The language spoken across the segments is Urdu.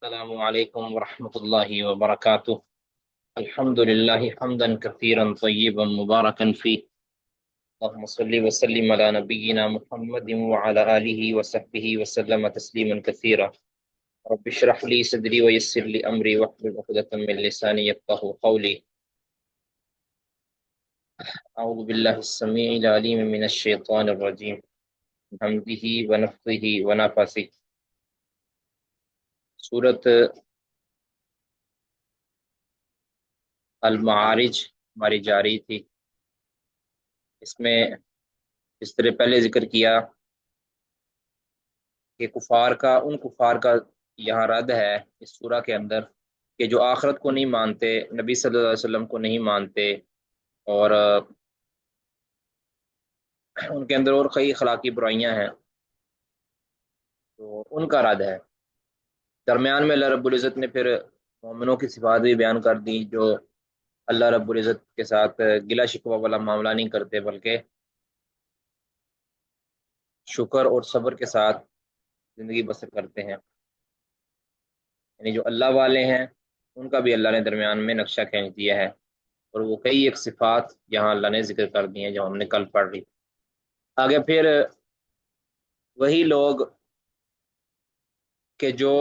السلام علیکم ورحمۃ اللہ وبرکاتہ۔ الحمد للہ حمدا کثیرا طیبا مبارکا فی، اللهم صل وسلم علی نبینا محمد وعلى آلہ وصحبہ وسلم تسلیما کثیرا۔ رب اشرح لی صدری ویسر لی امری واحلل عقدۃ من لسانی یفقهوا قولی۔ اعوذ باللہ السمیع العلیم من الشیطان الرجیم، من حمدہ ونفخہ ونفثہ۔ سورۃ المعارج ہماری جاری تھی۔ اس میں اس طرح پہلے ذکر کیا کہ ان کفار کا یہاں رد ہے اس سورہ کے اندر، کہ جو آخرت کو نہیں مانتے، نبی صلی اللہ علیہ وسلم کو نہیں مانتے، اور ان کے اندر اور کئی اخلاقی برائیاں ہیں، تو ان کا رد ہے۔ درمیان میں اللہ رب العزت نے پھر مومنوں کی صفات بھی بیان کر دی، جو اللہ رب العزت کے ساتھ گلہ شکوہ والا معاملہ نہیں کرتے، بلکہ شکر اور صبر کے ساتھ زندگی بسر کرتے ہیں۔ یعنی جو اللہ والے ہیں ان کا بھی اللہ نے درمیان میں نقشہ کھینچ دیا ہے، اور وہ کئی ایک صفات یہاں اللہ نے ذکر کر دی ہیں جو ہم نے کل پڑھ لی۔ آگے پھر وہی لوگ کہ جو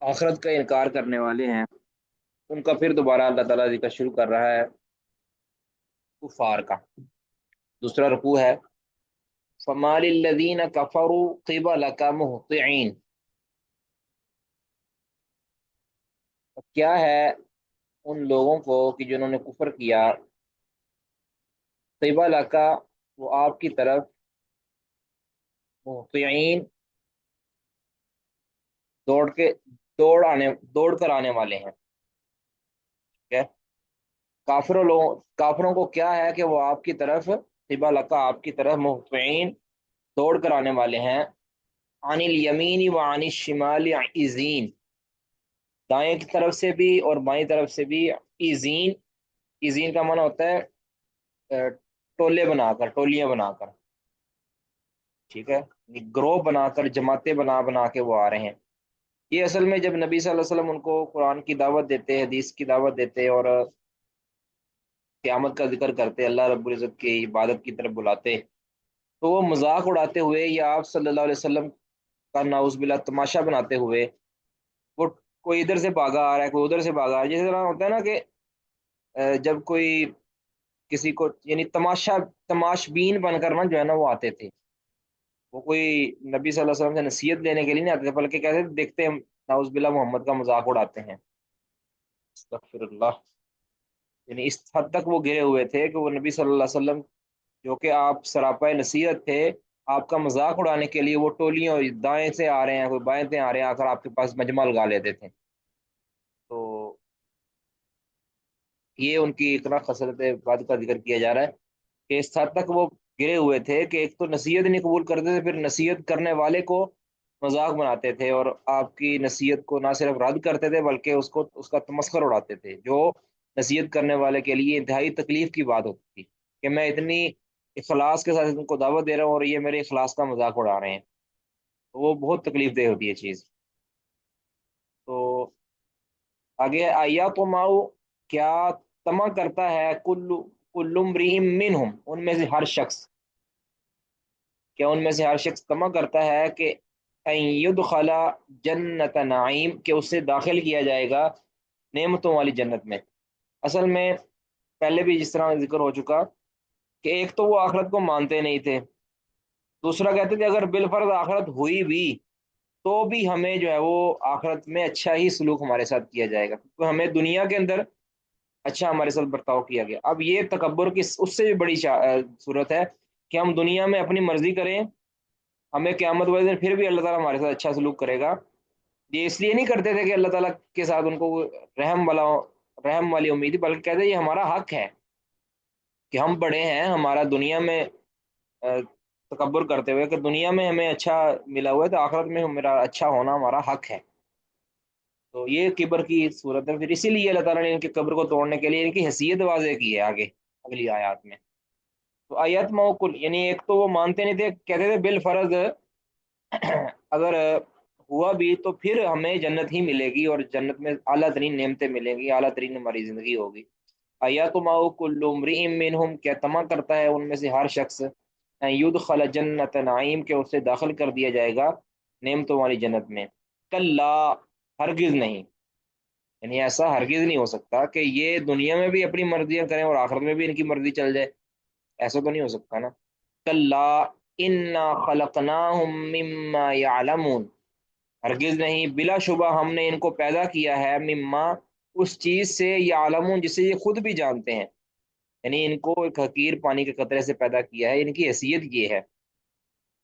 آخرت کا انکار کرنے والے ہیں، ان کا پھر دوبارہ اللہ تعالیٰ ذکر شروع کر رہا ہے کفار کا۔ دوسرا رکوع ہے فَمَالِ الَّذِينَ كَفَرُوا قِبَلَكَ مُهْطِعِينَ۔ کیا ہے ان لوگوں کو کہ جنہوں نے کفر کیا، قِبَلَكَ وہ آپ کی طرف، مُهْطِعِينَ دوڑ کے دوڑ کر آنے والے ہیں، ٹھیک ہے۔ کافروں کو کیا ہے کہ وہ آپ کی طرف، قِبَلَكَ آپ کی طرف، مُهْطِعِينَ دوڑ کر آنے والے ہیں، عن الیمین و عن الشمال عزین، دائیں کی طرف سے بھی اور بائیں طرف سے بھی، عزین، عزین کا معنی ہوتا ہے ٹولے بنا کر، ٹولیاں بنا کر، ٹھیک ہے، گروہ بنا کر، جماعتیں بنا بنا کے وہ آ رہے ہیں۔ یہ اصل میں جب نبی صلی اللہ علیہ وسلم ان کو قرآن کی دعوت دیتے، حدیث کی دعوت دیتے اور قیامت کا ذکر کرتے، اللہ رب العزت کی عبادت کی طرف بلاتے، تو وہ مذاق اڑاتے ہوئے یا آپ صلی اللہ علیہ وسلم کا نعوذ باللہ تماشا بناتے ہوئے، وہ کوئی ادھر سے بھاگا آ رہا ہے، کوئی ادھر سے بھاگا آ رہا ہے، جس طرح ہوتا ہے نا کہ جب کوئی کسی کو، یعنی تماشبین بن کر نا جو ہے نا وہ آتے تھے، وہ کوئی نبی صلی اللہ علیہ وسلم سے نصیحت لینے کے لیے نہیں آتے تھے، بلکہ کہتے تھے دیکھتے ہیں نعوذ باللہ محمد کا مذاق اڑاتے ہیں، استغفر اللہ۔ یعنی اس حد تک وہ گرے ہوئے تھے کہ وہ نبی صلی اللہ علیہ وسلم جو کہ آپ سراپا نصیحت تھے، آپ کا مذاق اڑانے کے لیے وہ ٹولیوں دائیں سے آ رہے ہیں، کوئی بائیں سے آ رہے ہیں، آ کر آپ کے پاس مجمع لگا لیتے تھے۔ تو یہ ان کی اتنا خسرت بات کا ذکر کیا جا رہا ہے کہ اس حد تک وہ گرے ہوئے تھے کہ ایک تو نصیحت نہیں قبول کرتے تھے، پھر نصیحت کرنے والے کو مذاق بناتے تھے، اور آپ کی نصیحت کو نہ صرف رد کرتے تھے بلکہ اس کا تمسخر اڑاتے تھے، جو نصیحت کرنے والے کے لیے انتہائی تکلیف کی بات ہوتی تھی کہ میں اتنی اخلاص کے ساتھ ان کو دعوت دے رہا ہوں اور یہ میرے اخلاص کا مذاق اڑا رہے ہیں، تو وہ بہت تکلیف دہ ہوتی ہے چیز۔ تو آگے آیا تو ماؤ، کیا تما کرتا ہے کل امرئ منہم، ان میں سے ہر شخص، کیا ان میں سے ہر شخص تما کرتا ہے کہ ان یدخل جنت نعیم، کہ اسے داخل کیا جائے گا نعمتوں والی جنت میں۔ اصل میں پہلے بھی جس طرح ذکر ہو چکا کہ ایک تو وہ آخرت کو مانتے نہیں تھے، دوسرا کہتے تھے اگر بالفرض آخرت ہوئی بھی تو بھی ہمیں جو ہے وہ آخرت میں اچھا ہی سلوک ہمارے ساتھ کیا جائے گا، کیونکہ ہمیں دنیا کے اندر اچھا ہمارے ساتھ برتاؤ کیا گیا۔ اب یہ تکبر کی اس سے بھی بڑی صورت ہے کہ ہم دنیا میں اپنی مرضی کریں، ہمیں قیامت والے دن پھر بھی اللہ تعالیٰ ہمارے ساتھ اچھا سلوک کرے گا۔ یہ اس لیے نہیں کرتے تھے کہ اللہ تعالیٰ کے ساتھ ان کو رحم والی امید تھی، بلکہ کہتے یہ ہمارا حق ہے کہ ہم بڑے ہیں، ہمارا دنیا میں تکبر کرتے ہوئے کہ دنیا میں ہمیں اچھا ملا ہوا ہے تو آخرت میں میرا اچھا ہونا ہمارا حق ہے۔ تو یہ کبر کی صورت ہے، پھر اسی لیے اللہ تعالیٰ نے ان کے قبر کو توڑنے کے لیے ان کی حیثیت واضح کی ہے آگے اگلی آیات میں۔ تو آیات موکل، یعنی ایک تو وہ مانتے نہیں تھے، کہتے تھے بالفرض اگر ہوا بھی تو پھر ہمیں جنت ہی ملے گی، اور جنت میں اعلیٰ ترین نعمتیں ملیں گی، اعلیٰ ترین ہماری زندگی ہوگی۔ ایطمع کل امرئ منہم، کیا طمع کرتا ہے ان میں سے ہر شخص، ان یدخل جنت نعیم، کہ اسے داخل کر دیا جائے گا نعمتوں والی جنت میں۔ کلا، ہرگز نہیں، یعنی ایسا ہرگز نہیں ہو سکتا کہ یہ دنیا میں بھی اپنی مرضیاں کریں اور آخرت میں بھی ان کی مرضی چل جائے، ایسا تو نہیں ہو سکتا نا۔ کلا انا خلقناہم مما یعلمون، ہرگز نہیں، بلا شبہ ہم نے ان کو پیدا کیا ہے، مما، اس چیز سے، یعلمون، جسے یہ خود بھی جانتے ہیں، یعنی ان کو ایک حقیر پانی کے قطرے سے پیدا کیا ہے، ان کی حیثیت یہ ہے۔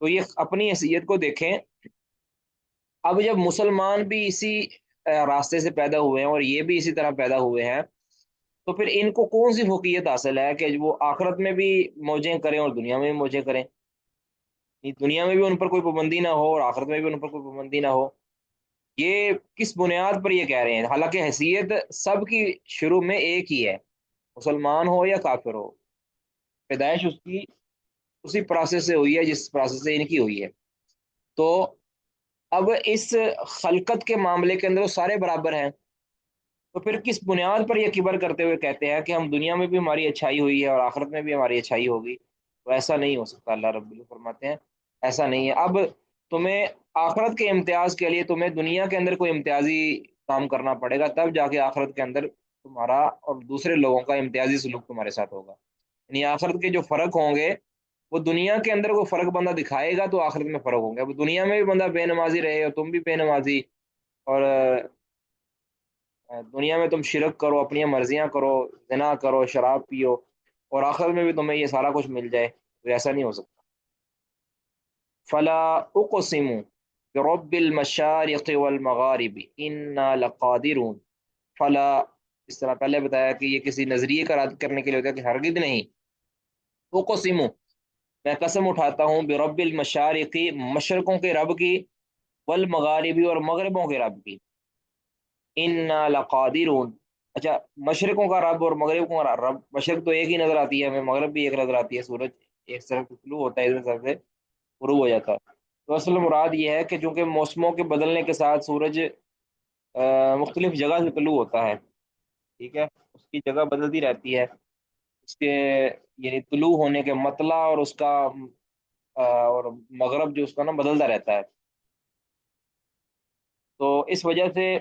تو یہ اپنی حیثیت کو دیکھیں۔ اب جب مسلمان بھی اسی راستے سے پیدا ہوئے ہیں اور یہ بھی اسی طرح پیدا ہوئے ہیں، تو پھر ان کو کون سی فوقیت حاصل ہے کہ وہ آخرت میں بھی موجیں کریں اور دنیا میں بھی موجیں کریں؟ دنیا میں بھی ان پر کوئی پابندی نہ ہو اور آخرت میں بھی ان پر کوئی پابندی نہ ہو؟ یہ کس بنیاد پر یہ کہہ رہے ہیں؟ حالانکہ حیثیت سب کی شروع میں ایک ہی ہے، مسلمان ہو یا کافر ہو، پیدائش اس کی اسی پروسیس سے ہوئی ہے جس پروسیس سے ان کی ہوئی ہے۔ تو اب اس خلقت کے معاملے کے اندر وہ سارے برابر ہیں، تو پھر کس بنیاد پر یہ کبر کرتے ہوئے کہتے ہیں کہ ہم دنیا میں بھی ہماری اچھائی ہوئی ہے اور آخرت میں بھی ہماری اچھائی ہوگی؟ تو ایسا نہیں ہو سکتا، اللہ رب العزت فرماتے ہیں ایسا نہیں ہے۔ اب تمہیں آخرت کے امتیاز کے لیے تمہیں دنیا کے اندر کوئی امتیازی کام کرنا پڑے گا، تب جا کے آخرت کے اندر تمہارا اور دوسرے لوگوں کا امتیازی سلوک تمہارے ساتھ ہوگا۔ یعنی آخرت کے جو فرق ہوں گے وہ دنیا کے اندر کوئی فرق بندہ دکھائے گا تو آخرت میں فرق ہوں گے۔ اب دنیا میں بھی بندہ بے نمازی رہے اور تم بھی بے نمازی، اور دنیا میں تم شرک کرو، اپنی مرضیاں کرو، زنا کرو، شراب پیو، اور آخر میں بھی تمہیں یہ سارا کچھ مل جائے، تو ایسا نہیں ہو سکتا۔ فلا اقسم برب المشارق والمغارب انا لقادرون، فلا، اس طرح پہلے بتایا کہ یہ کسی نظریے کا رد کرنے کے لیے ہوتا ہے کہ ہرگز نہیں، اقسم، میں قسم اٹھاتا ہوں، برب المشارقی، مشرقوں کے رب کی، والمغاربی، اور مغربوں کے رب کی، انا لقادرون۔ اچھا، مشرقوں کا رب اور مغربوں کا رب، مشرق تو ایک ہی نظر آتی ہے ہمیں، مغرب بھی ایک نظر آتی ہے، سورج ایک طرف سے طلوع ہوتا ہے، ایک طرف سے غروب ہو جاتا ہے۔ تو اصل مراد یہ ہے کہ چونکہ موسموں کے بدلنے کے ساتھ سورج مختلف جگہ سے طلوع ہوتا ہے، ٹھیک ہے، اس کی جگہ بدلتی رہتی ہے، اس کے یعنی طلوع ہونے کے مطلع اور اس کا اور مغرب جو اس کا نا بدلتا رہتا ہے، تو اس وجہ سے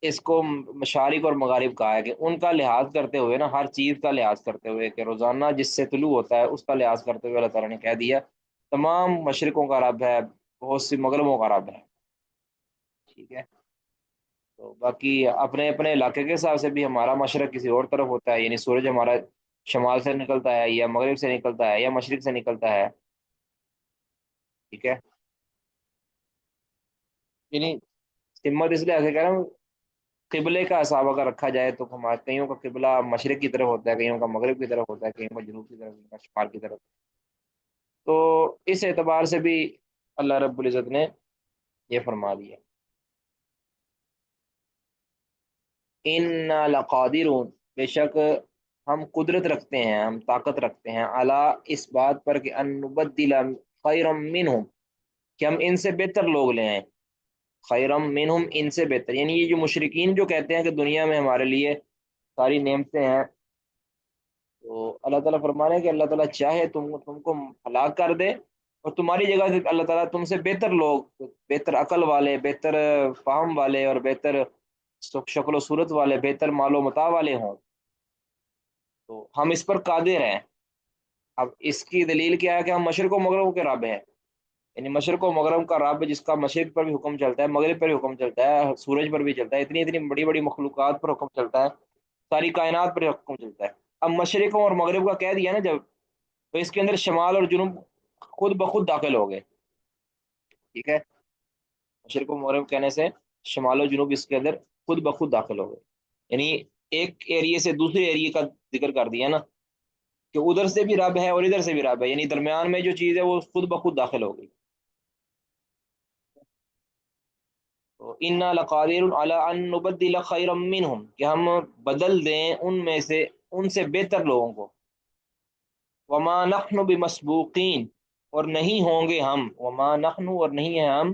اس کو مشارق اور مغارب کہا ہے، کہ ان کا لحاظ کرتے ہوئے نا، ہر چیز کا لحاظ کرتے ہوئے، کہ روزانہ جس سے طلوع ہوتا ہے اس کا لحاظ کرتے ہوئے اللہ تعالیٰ نے کہہ دیا تمام مشرقوں کا رب ہے، بہت سی مغربوں کا رب ہے، ٹھیک ہے۔ تو باقی اپنے اپنے علاقے کے حساب سے بھی ہمارا مشرق کسی اور طرف ہوتا ہے، یعنی سورج ہمارا شمال سے نکلتا ہے یا مغرب سے نکلتا ہے یا مشرق سے نکلتا ہے، ٹھیک ہے، یعنی سمت اس لیے ایسے کہہ رہا ہوں، قبلے کا حساب اگر رکھا جائے تو ہمارے کئیوں کا قبلہ مشرق کی طرف ہوتا ہے، کئیوں کا مغرب کی طرف ہوتا ہے، کئیوں کا جنوب کی طرف، کئیوں کا شمال کی طرف، تو اس اعتبار سے بھی اللہ رب العزت نے یہ فرما دیا، ان لقادرون، بے شک ہم قدرت رکھتے ہیں، ہم طاقت رکھتے ہیں، اعلیٰ، اس بات پر کہ ان نبدل خیرا منہم، کہ ہم ان سے بہتر لوگ لے آئیں، خیرم منہم، ان سے بہتر، یعنی یہ جو مشرکین جو کہتے ہیں کہ دنیا میں ہمارے لیے ساری نعمتیں ہیں، تو اللہ تعالیٰ فرما رہے ہیں کہ اللہ تعالیٰ چاہے تم کو ہلاک کر دے، اور تمہاری جگہ سے اللہ تعالیٰ تم سے بہتر لوگ، بہتر عقل والے، بہتر فہم والے، اور بہتر شکل و صورت والے، بہتر مال و متاع والے ہوں، تو ہم اس پر قادر ہیں۔ اب اس کی دلیل کیا ہے کہ ہم مشرق و مغرب کے رب ہیں، یعنی مشرق و مغرب کا رب جس کا مشرق پر بھی حکم چلتا ہے، مغرب پر بھی حکم چلتا ہے، سورج پر بھی چلتا ہے، اتنی اتنی بڑی بڑی مخلوقات پر حکم چلتا ہے، ساری کائنات پر حکم چلتا ہے۔ اب مشرقوں اور مغرب کا کہہ دیا نا جب، تو اس کے اندر شمال اور جنوب خود بخود داخل ہو گئے، ٹھیک ہے، مشرق و مغرب کہنے سے شمال و جنوب اس کے اندر خود بخود داخل ہو گئے، یعنی ایک ایریے سے دوسرے ایریے کا ذکر کر دیا نا، کہ ادھر سے بھی رب ہے اور ادھر سے بھی رب ہے، یعنی درمیان میں جو چیز ہے وہ خود بخود داخل ہو گئی۔ تو انا لقادر علی ان نبدل خیرا منہم، کہ ہم بدل دیں ان میں سے، ان سے بہتر لوگوں کو، وما نحن بمسبوقین، اور نہیں ہوں گے ہم، وما نحن، اور نہیں ہیں ہم،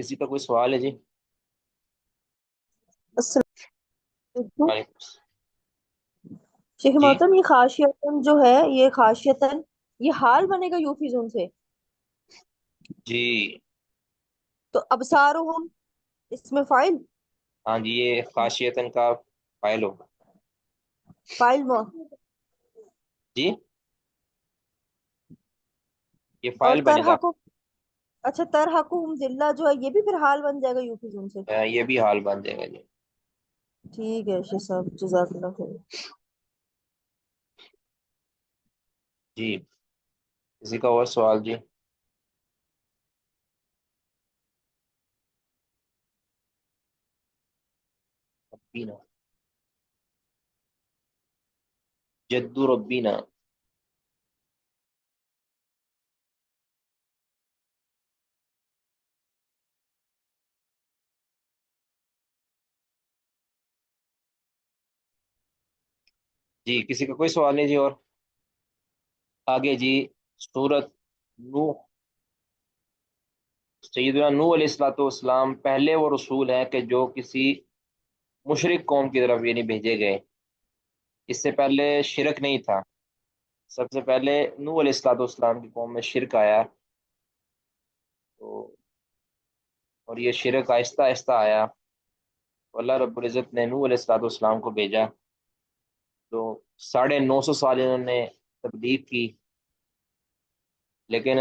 کسی کا کوئی سوال ہے جی؟ السلام علیکم وعلیکم شیخ جی محترم، یہ خاشیتن جو ہے، یہ خاشیتن یہ حال بنے گا یوفیزم سے؟ جی تو ابصارہم اس میں فائل، ہاں جی، یہ خاشیتن کا فائل ہوگا فائل جی، یہ اور فائل بنے گا۔ ترحق، اچھا ترحقہم ذلہ جو ہے یہ بھی پھر حال بن جائے گا یوفیزم سے؟ یہ بھی حال بن جائے گا جی۔ ٹھیک ہے شیخ صاحب، جزاک اللہ خیر۔ جی کسی کا اور سوال جی؟ ربینا، جدو ربینا۔ جی کسی کا کوئی سوال نہیں جی؟ اور آگے جی، سورت نوح، سیدنا نوح علیہ الصلوۃ والسلام پہلے وہ رسول ہیں کہ جو کسی مشرک قوم کی طرف یعنی بھیجے گئے۔ اس سے پہلے شرک نہیں تھا، سب سے پہلے نوح علیہ الصلوۃ والسلام کی قوم میں شرک آیا، تو اور یہ شرک آہستہ آہستہ آیا، تو اللہ رب العزت نے نوح علیہ الصلوۃ والسلام کو بھیجا، تو 950 سال انہوں نے تبلیغ کی، لیکن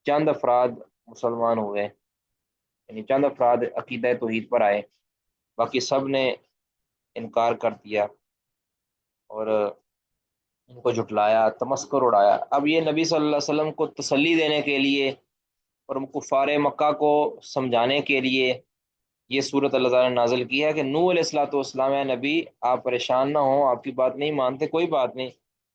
چند افراد مسلمان ہوئے، یعنی چند افراد عقیدہ توحید پر آئے، باقی سب نے انکار کر دیا اور ان کو جھٹلایا، تمسکر اڑایا۔ اب یہ نبی صلی اللہ علیہ وسلم کو تسلی دینے کے لیے اور کفار مکہ کو سمجھانے کے لیے یہ صورت اللہ تعالیٰ نے نازل کی ہے کہ نوح علیہ الصلوۃ والسلام، ہے نبی آپ پریشان نہ ہوں، آپ کی بات نہیں مانتے کوئی بات نہیں،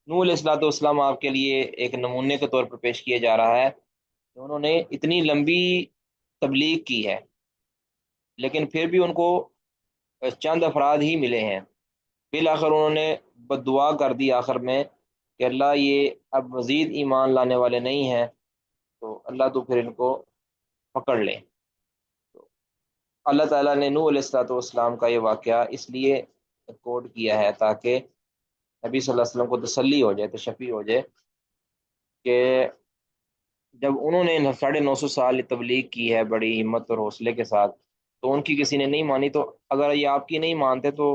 نوح علیہ الصلوۃ والسلام آپ کے لیے ایک نمونے کے طور پر پیش کیے جا رہا ہے کہ انہوں نے اتنی لمبی تبلیغ کی ہے، لیکن پھر بھی ان کو چند افراد ہی ملے ہیں، بالآخر انہوں نے بد دعا کر دی آخر میں کہ اللہ یہ اب مزید ایمان لانے والے نہیں ہیں، تو اللہ تو پھر ان کو پکڑ لے۔ تو اللہ تعالیٰ نے نوح علیہ الصلوۃ والسلام کا یہ واقعہ اس لیے ریکارڈ کیا ہے تاکہ نبی صلی اللہ علیہ وسلم کو تسلی ہو جائے، تشفی ہو جائے کہ جب انہوں نے 950 سال تبلیغ کی ہے بڑی ہمت اور حوصلے کے ساتھ، تو ان کی کسی نے نہیں مانی، تو اگر یہ آپ کی نہیں مانتے تو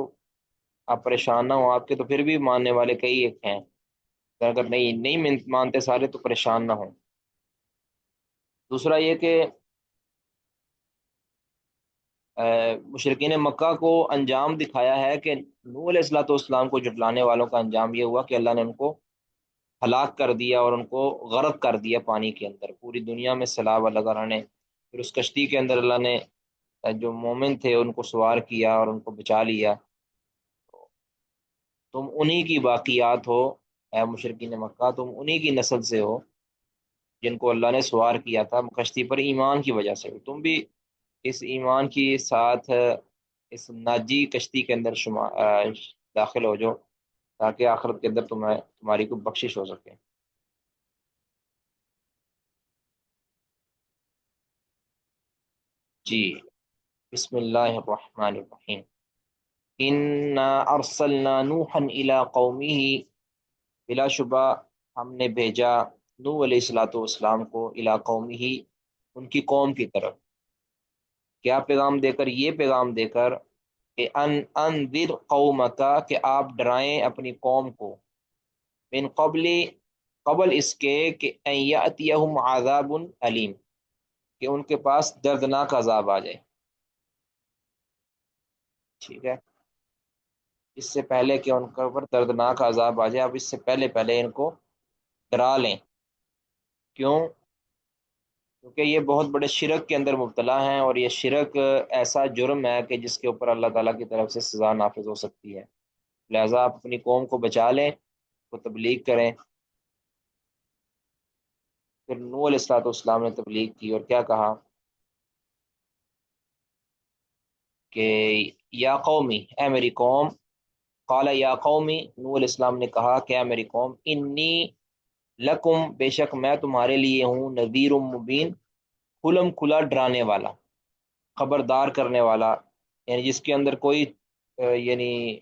آپ پریشان نہ ہو، آپ کے تو پھر بھی ماننے والے کئی ایک ہیں، اگر نہیں مانتے سارے تو پریشان نہ ہو۔ دوسرا یہ کہ مشرکین مکہ کو انجام دکھایا ہے کہ نوح علیہ الصلوۃ والسلام کو جھٹلانے والوں کا انجام یہ ہوا کہ اللہ نے ان کو ہلاک کر دیا اور ان کو غرق کر دیا پانی کے اندر، پوری دنیا میں سیلاب اللہ تعالیٰ نے، پھر اس کشتی کے اندر اللہ نے جو مومن تھے ان کو سوار کیا اور ان کو بچا لیا۔ تم انہی کی باقیات ہو، اے مشرکین مکہ، تم انہی کی نسل سے ہو جن کو اللہ نے سوار کیا تھا کشتی پر ایمان کی وجہ سے، تم بھی اس ایمان کی ساتھ اس ناجی کشتی کے اندر داخل ہو جاؤ تاکہ آخرت کے اندر تمہاری کوئی بخشش ہو سکے۔ جی بسم اللہ الرحمن الرحیم، انا ارسلنا نوحا الی قومہ، بلا شبہ ہم نے بھیجا نوح علیہ الصلوۃ والسلام کو الی قومہ، ان کی قوم کی طرف، کیا پیغام دے کر؟ یہ پیغام دے کر کہ انذر قومک، کہ آپ ڈرائیں اپنی قوم کو، من قبل، قبل اس کے کہ ان یاتیہم عذاب علیم، کہ ان کے پاس دردناک عذاب آ جائے، ٹھیک ہے، اس سے پہلے کہ ان کے اوپر دردناک عذاب آ جائے، اب اس سے پہلے پہلے ان کو ڈرا لیں۔ کیوں؟ کیونکہ یہ بہت بڑے شرک کے اندر مبتلا ہیں، اور یہ شرک ایسا جرم ہے کہ جس کے اوپر اللہ تعالیٰ کی طرف سے سزا نافذ ہو سکتی ہے، لہذا آپ اپنی قوم کو بچا لیں، وہ تبلیغ کریں۔ پھر نوح علیہ الصلوۃ والسلام نے تبلیغ کی اور کیا کہا کہ یا قومی، اے میری قوم، قال یا قومی، نوح علیہ السلام نے کہا کہ اے میری قوم، انی لکم، بے شک میں تمہارے لیے ہوں، نذیر مبین، کھلم کھلا ڈرانے والا، خبردار کرنے والا، یعنی جس کے اندر کوئی یعنی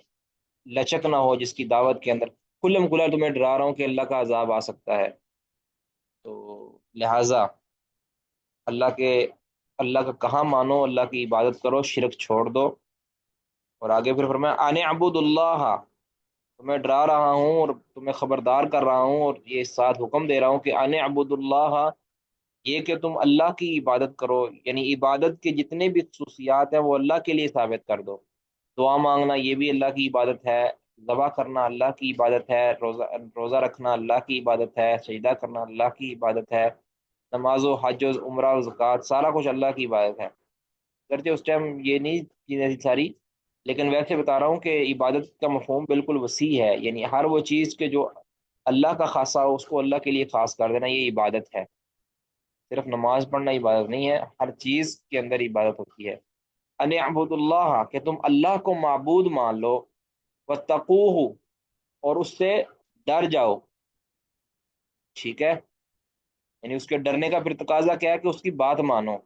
لچک نہ ہو، جس کی دعوت کے اندر کھلم کھلا تمہیں ڈرا رہا ہوں کہ اللہ کا عذاب آ سکتا ہے۔ تو لہٰذا اللہ کے اللہ کا کہاں مانو، اللہ کی عبادت کرو، شرک چھوڑ دو۔ اور آگے پھر فرمایا ان اعبد اللہ، تمہیں ڈرا رہا ہوں اور تمہیں خبردار کر رہا ہوں، اور یہ ساتھ حکم دے رہا ہوں کہ ان اعبد اللہ، یہ کہ تم اللہ کی عبادت کرو، یعنی عبادت کے جتنے بھی خصوصیات ہیں وہ اللہ کے لیے ثابت کر دو۔ دعا مانگنا یہ بھی اللہ کی عبادت ہے، ذبح کرنا اللہ کی عبادت ہے، روزہ رکھنا اللہ کی عبادت ہے، سجدہ کرنا اللہ کی عبادت ہے، نماز و حج و عمرہ و زکوٰۃ سارا کچھ اللہ کی عبادت ہے۔ اگرچہ اس ٹائم یہ نہیں چیزیں تھی ساری، لیکن ویسے بتا رہا ہوں کہ عبادت کا مفہوم بالکل وسیع ہے، یعنی ہر وہ چیز کے جو اللہ کا خاصہ ہو اس کو اللہ کے لیے خاص کر دینا، یہ عبادت ہے۔ صرف نماز پڑھنا عبادت نہیں ہے، ہر چیز کے اندر عبادت ہوتی ہے۔ ان اعبد اللہ، کہ تم اللہ کو معبود مان لو، واتقوہ، اور اس سے ڈر جاؤ، ٹھیک ہے؟ یعنی اس کے ڈرنے کا پھر تقاضا کیا ہے کہ اس کی بات مانو۔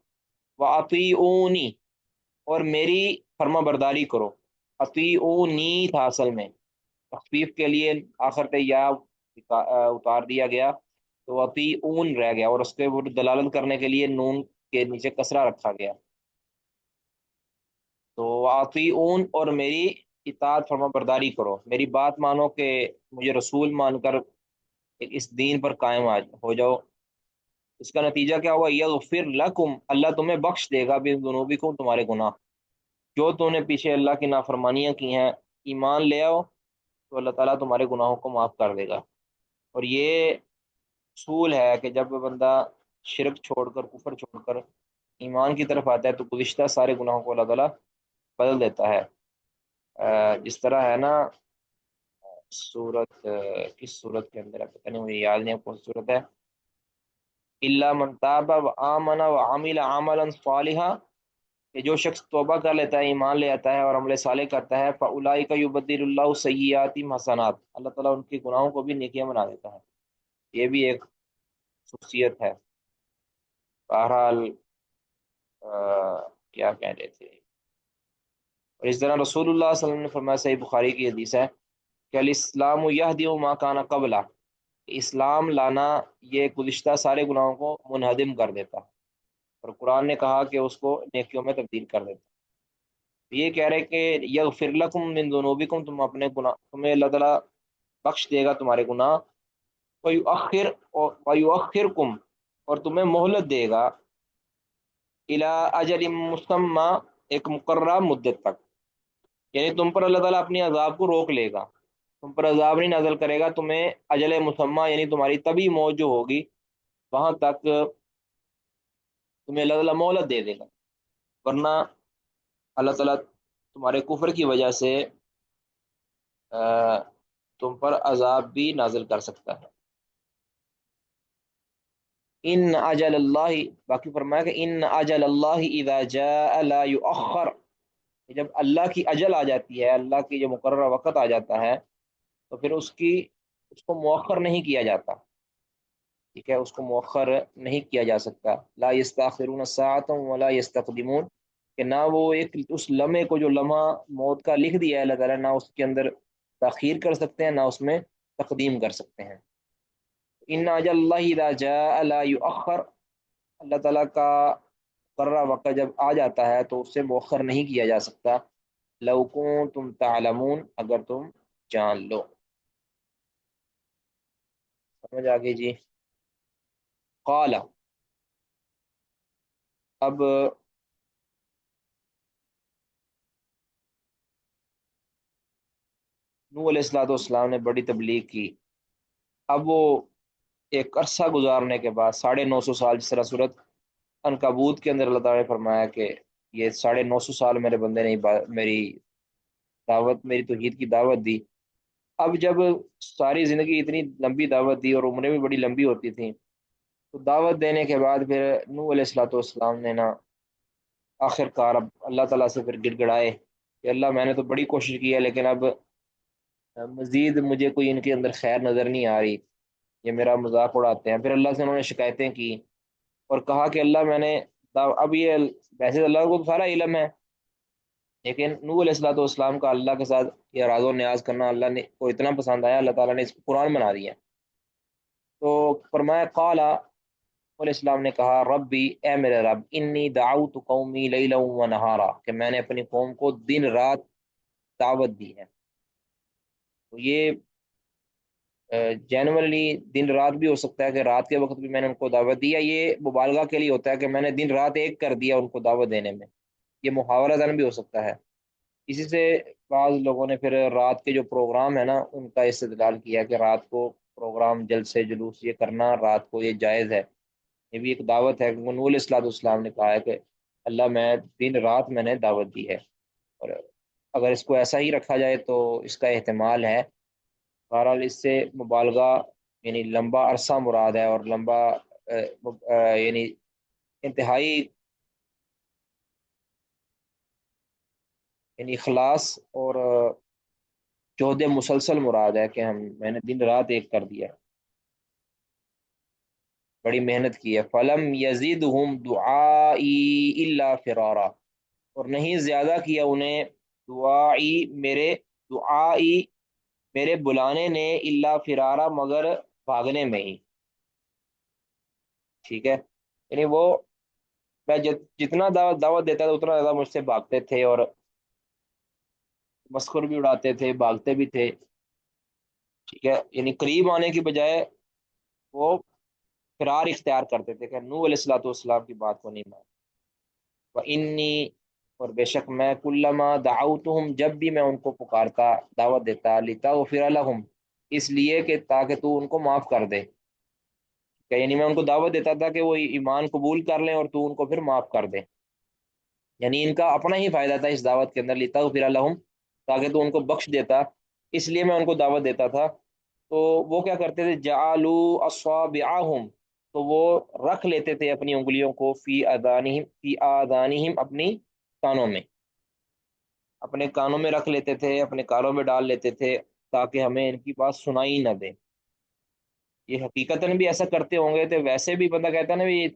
وَأَطِیعُونِ، اور میری فرما برداری کرو۔ اطیعونی تھا اصل میں، تخفیف کے لیے آخر پہ یا اتار دیا گیا تو اطیعون رہ گیا، اور اس کے وہ دلالت کرنے کے لیے نون کے نیچے کسرہ رکھا گیا۔ تو اطیعون، اور میری اطاعت فرما برداری کرو، میری بات مانو کہ مجھے رسول مان کر اس دین پر قائم ہو جاؤ۔ اس کا نتیجہ کیا ہوا؟ یغفر لکم، اللہ تمہیں بخش دے گا، بذنوبکم، تمہارے گناہ، جو تم نے پیچھے اللہ کی نافرمانیاں کی ہیں، ایمان لے آؤ تو اللہ تعالیٰ تمہارے گناہوں کو معاف کر دے گا۔ اور یہ اصول ہے کہ جب بندہ شرک چھوڑ کر، کفر چھوڑ کر ایمان کی طرف آتا ہے تو گزشتہ سارے گناہوں کو اللہ تعالیٰ بدل دیتا ہے۔ جس طرح ہے نا، سورت کس سورت کے اندر ہے پتہ نہیں، مجھے یاد نہیں کون سی سورت ہے، الا من تاب وآمن وعمل عملا صالحا، کہ جو شخص توبہ کر لیتا ہے، ایمان لے آتا ہے اور عمل صالح کرتا ہے، فاولئک یبدل اللہ سیئاتہم حسنات، اللہ تعالیٰ ان کے گناہوں کو بھی نیکیاں بنا دیتا ہے۔ یہ بھی ایک خصوصیت ہے۔ بہرحال کیا کہہ رہے تھے، اور اس طرح رسول اللہ صلی اللہ علیہ وسلم نے فرمایا، صحیح بخاری کی حدیث ہے کہ الاسلام یہدی ما کان قبلہ، اسلام لانا یہ گزشتہ سارے گناہوں کو منہدم کر دیتا ہے، اور قرآن نے کہا کہ اس کو نیکیوں میں تبدیل کر دیتا ہے۔ یہ کہہ رہے کہ یغفر لکم من ذنوبکم، تم اپنے گناہ، تمہیں اللہ تعالیٰ بخش دے گا تمہارے گناہ، ویؤخرکم، اور تمہیں مہلت دے گا، الی اجل مسمى، ایک مقررہ مدت تک، یعنی تم پر اللہ تعالیٰ اپنی عذاب کو روک لے گا، تم پر عذاب نہیں نازل کرے گا، تمہیں اجل مسمى یعنی تمہاری طبی موت جو ہوگی وہاں تک تمہیں اللہ تعالیٰ مہلت دے دے گا، ورنہ اللہ تعالیٰ تمہارے کفر کی وجہ سے تم پر عذاب بھی نازل کر سکتا ہے۔ ان اجل اللہ، باقی فرمایا کہ ان اجل اللہ اذا جاء لا یؤخر، جب اللہ کی اجل آ جاتی ہے، اللہ کی جو مقررہ وقت آ جاتا ہے تو پھر اس کو مؤخر نہیں کیا جاتا، ٹھیک ہے؟ اس کو مؤخر نہیں کیا جا سکتا، لا یستاخرون ساعۃ ولا یستقدمون، کہ نہ وہ ایک اس لمحے کو جو لمحہ موت کا لکھ دیا ہے اللہ تعالیٰ، نہ اس کے اندر تاخیر کر سکتے ہیں نہ اس میں تقدیم کر سکتے ہیں۔ ان اجل اللہ اذا جاء لا یؤخر، اللہ تعالیٰ کا مقررہ وقت جب آ جاتا ہے تو اس سے مؤخر نہیں کیا جا سکتا۔ لو کنتم تعلمون، اگر تم جان لو۔ سمجھ آگے جی؟ قال، اب نوح علیہ الصلوۃ والسلام نے بڑی تبلیغ کی، اب وہ ایک عرصہ گزارنے کے بعد 950 سال، جس طرح صورت عنکبوت کے اندر اللہ تعالیٰ نے فرمایا کہ یہ 950 سال میرے بندے نے میری دعوت، میری توحید کی دعوت دی۔ اب جب ساری زندگی اتنی لمبی دعوت دی اور عمریں بھی بڑی لمبی ہوتی تھیں، تو دعوت دینے کے بعد پھر نوح علیہ الصلوۃ والسلام نے نا آخر کار اب اللہ تعالیٰ سے پھر گڑ گڑائے کہ اللہ میں نے تو بڑی کوشش کی ہے، لیکن اب مزید مجھے کوئی ان کے اندر خیر نظر نہیں آ رہی، یہ میرا مذاق اڑاتے ہیں۔ پھر اللہ سے انہوں نے شکایتیں کی اور کہا کہ اللہ میں نے اب یہ ویسے تو اللہ کو تو سارا علم ہے، لیکن نوح علیہ الصلوۃ والسلام کا اللہ کے ساتھ یہ راز و نیاز کرنا اللہ نے کو اتنا پسند آیا، اللہ تعالیٰ نے اس کو قرآن بنا دیا۔ تو فرمایا قال علیہ السلام نے کہا ربی، اے میرے رب، انی دعوت قومی لیلا و نہارا، کہ میں نے اپنی قوم کو دن رات دعوت دی ہے۔ تو یہ جنرلی دن رات بھی ہو سکتا ہے کہ رات کے وقت بھی میں نے ان کو دعوت دی، یا یہ مبالغہ کے لیے ہوتا ہے کہ میں نے دن رات ایک کر دیا ان کو دعوت دینے میں، یہ محاورہ زن بھی ہو سکتا ہے۔ اسی سے بعض لوگوں نے پھر رات کے جو پروگرام ہے نا ان کا استدلال کیا کہ رات کو پروگرام جلسے جلوس یہ کرنا رات کو یہ جائز ہے، یہ بھی ایک دعوت ہے، کیونکہ نور علیہ الصلوۃ والسلام نے کہا ہے کہ اللہ میں دن رات میں نے دعوت دی ہے۔ اور اگر اس کو ایسا ہی رکھا جائے تو اس کا احتمال ہے، بہرحال اس سے مبالغہ یعنی لمبا عرصہ مراد ہے، اور لمبا یعنی انتہائی یعنی اخلاص اور جہد مسلسل مراد ہے کہ میں نے دن رات ایک کر دیا، بڑی محنت کی ہے۔ فلم یزیدہم دعائی الا فرارا، اور نہیں زیادہ کیا انہیں دعائی دعائی میرے بلانے نے، الا فرارا مگر بھاگنے میں ہی، ٹھیک ہے، یعنی وہ میں جتنا دعوت دیتا تھا اتنا زیادہ مجھ سے بھاگتے تھے، اور مسخر بھی اڑاتے تھے، بھاگتے بھی تھے، ٹھیک ہے، یعنی قریب آنے کی بجائے وہ فرار اختیار کرتے تھے کہ نوح علیہ الصلوۃ والسلام کی بات کو نہیں مان۔ وانی، اور بے شک میں کلما دعوتہم، جب بھی میں ان کو پکارتا دعوت دیتا، لتغفر لہم، اس لیے کہ تاکہ تو ان کو معاف کر دے، کہ یعنی میں ان کو دعوت دیتا تھا کہ وہ ایمان قبول کر لیں اور تو ان کو پھر معاف کر دے، یعنی ان کا اپنا ہی فائدہ تھا اس دعوت کے اندر، لتغفر لہم، تاکہ تو ان کو بخش دیتا، اس لیے میں ان کو دعوت دیتا تھا۔ تو وہ کیا کرتے تھے، جعلوا اصابعہم، تو وہ رکھ لیتے تھے اپنی انگلیوں کو، فی آذانہم اپنی کانوں میں، اپنے کانوں میں رکھ لیتے تھے، اپنے کانوں میں ڈال لیتے تھے، تاکہ ہمیں ان کی بات سنائی نہ دے۔ یہ حقیقتاً بھی ایسا کرتے ہوں گے، تو ویسے بھی بندہ کہتا ہے نا بھی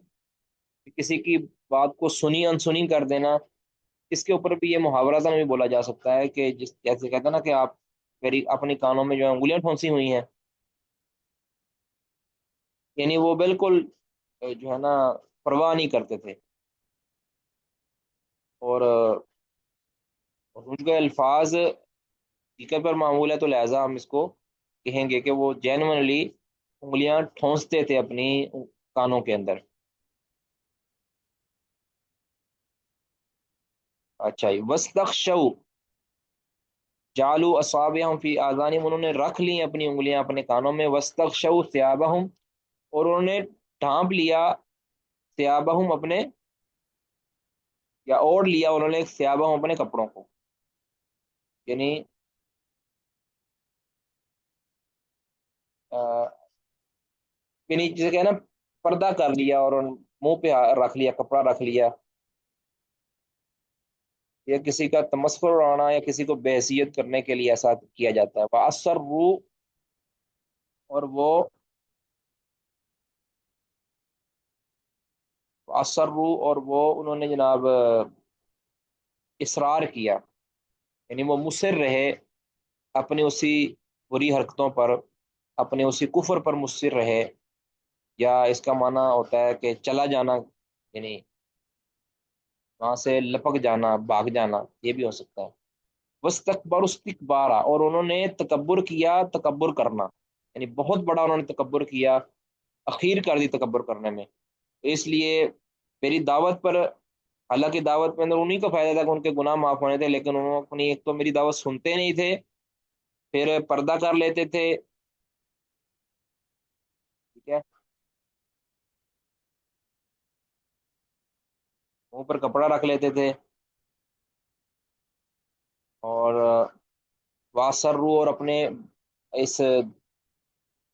کسی کی بات کو سنی انسنی کر دینا، اس کے اوپر بھی یہ محاورہ نہیں بولا جا سکتا ہے کہ جیسے کہتا ہے نا کہ آپ میری اپنی کانوں میں جو ہے انگلیاں ٹھونسی ہوئی ہیں، یعنی وہ بالکل جو ہے نا پرواہ نہیں کرتے تھے۔ اور ان کے الفاظ حقیقت پر معمول ہے، تو لہٰذا ہم اس کو کہیں گے کہ وہ جینونلی انگلیاں ٹھونستے تھے اپنی کانوں کے اندر۔ اچھا جی، وستخشوا، جالو اصابعہم فی آذانہم، انہوں نے رکھ لی اپنی انگلیاں اپنے کانوں میں، وستغشوا ثیابہم، اور انہوں نے ڈھانپ لیا ثیابہم اپنے، یا اوڑھ لیا انہوں نے ثیابہم اپنے کپڑوں کو، یعنی یعنی جسے کہ نا پردہ کر لیا اور منہ پہ رکھ لیا، کپڑا رکھ لیا، یا کسی کا تمسخر اڑانا یا کسی کو بے حیثیت کرنے کے لیے ایسا کیا جاتا ہے۔ وَأَسَرُّوا، اور وہ وَأَسَرُّوا، اور وہ انہوں نے جناب اصرار کیا، یعنی وہ مصر رہے اپنی اسی بری حرکتوں پر، اپنے اسی کفر پر مصر رہے، یا اس کا معنی ہوتا ہے کہ چلا جانا، یعنی وہاں سے لپک جانا، بھاگ جانا، یہ بھی ہو سکتا ہے۔ وَاسْتَكْبَرُوا اسْتِكْبَارًا، اور انہوں نے تکبر کیا، تکبر کرنا، یعنی بہت بڑا انہوں نے تکبر کیا، اخیر کر دی تکبر کرنے میں۔ اس لیے میری دعوت پر، حالانکہ دعوت میں اندر انہیں کا فائدہ تھا کہ ان کے گناہ معاف ہونے تھے، لیکن انہوں اپنی ایک تو میری دعوت سنتے نہیں تھے، پھر پردہ کر لیتے تھے، ٹھیک ہے، منہ پر کپڑا رکھ لیتے تھے، اور واسرو، اور اپنے اس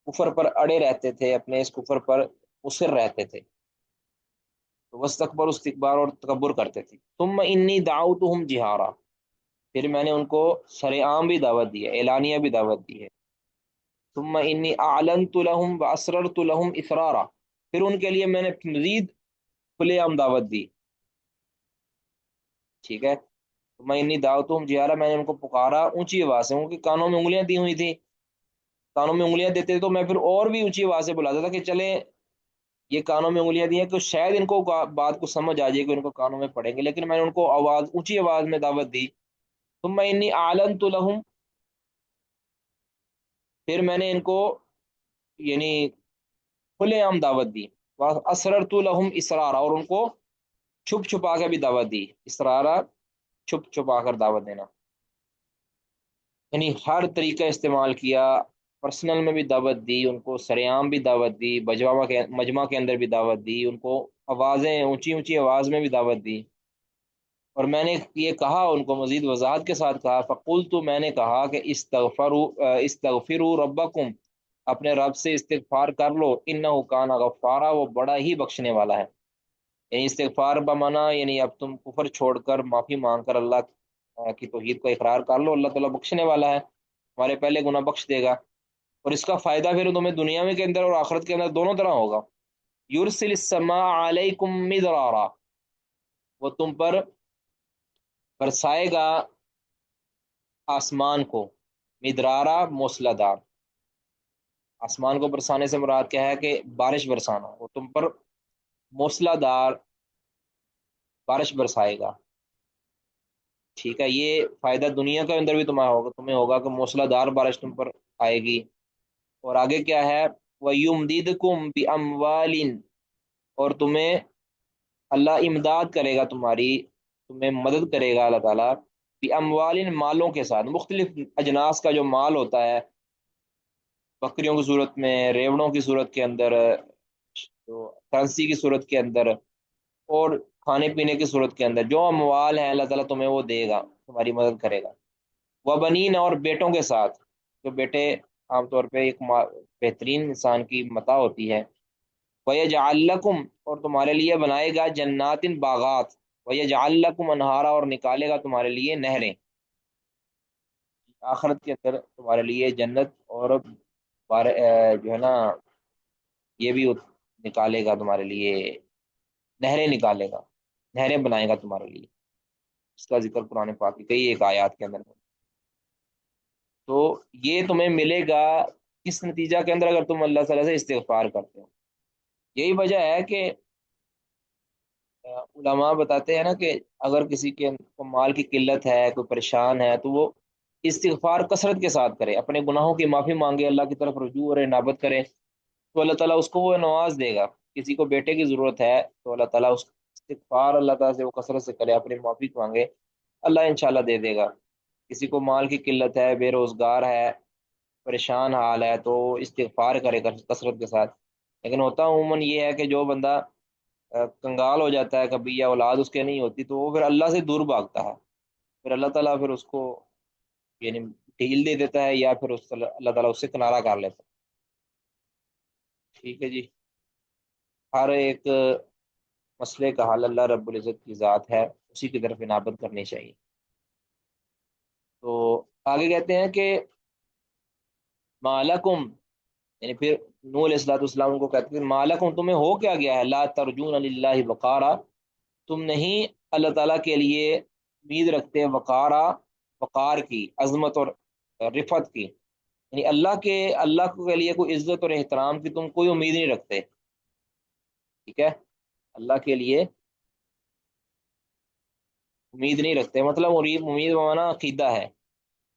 کفر پر اڑے رہتے تھے، اپنے اس کفر پر مصر رہتے تھے، وستکبر استکبار، اور تکبر کرتے تھے۔ ثم انی دعوتہم جہارا، پھر میں نے ان کو سر عام بھی دعوت دی ہے، اعلانیہ بھی دعوت دی ہے۔ ثم انی اعلنت لہم واسررت لہم اسرارا، پھر ان کے لیے میں نے مزید کھلے عام دعوت دی، ٹھیک ہے، تو میں انی دعوتہم جہارا، میں نے ان کو پکارا اونچی آواز سے، ان کے کانوں میں انگلیاں دی ہوئی تھی، کانوں میں انگلیاں دیتے تو میں پھر اور بھی اونچی آواز سے بلاتا تھا کہ چلے، یہ کانوں میں انگلیاں دی ہیں کہ شاید ان کو بات کو سمجھ آ جائے کہ ان کو کانوں میں پڑیں گے، لیکن میں نے ان کو آواز اونچی آواز میں دعوت دی. ثم انی اعلنت لهم، پھر میں نے ان کو یعنی کھلے عام دعوت دی. اسررت لهم اسرارا، اور ان کو چھپ چھپا کے بھی دعوت دی. اسرارا چھپ چھپا کر دعوت دینا، یعنی ہر طریقہ استعمال کیا. پرسنل میں بھی دعوت دی ان کو، سریعام بھی دعوت دی، مجمع کے اندر بھی دعوت دی ان کو، آوازیں اونچی اونچی آواز میں بھی دعوت دی. اور میں نے یہ کہا ان کو مزید وضاحت کے ساتھ کہا، فقلت، میں نے کہا کہ استغفروا ربکم، اپنے رب سے استغفار کر لو، انہ کان غفارا، وہ بڑا ہی بخشنے والا ہے. یعنی استغفار بمانا یعنی اب تم کفر چھوڑ کر معافی مانگ کر اللہ کی توحید کو اقرار کر لو، اللہ تعالیٰ بخشنے والا ہے، ہمارے پہلے گناہ بخش دے گا. اور اس کا فائدہ پھر تمہیں دنیا میں کے اندر اور آخرت کے اندر دونوں طرح ہوگا. یرسل السماء علیکم مدرارا، وہ تم پر برسائے گا آسمان کو، مدرارا موسلا دار. آسمان کو برسانے سے مراد کیا ہے کہ بارش برسانا، وہ تم پر موسلا دار بارش برسائے گا. ٹھیک ہے، یہ فائدہ دنیا کے اندر بھی تمہیں ہوگا کہ موسلا دار بارش تم پر آئے گی. اور آگے کیا ہے، وَيُمْدِدْكُمْ بِأَمْوَالٍ، اور تمہیں اللہ امداد کرے گا تمہاری، تمہیں مدد کرے گا اللہ تعالیٰ، بِأَمْوَالٍ، مالوں کے ساتھ، مختلف اجناس کا جو مال ہوتا ہے، بکریوں کی صورت میں، ریوڑوں کی صورت کے اندر، تو کرنسی کی صورت کے اندر، اور کھانے پینے کی صورت کے اندر جو اموال ہیں اللہ تعالیٰ تمہیں وہ دے گا، تمہاری مدد کرے گا. وہ بنین، اور بیٹوں کے ساتھ، جو بیٹے عام طور پہ ایک بہترین انسان کی متاع ہوتی ہے. وَيَجْعَلْ لَكُمْ، اور تمہارے لیے بنائے گا جنات باغات، وَيَجْعَلْ لَكُمْ انہارا، اور نکالے گا تمہارے لیے نہریں. آخرت کے اندر تمہارے لیے جنت اور جو ہے نا یہ بھی نکالے گا تمہارے لیے، نہریں نکالے گا، نہریں بنائے گا تمہارے لیے. اس کا ذکر قرآن پاک کی کئی ایک آیات کے اندر ہے. تو یہ تمہیں ملے گا کس نتیجہ کے اندر، اگر تم اللہ تعالیٰ سے استغفار کرتے ہو. یہی وجہ ہے کہ علماء بتاتے ہیں نا کہ اگر کسی کے کو مال کی قلت ہے، کوئی پریشان ہے، تو وہ استغفار کثرت کے ساتھ کرے، اپنے گناہوں کی معافی مانگے، اللہ کی طرف رجوع اور انابت کرے، تو اللہ تعالیٰ اس کو وہ نواز دے گا. کسی کو بیٹے کی ضرورت ہے تو اللہ تعالیٰ اس استغفار اللہ تعالیٰ سے وہ کثرت سے کرے، اپنی معافی مانگے، اللہ انشاءاللہ دے دے گا. کسی کو مال کی قلت ہے، بے روزگار ہے، پریشان حال ہے، تو استغفار کرے کثرت کے ساتھ. لیکن ہوتا عموماً یہ ہے کہ جو بندہ کنگال ہو جاتا ہے کبھی، یا اولاد اس کے نہیں ہوتی، تو وہ پھر اللہ سے دور بھاگتا ہے، پھر اللہ تعالیٰ پھر اس کو یعنی ڈھیل دے دیتا ہے، یا پھر اللہ تعالیٰ اس سے کنارہ کر لیتا ہے. ٹھیک ہے جی، ہر ایک مسئلے کا حل اللہ رب العزت کی ذات ہے، اسی کی طرف عنابت کرنی چاہیے. تو آگے کہتے ہیں کہ مالکم، یعنی پھر نوح علیہ الصلوۃ والسلام کو کہتے ہیں مالکم، تمہیں ہو کیا گیا ہے، لا ترجون للہ وقارا، تم نہیں اللہ تعالیٰ کے لیے امید رکھتے وقارا، وقار کی، عظمت اور رفعت کی، یعنی اللہ کے لیے کوئی عزت اور احترام کی تم کوئی امید نہیں رکھتے. ٹھیک ہے، اللہ کے لیے امید نہیں رکھتے، مطلب امید مانا عقیدہ ہے.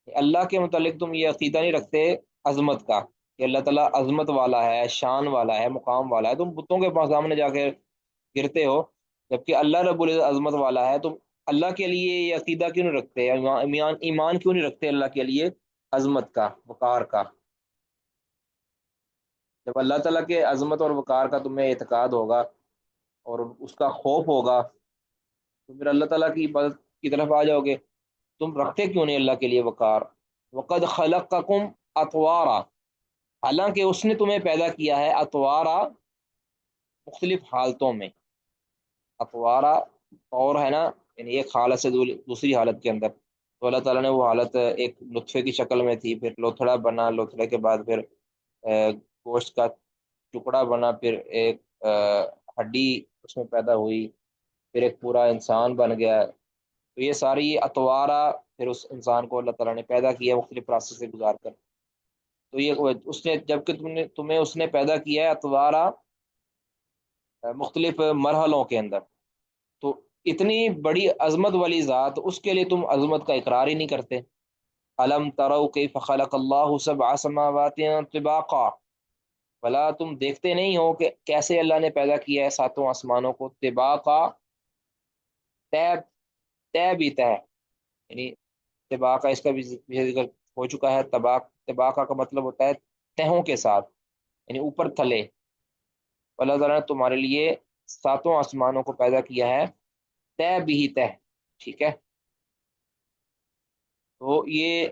اللہ کے متعلق تم یہ عقیدہ نہیں رکھتے عظمت کا، کہ اللہ تعالیٰ عظمت والا ہے، شان والا ہے، مقام والا ہے، تم بتوں کے پاس سامنے جا کے گرتے ہو، جبکہ اللہ رب العزت عظمت والا ہے. تم اللہ کے لیے یہ عقیدہ کیوں نہیں رکھتے، ایمان کیوں نہیں رکھتے اللہ کے لیے عظمت کا، وقار کا. جب اللہ تعالیٰ کے عظمت اور وقار کا تمہیں اعتقاد ہوگا اور اس کا خوف ہوگا، تو پھر اللہ تعالیٰ کی عبادت کی طرف آ جاؤ گے. تم رکھتے کیوں نہیں اللہ کے لیے وقار. وقد خلقکم اطوارا، حالانکہ اس نے تمہیں پیدا کیا ہے اطوارا، مختلف حالتوں میں. اطوارا اور ہے نا، یعنی ایک حالت سے دوسری حالت کے اندر. تو اللہ تعالیٰ نے وہ حالت ایک نطفے کی شکل میں تھی، پھر لوتھڑا بنا، لوتھڑے کے بعد پھر گوشت کا ٹکڑا بنا، پھر ایک ہڈی اس میں پیدا ہوئی، پھر ایک پورا انسان بن گیا، تو یہ ساری اطوارا پھر اس انسان کو اللہ تعالیٰ نے پیدا کیا مختلف پروسیس سے گزار کر. تو یہ اس نے جب کہ تمہیں اس نے پیدا کیا ہے اطوارا مختلف مرحلوں کے اندر. تو اتنی بڑی عظمت والی ذات، اس کے لیے تم عظمت کا اقرار ہی نہیں کرتے. الم تروا کیف خلق اللہ سبع سماوات طباقا، بھلا تم دیکھتے نہیں ہو کہ کیسے اللہ نے پیدا کیا ہے ساتوں آسمانوں کو طباقا، طے طے بھی طے، یعنی طباقا اس کا بھی ذکر ہو چکا ہے. طباقا کا مطلب ہوتا ہے تہوں کے ساتھ، یعنی اوپر تھلے. اللہ تعالیٰ نے تمہارے لیے ساتوں آسمانوں کو پیدا کیا ہے طے بھی طے. ٹھیک ہے. تو یہ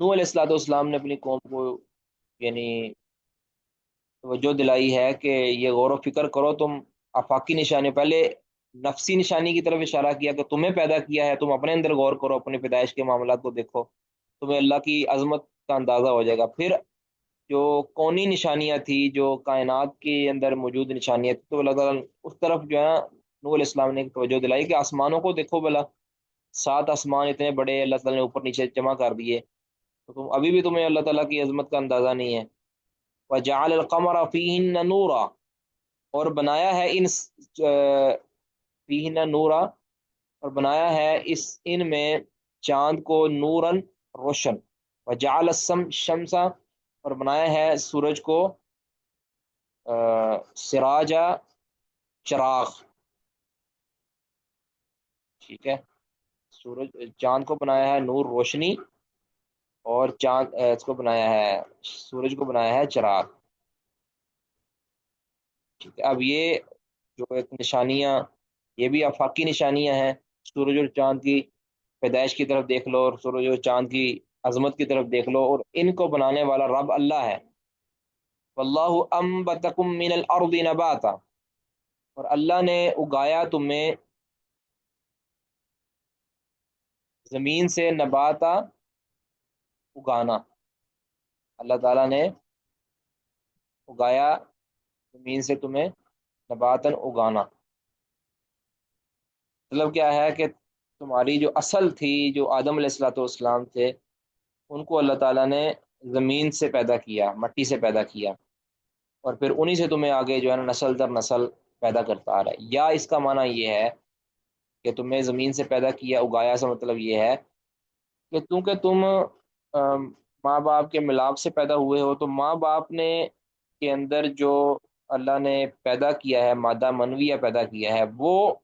نوح علیہ الصلوۃ والسلام نے اپنی قوم کو یعنی توجہ دلائی ہے کہ یہ غور و فکر کرو تم. آفاقی نشانی پہلے نفسی نشانی کی طرف اشارہ کیا کہ تمہیں پیدا کیا ہے، تم اپنے اندر غور کرو، اپنی پیدائش کے معاملات کو دیکھو، تمہیں اللہ کی عظمت کا اندازہ ہو جائے گا. پھر جو کونی نشانیاں تھی، جو کائنات کے اندر موجود نشانیاں تھی، تو اللہ تعالیٰ نے اس طرف جو ہے نوح علیہ السلام نے ایک توجہ دلائی کہ آسمانوں کو دیکھو بلا. 7 آسمان اتنے بڑے اللہ تعالیٰ نے اوپر نیچے جمع کر دیے، تو تم ابھی بھی تمہیں اللہ تعالیٰ کی عظمت کا اندازہ نہیں ہے. وجعل القمر فیہن نورا، اور بنایا ہے فیہن نورا، اور بنایا ہے ان میں چاند کو نورن روشن. وجعل الشمس، اور بنایا ہے سورج کو سراجا چراغ. ٹھیک ہے. چاند کو بنایا ہے نور روشنی، اور چاند اس کو بنایا ہے، سورج کو بنایا ہے چراغ. ٹھیک ہے. اب یہ جو ایک نشانیاں، یہ بھی آفاقی نشانیاں ہیں. سورج اور چاند کی پیدائش کی طرف دیکھ لو، اور سورج اور چاند کی عظمت کی طرف دیکھ لو، اور ان کو بنانے والا رب اللہ ہے. واللہ انبتکم من الارض نباتا، اور اللہ نے اگایا تمہیں زمین سے نباتا، اگانا. اللہ تعالیٰ نے اگایا زمین سے تمہیں نباتن، اگانا. مطلب کیا ہے کہ تمہاری جو اصل تھی، جو آدم علیہ الصلوۃ والسلام تھے، ان کو اللہ تعالیٰ نے زمین سے پیدا کیا، مٹی سے پیدا کیا، اور پھر انہی سے تمہیں آگے جو ہے نا نسل در نسل پیدا کرتا آ رہا ہے. یا اس کا معنی یہ ہے کہ تمہیں زمین سے پیدا کیا، اگایا سے مطلب یہ ہے کہ چونکہ تم ماں باپ کے ملاپ سے پیدا ہوئے ہو، تو ماں باپ نے کے اندر جو اللہ نے پیدا کیا ہے، مادہ منویہ پیدا کیا ہے، وہ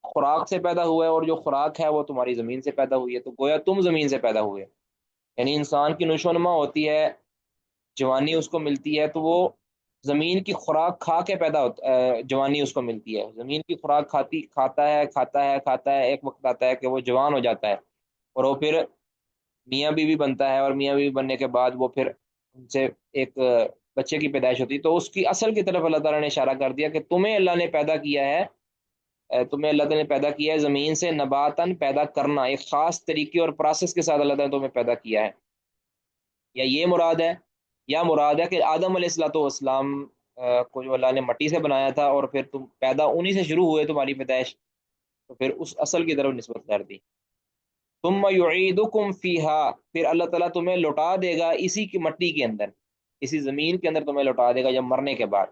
خوراک سے پیدا ہوا ہے، اور جو خوراک ہے وہ تمہاری زمین سے پیدا ہوئی ہے. تو گویا تم زمین سے پیدا ہوئے. یعنی انسان کی نشو و نما ہوتی ہے، جوانی اس کو ملتی ہے، تو وہ زمین کی خوراک کھا کے پیدا ہوتا ہے. جوانی اس کو ملتی ہے، زمین کی خوراک کھاتا ہے، ایک وقت آتا ہے کہ وہ جوان ہو جاتا ہے، اور وہ پھر میاں بیوی بنتا ہے، اور میاں بیوی بننے کے بعد وہ پھر ان سے ایک بچے کی پیدائش ہوتی ہے. تو اس کی اصل کی طرف اللہ تعالیٰ نے اشارہ کر دیا کہ تمہیں اللہ نے پیدا کیا ہے، تمہیں اللہ تعالیٰ نے پیدا کیا ہے زمین سے نباتن، پیدا کرنا ایک خاص طریقے اور پروسیس کے ساتھ اللہ تعالیٰ نے تمہیں پیدا کیا ہے. یا یہ مراد ہے، یا مراد ہے کہ آدم علیہ الصلوۃ والسلام کو جو اللہ نے مٹی سے بنایا تھا، اور پھر تم پیدا انہی سے شروع ہوئے تمہاری پیدائش، تو پھر اس اصل کی طرف نسبت کر دی. ثم یعیدکم فیہا، پھر اللہ تعالیٰ تمہیں لوٹا دے گا اسی کی مٹی کے اندر، اسی زمین کے اندر تمہیں لوٹا دے گا جب مرنے کے بعد.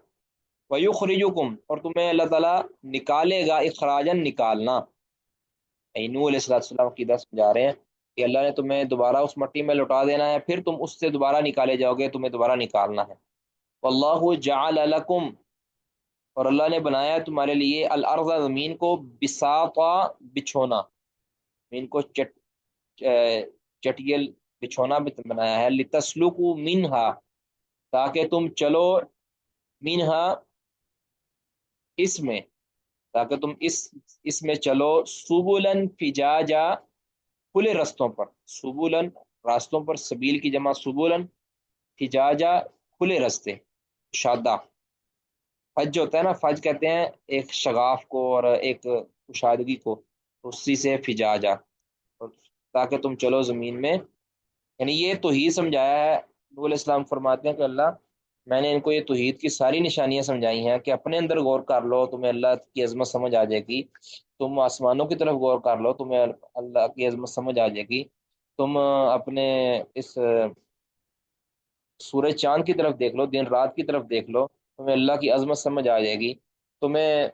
ویخرجکم، اور تمہیں اللہ تعالیٰ نکالے گا، اخراجن، نکالنا. نوح علیہ السلام کی دس سمجھا رہے ہیں کہ اللہ نے تمہیں دوبارہ اس مٹی میں لوٹا دینا ہے، پھر تم اس سے دوبارہ نکالے جاؤ گے، تمہیں دوبارہ نکالنا ہے. واللہ جعل لکم، اور اللہ نے بنایا تمہارے لیے الارض، زمین کو، بساطا، بچھونا، زمین کو چٹیل بچھونا بنایا ہے. لتسلکوا منہا، تاکہ تم چلو، منہا، اس میں، تاکہ تم اس میں چلو، سبلن فجاجا، کھلے رستوں پر. سبولن، راستوں پر، سبیل کی جمع سبولن، فجاجا، کھلے رستے، شادہ. فج ہوتا ہے نا، فج کہتے ہیں ایک شغاف کو اور ایک کشادگی کو، اسی سے فجاجا. تاکہ تم چلو زمین میں، یعنی یہ تو ہی سمجھایا ہے. نبی علیہ السلام فرماتے ہیں کہ اللہ میں نے ان کو یہ توحید کی ساری نشانیاں سمجھائی ہیں کہ اپنے اندر غور کر لو، تمہیں اللہ کی عظمت سمجھ آ جائے گی۔ تم آسمانوں کی طرف غور کر لو، تمہیں اللہ کی عظمت سمجھ آ جائے گی۔ تم اپنے اس سورج چاند کی طرف دیکھ لو، دن رات کی طرف دیکھ لو، تمہیں اللہ کی عظمت سمجھ آ جائے گی۔ تمہیں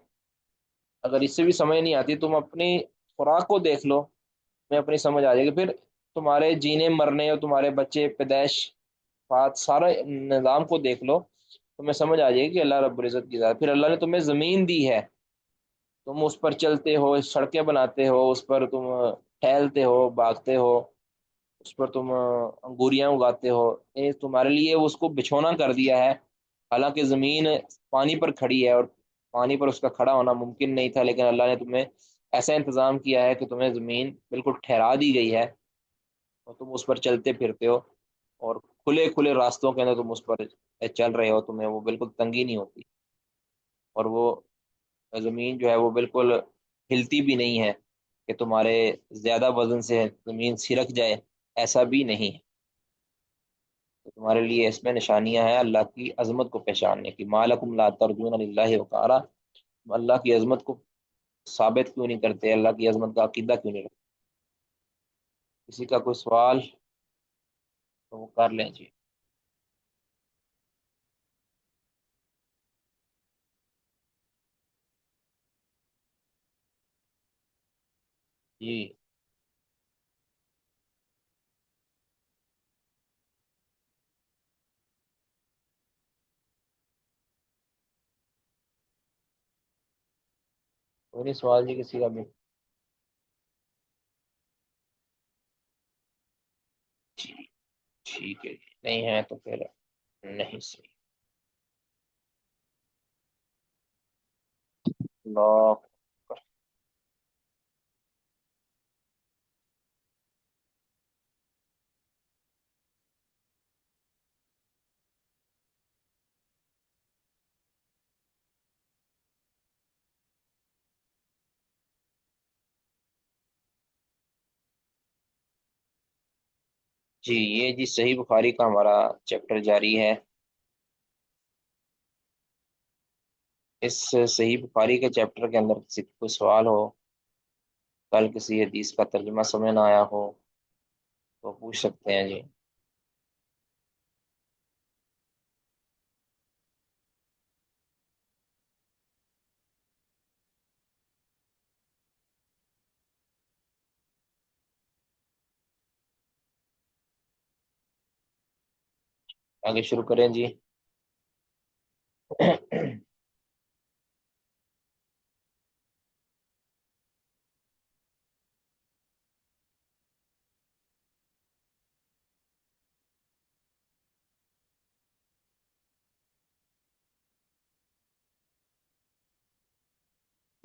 اگر اس سے بھی سمجھ نہیں آتی، تم اپنی خوراک کو دیکھ لو، تمہیں اپنی سمجھ آ جائے گی۔ پھر تمہارے جینے مرنے اور تمہارے بچے پیدائش بات سارا نظام کو دیکھ لو، تمہیں سمجھ آ جائے گی کہ اللہ رب العزت کی ذات۔ پھر اللہ نے تمہیں زمین دی ہے، تم اس پر چلتے ہو، سڑکیں بناتے ہو، اس پر تم ٹہلتے ہو، بھاگتے ہو، اس پر تم انگوریاں اگاتے ہو، یہ تمہارے لیے اس کو بچھونا کر دیا ہے۔ حالانکہ زمین پانی پر کھڑی ہے اور پانی پر اس کا کھڑا ہونا ممکن نہیں تھا، لیکن اللہ نے تمہیں ایسا انتظام کیا ہے کہ تمہیں زمین بالکل ٹھہرا دی گئی ہے اور تم اس پر چلتے پھرتے ہو، اور کھلے کھلے راستوں کے اندر تم اس پر چل رہے ہو، تمہیں وہ بالکل تنگی نہیں ہوتی، اور وہ زمین جو ہے وہ بالکل ہلتی بھی نہیں ہے کہ تمہارے زیادہ وزن سے زمین سرک جائے، ایسا بھی نہیں ہے۔ تو تمہارے لیے اس میں نشانیاں ہیں اللہ کی عظمت کو پہچاننے کی۔ مالکم لا ترجون للہ وقارا، اللہ کی عظمت کو ثابت کیوں نہیں کرتے، اللہ کی عظمت کا عقیدہ کیوں نہیں رکھتے؟ کسی کا کوئی سوال تو وہ کر لیں جی۔ جی کوئی نہیں سوال جی کسی کا بھی؟ جی ٹھیک ہے جی، نہیں ہے تو پھر نہیں صحیح۔ اللہ، جی یہ جی صحیح بخاری کا ہمارا چیپٹر جاری ہے۔ اس صحیح بخاری کے چیپٹر کے اندر کسی کو کوئی سوال ہو، کل کسی حدیث کا ترجمہ سمجھ نہ آیا ہو تو پوچھ سکتے ہیں جی۔ آگے شروع کریں جی۔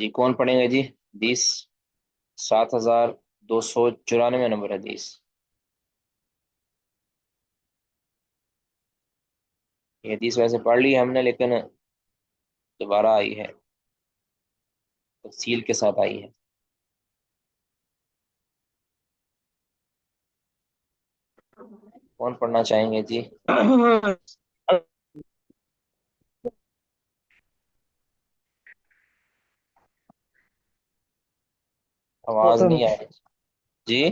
جی کون پڑھیں گے جی حدیث؟ 7294 نمبر حدیث۔ یہ حدیث ویسے پڑھ لی ہے ہم نے، لیکن دوبارہ آئی ہے، تفصیل کے ساتھ آئی ہے۔ کون پڑھنا چاہیں گے جی؟ آواز نہیں آ رہی جی۔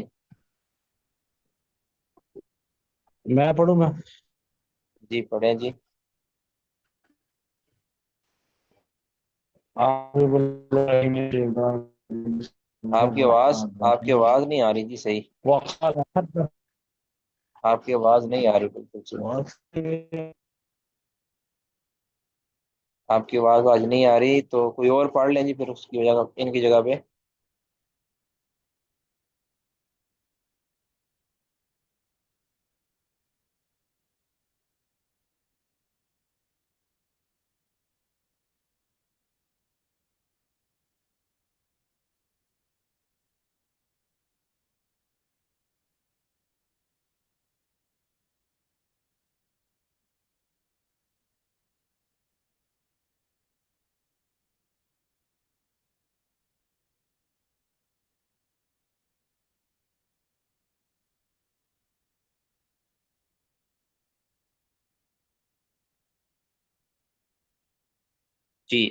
میں پڑھوں گا۔ جی پڑھیں جی۔ آپ کی آواز نہیں آ رہی جی صحیح، آپ کی آواز نہیں آ رہی بالکل صحیح، آپ کی آواز آج نہیں آ رہی، تو کوئی اور پڑھ لیں جی پھر اس کی جگہ، ان کی جگہ پہ۔ جی،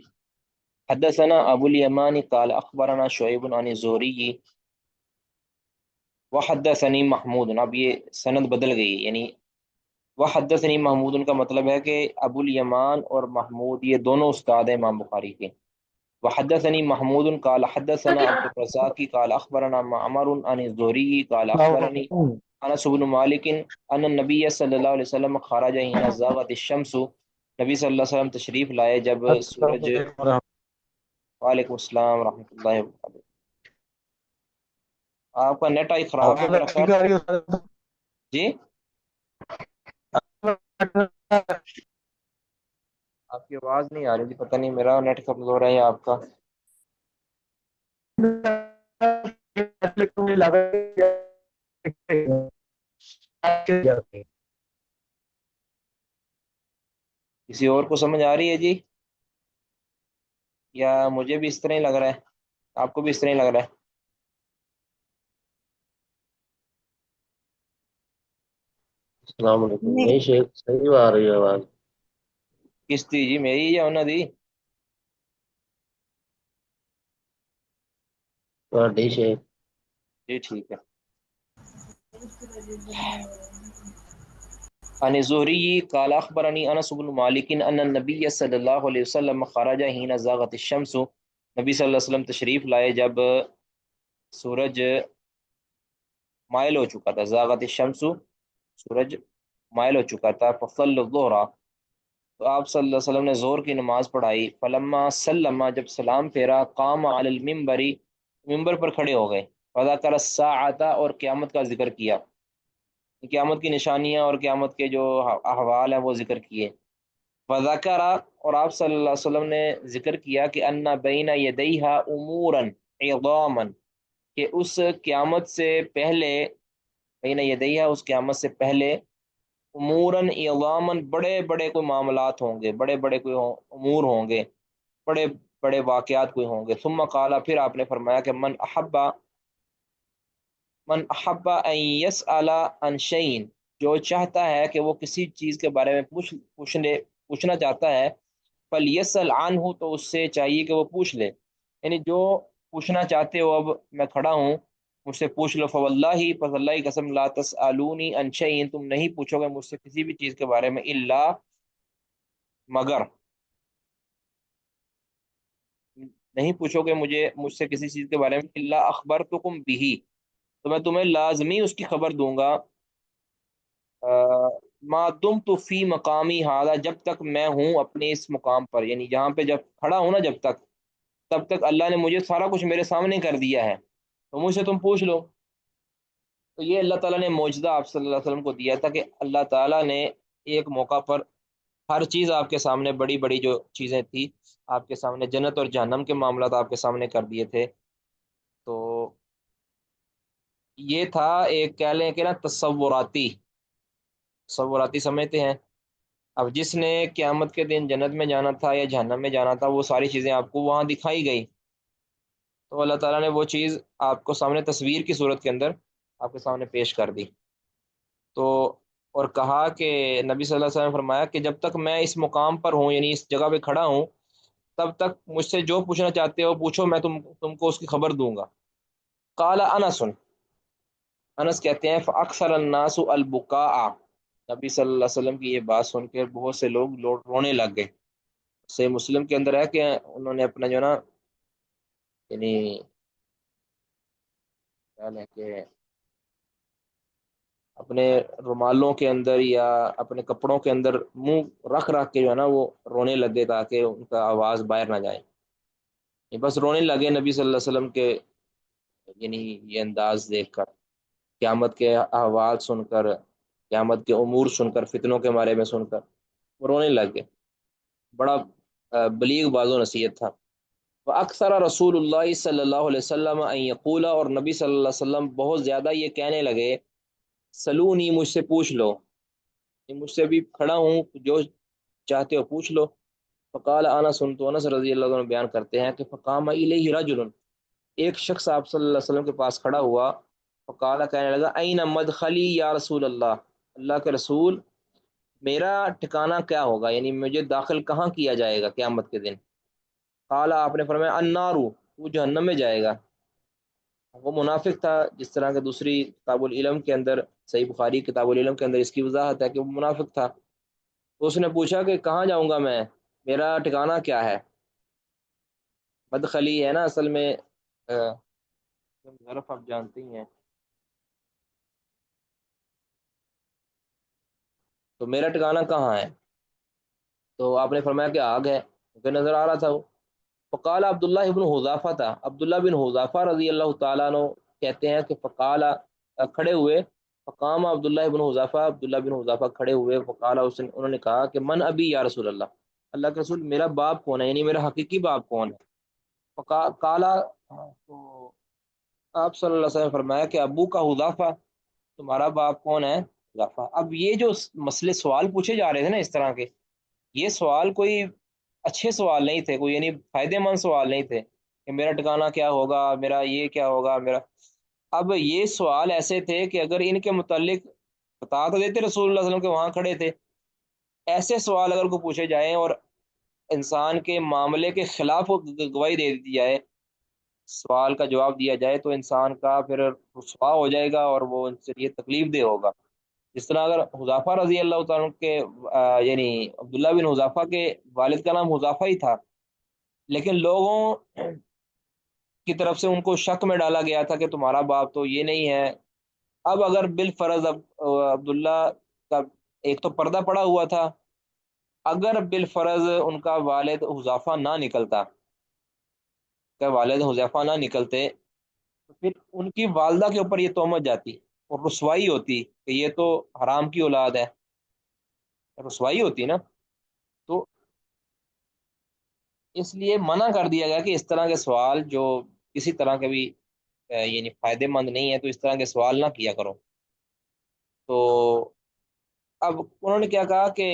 حدثنا ابو الیمان قال اخبرنا شعیب عن الزہری وحدثنی محمود، اب یہ سند بدل گئی، یعنی وحدثنی محمود کا مطلب ہے کہ ابو الیمان اور محمود یہ دونوں استاد ہیں امام بخاری کے۔ وحدثني محمود قال حدثنا عبد الرزاق قال اخبرنا معمر عن الزهري قال اخبرني انس بن مالك ان النبي صلی اللہ علیہ وسلم خرج حين زاغت الشمس، نبی صلی اللہ علیہ وسلم تشریف لائے جب سورج، وعلیکم السلام ورحمۃ اللہ وبرکاتہ۔ آپ کا نیٹ آئی خراب ہے میرا خیال۔ جی، آپ کی آواز نہیں آ رہی تھی، پتہ نہیں میرا نیٹ کمزور ہے یا آپ کا۔ کسی اور کو سمجھ آ رہی ہے جی، یا مجھے بھی اس طرح ہی لگ رہا ہے، آپ کو بھی اس طرح ہی لگ رہا ہے؟ السلام علیکم، نہیں نہیں شیخ صحیح آ رہی ہے آواز کس دی جی، میری یا انہوں دی؟ تہاڈی شیخ۔ جی ٹھیک ہے۔ عن الزهري قال اخبرني انس بن مالك ان النبي صلی اللہ علیہ وسلم خرج حين زاغت الشمس، نبی صلی اللہ علیہ وسلم تشریف لائے جب سورج مائل ہو چکا تھا، زاغت الشمس سورج مائل ہو چکا تھا، فصل الظہر، تو آپ صلی اللہ علیہ وسلم نے ظہر کی نماز پڑھائی، فلما سلم، جب سلام پھیرا، قام علی المنبر، ممبر پر کھڑے ہو گئے، فذکر الساعۃ، اور قیامت کا ذکر کیا، قیامت کی نشانیاں اور قیامت کے جو احوال ہیں وہ ذکر کیے۔ وذکر، اور آپ صلی اللہ علیہ وسلم نے ذکر کیا کہ ان بین یدیہا امورا عظاما، کہ اس قیامت سے پہلے، بین یدیہا اس قیامت سے پہلے، اموراً عظاما بڑے بڑے کوئی معاملات ہوں گے، بڑے بڑے کوئی امور ہوں گے، بڑے بڑے واقعات کوئی ہوں گے۔ ثم قال، پھر آپ نے فرمایا کہ من احب ان يسأل عن شيء، جو چاہتا ہے کہ وہ کسی چیز کے بارے میں پوچھنا چاہتا ہے، فلیسأل عنہ، تو اس سے چاہیے کہ وہ پوچھ لے، یعنی جو پوچھنا چاہتے ہو اب میں کھڑا ہوں مجھ سے پوچھ لو، فواللہ، پس اللہ کی قسم، لا تسألونی عن شیء، تم نہیں پوچھو گے مجھ سے کسی بھی چیز کے بارے میں، الا، مگر، نہیں پوچھو گے مجھ سے کسی چیز کے بارے میں، الا اخبرتکم بہ، تو میں تمہیں لازمی اس کی خبر دوں گا، ما دمت فی مقامی ھذا، جب تک میں ہوں اپنے اس مقام پر، یعنی جہاں پہ جب کھڑا ہوں نا، جب تک، تب تک اللہ نے مجھے سارا کچھ میرے سامنے کر دیا ہے، تو مجھ سے تم پوچھ لو۔ تو یہ اللہ تعالیٰ نے معجزہ آپ صلی اللہ علیہ وسلم کو دیا تھا کہ اللہ تعالیٰ نے ایک موقع پر ہر چیز آپ کے سامنے، بڑی بڑی جو چیزیں تھیں آپ کے سامنے، جنت اور جہنم کے معاملات آپ کے سامنے کر دیے تھے۔ تو یہ تھا ایک، کہہ لیں کہ نا، تصوراتی سمجھتے ہیں۔ اب جس نے قیامت کے دن جنت میں جانا تھا یا جہنم میں جانا تھا، وہ ساری چیزیں آپ کو وہاں دکھائی گئی، تو اللہ تعالیٰ نے وہ چیز آپ کو سامنے تصویر کی صورت کے اندر آپ کے سامنے پیش کر دی۔ تو اور کہا کہ نبی صلی اللہ علیہ وسلم نے فرمایا کہ جب تک میں اس مقام پر ہوں، یعنی اس جگہ پہ کھڑا ہوں، تب تک مجھ سے جو پوچھنا چاہتے ہو پوچھو، میں تم کو اس کی خبر دوں گا۔ قال انس، انس کہتے ہیں، فاکثر الناس البکاء، نبی صلی اللہ علیہ وسلم کی یہ بات سن کے بہت سے لوگ رونے لگ گئے۔ صحیح مسلم کے اندر ہے کہ انہوں نے اپنا جو نا، یعنی کیا ہے کہ اپنے رومالوں کے اندر یا اپنے کپڑوں کے اندر منہ رکھ رکھ کے جو ہے نا وہ رونے لگے، تاکہ ان کا آواز باہر نہ جائے، یہ بس رونے لگے نبی صلی اللہ علیہ وسلم کے، یعنی یہ انداز دیکھ کر، قیامت کے احوال سن کر، قیامت کے امور سن کر، فتنوں کے بارے میں سن کر وہ رونے لگ گئے۔ بڑا بلیغ باز و نصیحت تھا۔ اکثر رسول اللہ صلی اللہ علیہ وسلم ان یقول، اور نبی صلی اللہ علیہ وسلم بہت زیادہ یہ کہنے لگے، سلونی، مجھ سے پوچھ لو، مجھ سے بھی کھڑا ہوں، جو چاہتے ہو پوچھ لو۔ فقال انس، تو انس رضی اللہ عنہ بیان کرتے ہیں کہ فقام الیہ رجل، ایک شخص آپ صلی اللہ علیہ وسلم کے پاس کھڑا ہوا، فقال، کہنے لگا، این مدخلی یا رسول اللہ، اللہ کے رسول، میرا ٹھکانہ کیا ہوگا، یعنی مجھے داخل کہاں کیا جائے گا قیامت کے دن۔ قال آپ نے فرمایا النارو، وہ جہنم میں جائے گا۔ وہ منافق تھا، جس طرح کہ دوسری کتاب العلم کے اندر، صحیح بخاری کتاب العلم کے اندر اس کی وضاحت ہے کہ وہ منافق تھا۔ تو اس نے پوچھا کہ کہاں جاؤں گا میں، میرا ٹھکانہ کیا ہے؟ مدخلی ہے نا اصل میں، ظرف آپ جانتے ہی ہیں، تو میرا ٹھکانہ کہاں ہے؟ تو آپ نے فرمایا کہ آگ ہے، مجھے نظر آ رہا تھا وہ۔ فقال عبداللہ ابن حذافہ تھا، عبداللہ بن حذافہ رضی اللہ تعالیٰ عنہ کہتے ہیں کہ فقال، کھڑے ہوئے، فقام عبداللہ بن حذافہ، عبداللہ بن حذافہ کھڑے ہوئے، فقال انہوں نے کہا کہ من ابی یا رسول اللہ، اللہ کے رسول میرا باپ کون ہے، یعنی میرا حقیقی باپ کون ہے؟ کالا، تو آپ صلی اللہ علیہ وسلم نے فرمایا کہ ابو کا حذافہ، تمہارا باپ کون ہے؟ حذافہ۔ اب یہ جو مسئلے سوال پوچھے جا رہے تھے نا اس طرح کے، یہ سوال کوئی اچھے سوال نہیں تھے، کوئی یعنی فائدے مند سوال نہیں تھے کہ میرا ٹھکانہ کیا ہوگا، میرا یہ کیا ہوگا میرا۔ اب یہ سوال ایسے تھے کہ اگر ان کے متعلق بتا تو دیتے رسول اللہ صلی اللہ علیہ وسلم کے وہاں کھڑے تھے، ایسے سوال اگر کو پوچھے جائیں اور انسان کے معاملے کے خلاف گواہی دے دی جائے، سوال کا جواب دیا جائے، تو انسان کا پھر رسوا ہو جائے گا اور وہ ان سے یہ تکلیف دہ ہوگا۔ جس طرح اگر حذافہ رضی اللہ تعالیٰ کے یعنی عبداللہ بن حذافہ کے والد کا نام حذافہ ہی تھا، لیکن لوگوں کی طرف سے ان کو شک میں ڈالا گیا تھا کہ تمہارا باپ تو یہ نہیں ہے۔ اب اگر بالفرض اب عبداللہ کا ایک تو پردہ پڑا ہوا تھا، اگر بالفرض ان کا والد حذافہ نہ نکلتا، کہ والد حذیفہ نہ نکلتے، تو پھر ان کی والدہ کے اوپر یہ تہمت جاتی اور رسوائی ہوتی کہ یہ تو حرام کی اولاد ہے، رسوائی ہوتی نا۔ تو اس لیے منع کر دیا گیا کہ اس طرح کے سوال جو کسی طرح کے بھی یعنی فائدے مند نہیں ہے، تو اس طرح کے سوال نہ کیا کرو۔ تو اب انہوں نے کیا کہا کہ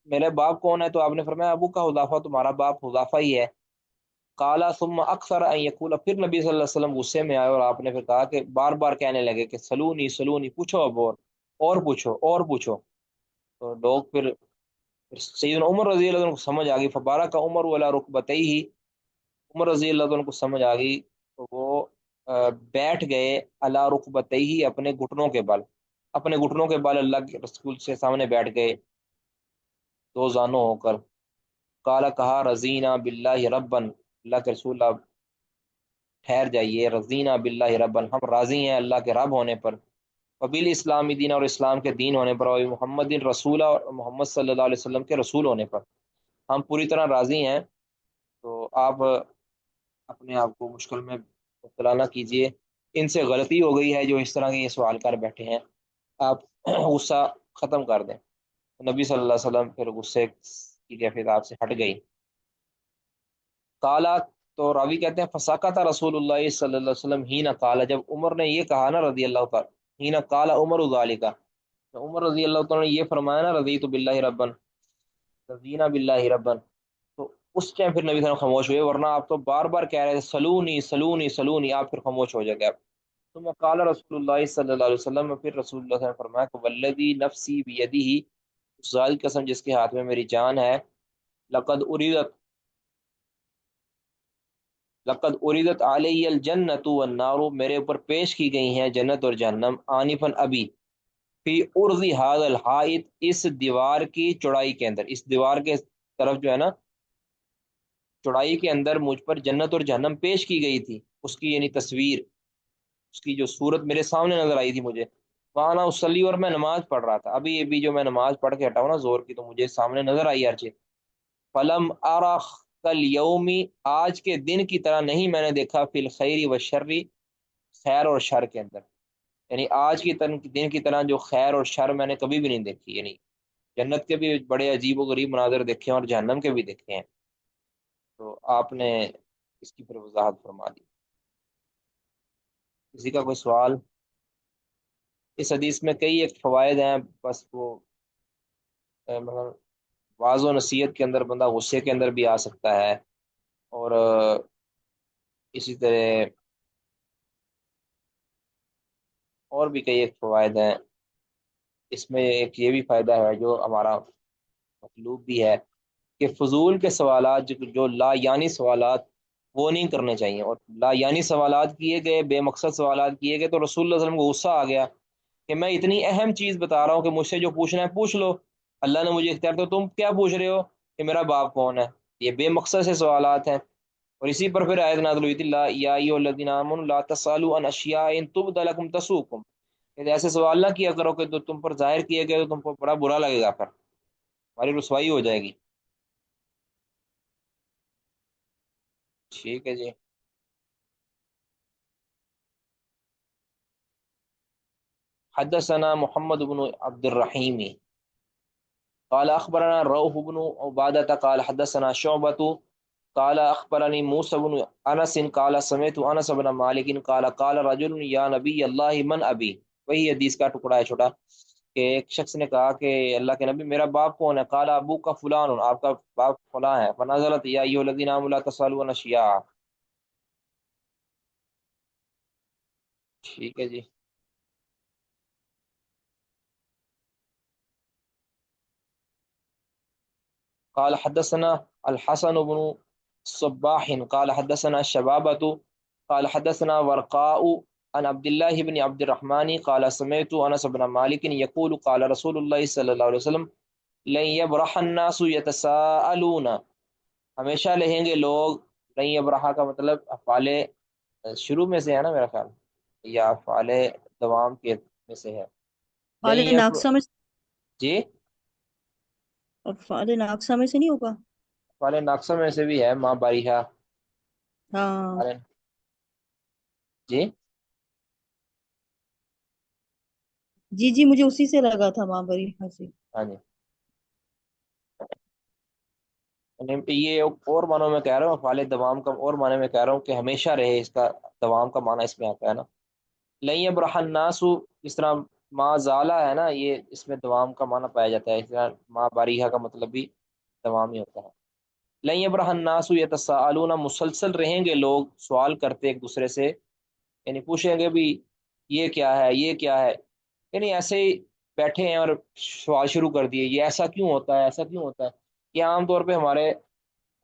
میرے باپ کون ہے؟ تو آپ نے فرمایا ابو کا حذافہ، تمہارا باپ حذافہ ہی ہے۔ کالا ثم اکثر ان یقول، پھر نبی صلی اللہ علیہ وسلم غصے میں آئے اور آپ نے پھر کہا کہ بار بار کہنے لگے کہ سلونی سلونی، پوچھو اب اور پوچھو اور پوچھو۔ تو لوگ پھر سیدنا عمر رضی اللہ عنہ کو سمجھ آ گئی، فبارک عمر ولا رکبتیہ، عمر رضی اللہ عنہ کو سمجھ آ گئی، تو وہ بیٹھ گئے علی رکبتیہ، اپنے گھٹنوں کے بل، اپنے گھٹنوں کے بل اللہ کے رسول سے سامنے بیٹھ گئے، دو زانوں ہو کر۔ کالا، کہا رضینا باللہ ربن، اللہ کے رسول آپ ٹھہر جائیے، رضینا باللہ ربن، ہم راضی ہیں اللہ کے رب ہونے پر، وبال اسلامی دین، اور اسلام کے دین ہونے پر، اور محمد رسول، اور محمد صلی اللہ علیہ وسلم کے رسول ہونے پر ہم پوری طرح راضی ہیں۔ تو آپ اپنے آپ کو مشکل میں مبتلا نہ کیجیے، ان سے غلطی ہو گئی ہے جو اس طرح کے یہ سوال کر بیٹھے ہیں، آپ غصہ ختم کر دیں۔ نبی صلی اللہ علیہ وسلم پھر غصے کی کیفیت آپ سے ہٹ گئی۔ کالا، تو راوی کہتے ہیں فساکت رسول اللہ صلی اللہ علیہ وسلم ہی نہ کالا، جب عمر نے یہ کہا نا رضی اللہ تعالیٰ، ہی نہ کالا عمر ذالکا، تو عمر رضی اللہ تعالیٰ نے یہ فرمایا نا رضیت باللہ ربن، رضینا باللہ ربن، تو اس ٹائم پھر نبی صلی اللہ علیہ وسلم خاموش ہوئے، ورنہ آپ تو بار بار کہہ رہے تھے سلونی سلونی سلونی، آپ پھر خاموش ہو جائے گا۔ ثم قال رسول اللہ صلی اللہ علیہ وسلم، پھر رسول اللہ صلی اللہ علیہ وسلم نے فرمایا کہ والذی نفسی بیدہ، اس ذات کی قسم جس کے ہاتھ میں میری جان ہے، لقد اریدت، لقد اریدت علی الجنت والنار، میرے اوپر پیش کی گئی ہیں جنت اور جہنم، آنفن ابھی، فی ارض هذا الحائط، اس دیوار کی چوڑائی کے اندر، اس دیوار کے طرف جو ہے نا چوڑائی کے اندر مجھ پر جنت اور جہنم پیش کی گئی تھی، اس کی یعنی تصویر، اس کی جو صورت میرے سامنے نظر آئی تھی مجھے، وہاں اسلی، اور میں نماز پڑھ رہا تھا، ابھی ابھی جو میں نماز پڑھ کے ہٹا ہوں نا زور کی، تو مجھے سامنے نظر آئی ہر چیز۔ فلم ارى کالیومی، آج کے دن کی طرح نہیں میں نے دیکھا، فی الخیر والشر، خیر اور شر کے اندر، یعنی آج کی دن کی طرح جو خیر اور شر میں نے کبھی بھی نہیں دیکھی، یعنی جنت کے بھی بڑے عجیب و غریب مناظر دیکھے ہیں اور جہنم کے بھی دیکھے ہیں۔ تو آپ نے اس کی پھر وضاحت فرما دی۔ کسی کا کوئی سوال؟ اس حدیث میں کئی ایک فوائد ہیں، بس وہ مطلب واضح و نصیحت کے اندر بندہ غصے کے اندر بھی آ سکتا ہے، اور اسی طرح اور بھی کئی ایک فوائد ہیں۔ اس میں ایک یہ بھی فائدہ ہے جو ہمارا مطلوب بھی ہے کہ فضول کے سوالات جو لا یعنی سوالات وہ نہیں کرنے چاہیے، اور لا یعنی سوالات کیے گئے، بے مقصد سوالات کیے گئے، تو رسول اللہ صلی اللہ علیہ وسلم کو غصہ آ گیا کہ میں اتنی اہم چیز بتا رہا ہوں کہ مجھ سے جو پوچھنا ہے پوچھ لو، اللہ نے مجھے اختیار، تو تم کیا پوچھ رہے ہو کہ میرا باپ کون ہے؟ یہ بے مقصد سے سوالات ہیں۔ اور اسی پر پھر آیت نازل ہوئی تھی، لا یا ایھا الذین آمنوا لا تسألوا عن اشیاء ان تبد لکم تسؤکم، کہ ایسے سوال نہ کیا کرو کہ جو تم پر ظاہر کیے گئے تو تم کو بڑا برا لگے گا، پھر ہماری رسوائی ہو جائے گی۔ ٹھیک ہے جی۔ حدثنا محمد بن عبد الرحیم قال اخبرنا روح بن عبادة قال حدثنا شعبة قال اخبرني موسى بن انس قال سمعت انس بن مالک قال قال رجل یا نبی اللہ من ابی، وہی حدیث کا ٹکڑا ہے چھوٹا، کہ ایک شخص نے کہا کہ اللہ کے نبی میرا باپ کون ہے؟ قال ابو کا فلان، آپ کا باپ فلاں ہے۔ فنزلت یا ایھا الذین آمنوا لا تسألوا عن اشیاء۔ ٹھیک ہے جی۔ قال حدثنا الحسن بن صباح قال حدثنا شبابة قال حدثنا ورقاء عن عبد الله بن عبد الرحمن قال سمعت انس بن مالك يقول قال رسول الله صلى الله عليه وسلم لن يبرح الناس يتساءلون، ہمیشہ رہیں گے لوگ، لن يبرح کا مطلب افعال شروع میں سے ہے نا میرا خیال، یا افعال دوام کے میں سے ہے۔ لن فعال یب ناقصہ میں، جی، اور فعال ناقصہ میں سے نہیں ہوگا؟ افعال ناقصہ میں سے بھی ہے، ماں باریہا، ہاں جی جی جی، مجھے اسی سے لگا تھا، ماں بری سے۔ ہاں جی، یہ اور معنوں میں کہہ رہا ہوں، افعال دوام کا اور معنی میں کہہ رہا ہوں کہ ہمیشہ رہے، اس کا دوام کا معنی اس میں آتا ہے نا۔ لن یبرح الناس، اس طرح ما زالہ ہے نا، یہ اس میں دوام کا معنی پایا جاتا ہے، اس طرح ما باریہا کا مطلب بھی دوام ہی ہوتا ہے۔ لن یبرح الناس یتساءلون، مسلسل رہیں گے لوگ سوال کرتے ایک دوسرے سے، یعنی پوچھیں گے بھی یہ کیا ہے، یہ کیا ہے، یعنی ایسے ہی بیٹھے ہیں اور سوال شروع کر دیے، یہ ایسا کیوں ہوتا ہے، ایسا کیوں ہوتا ہے۔ یہ عام طور پہ ہمارے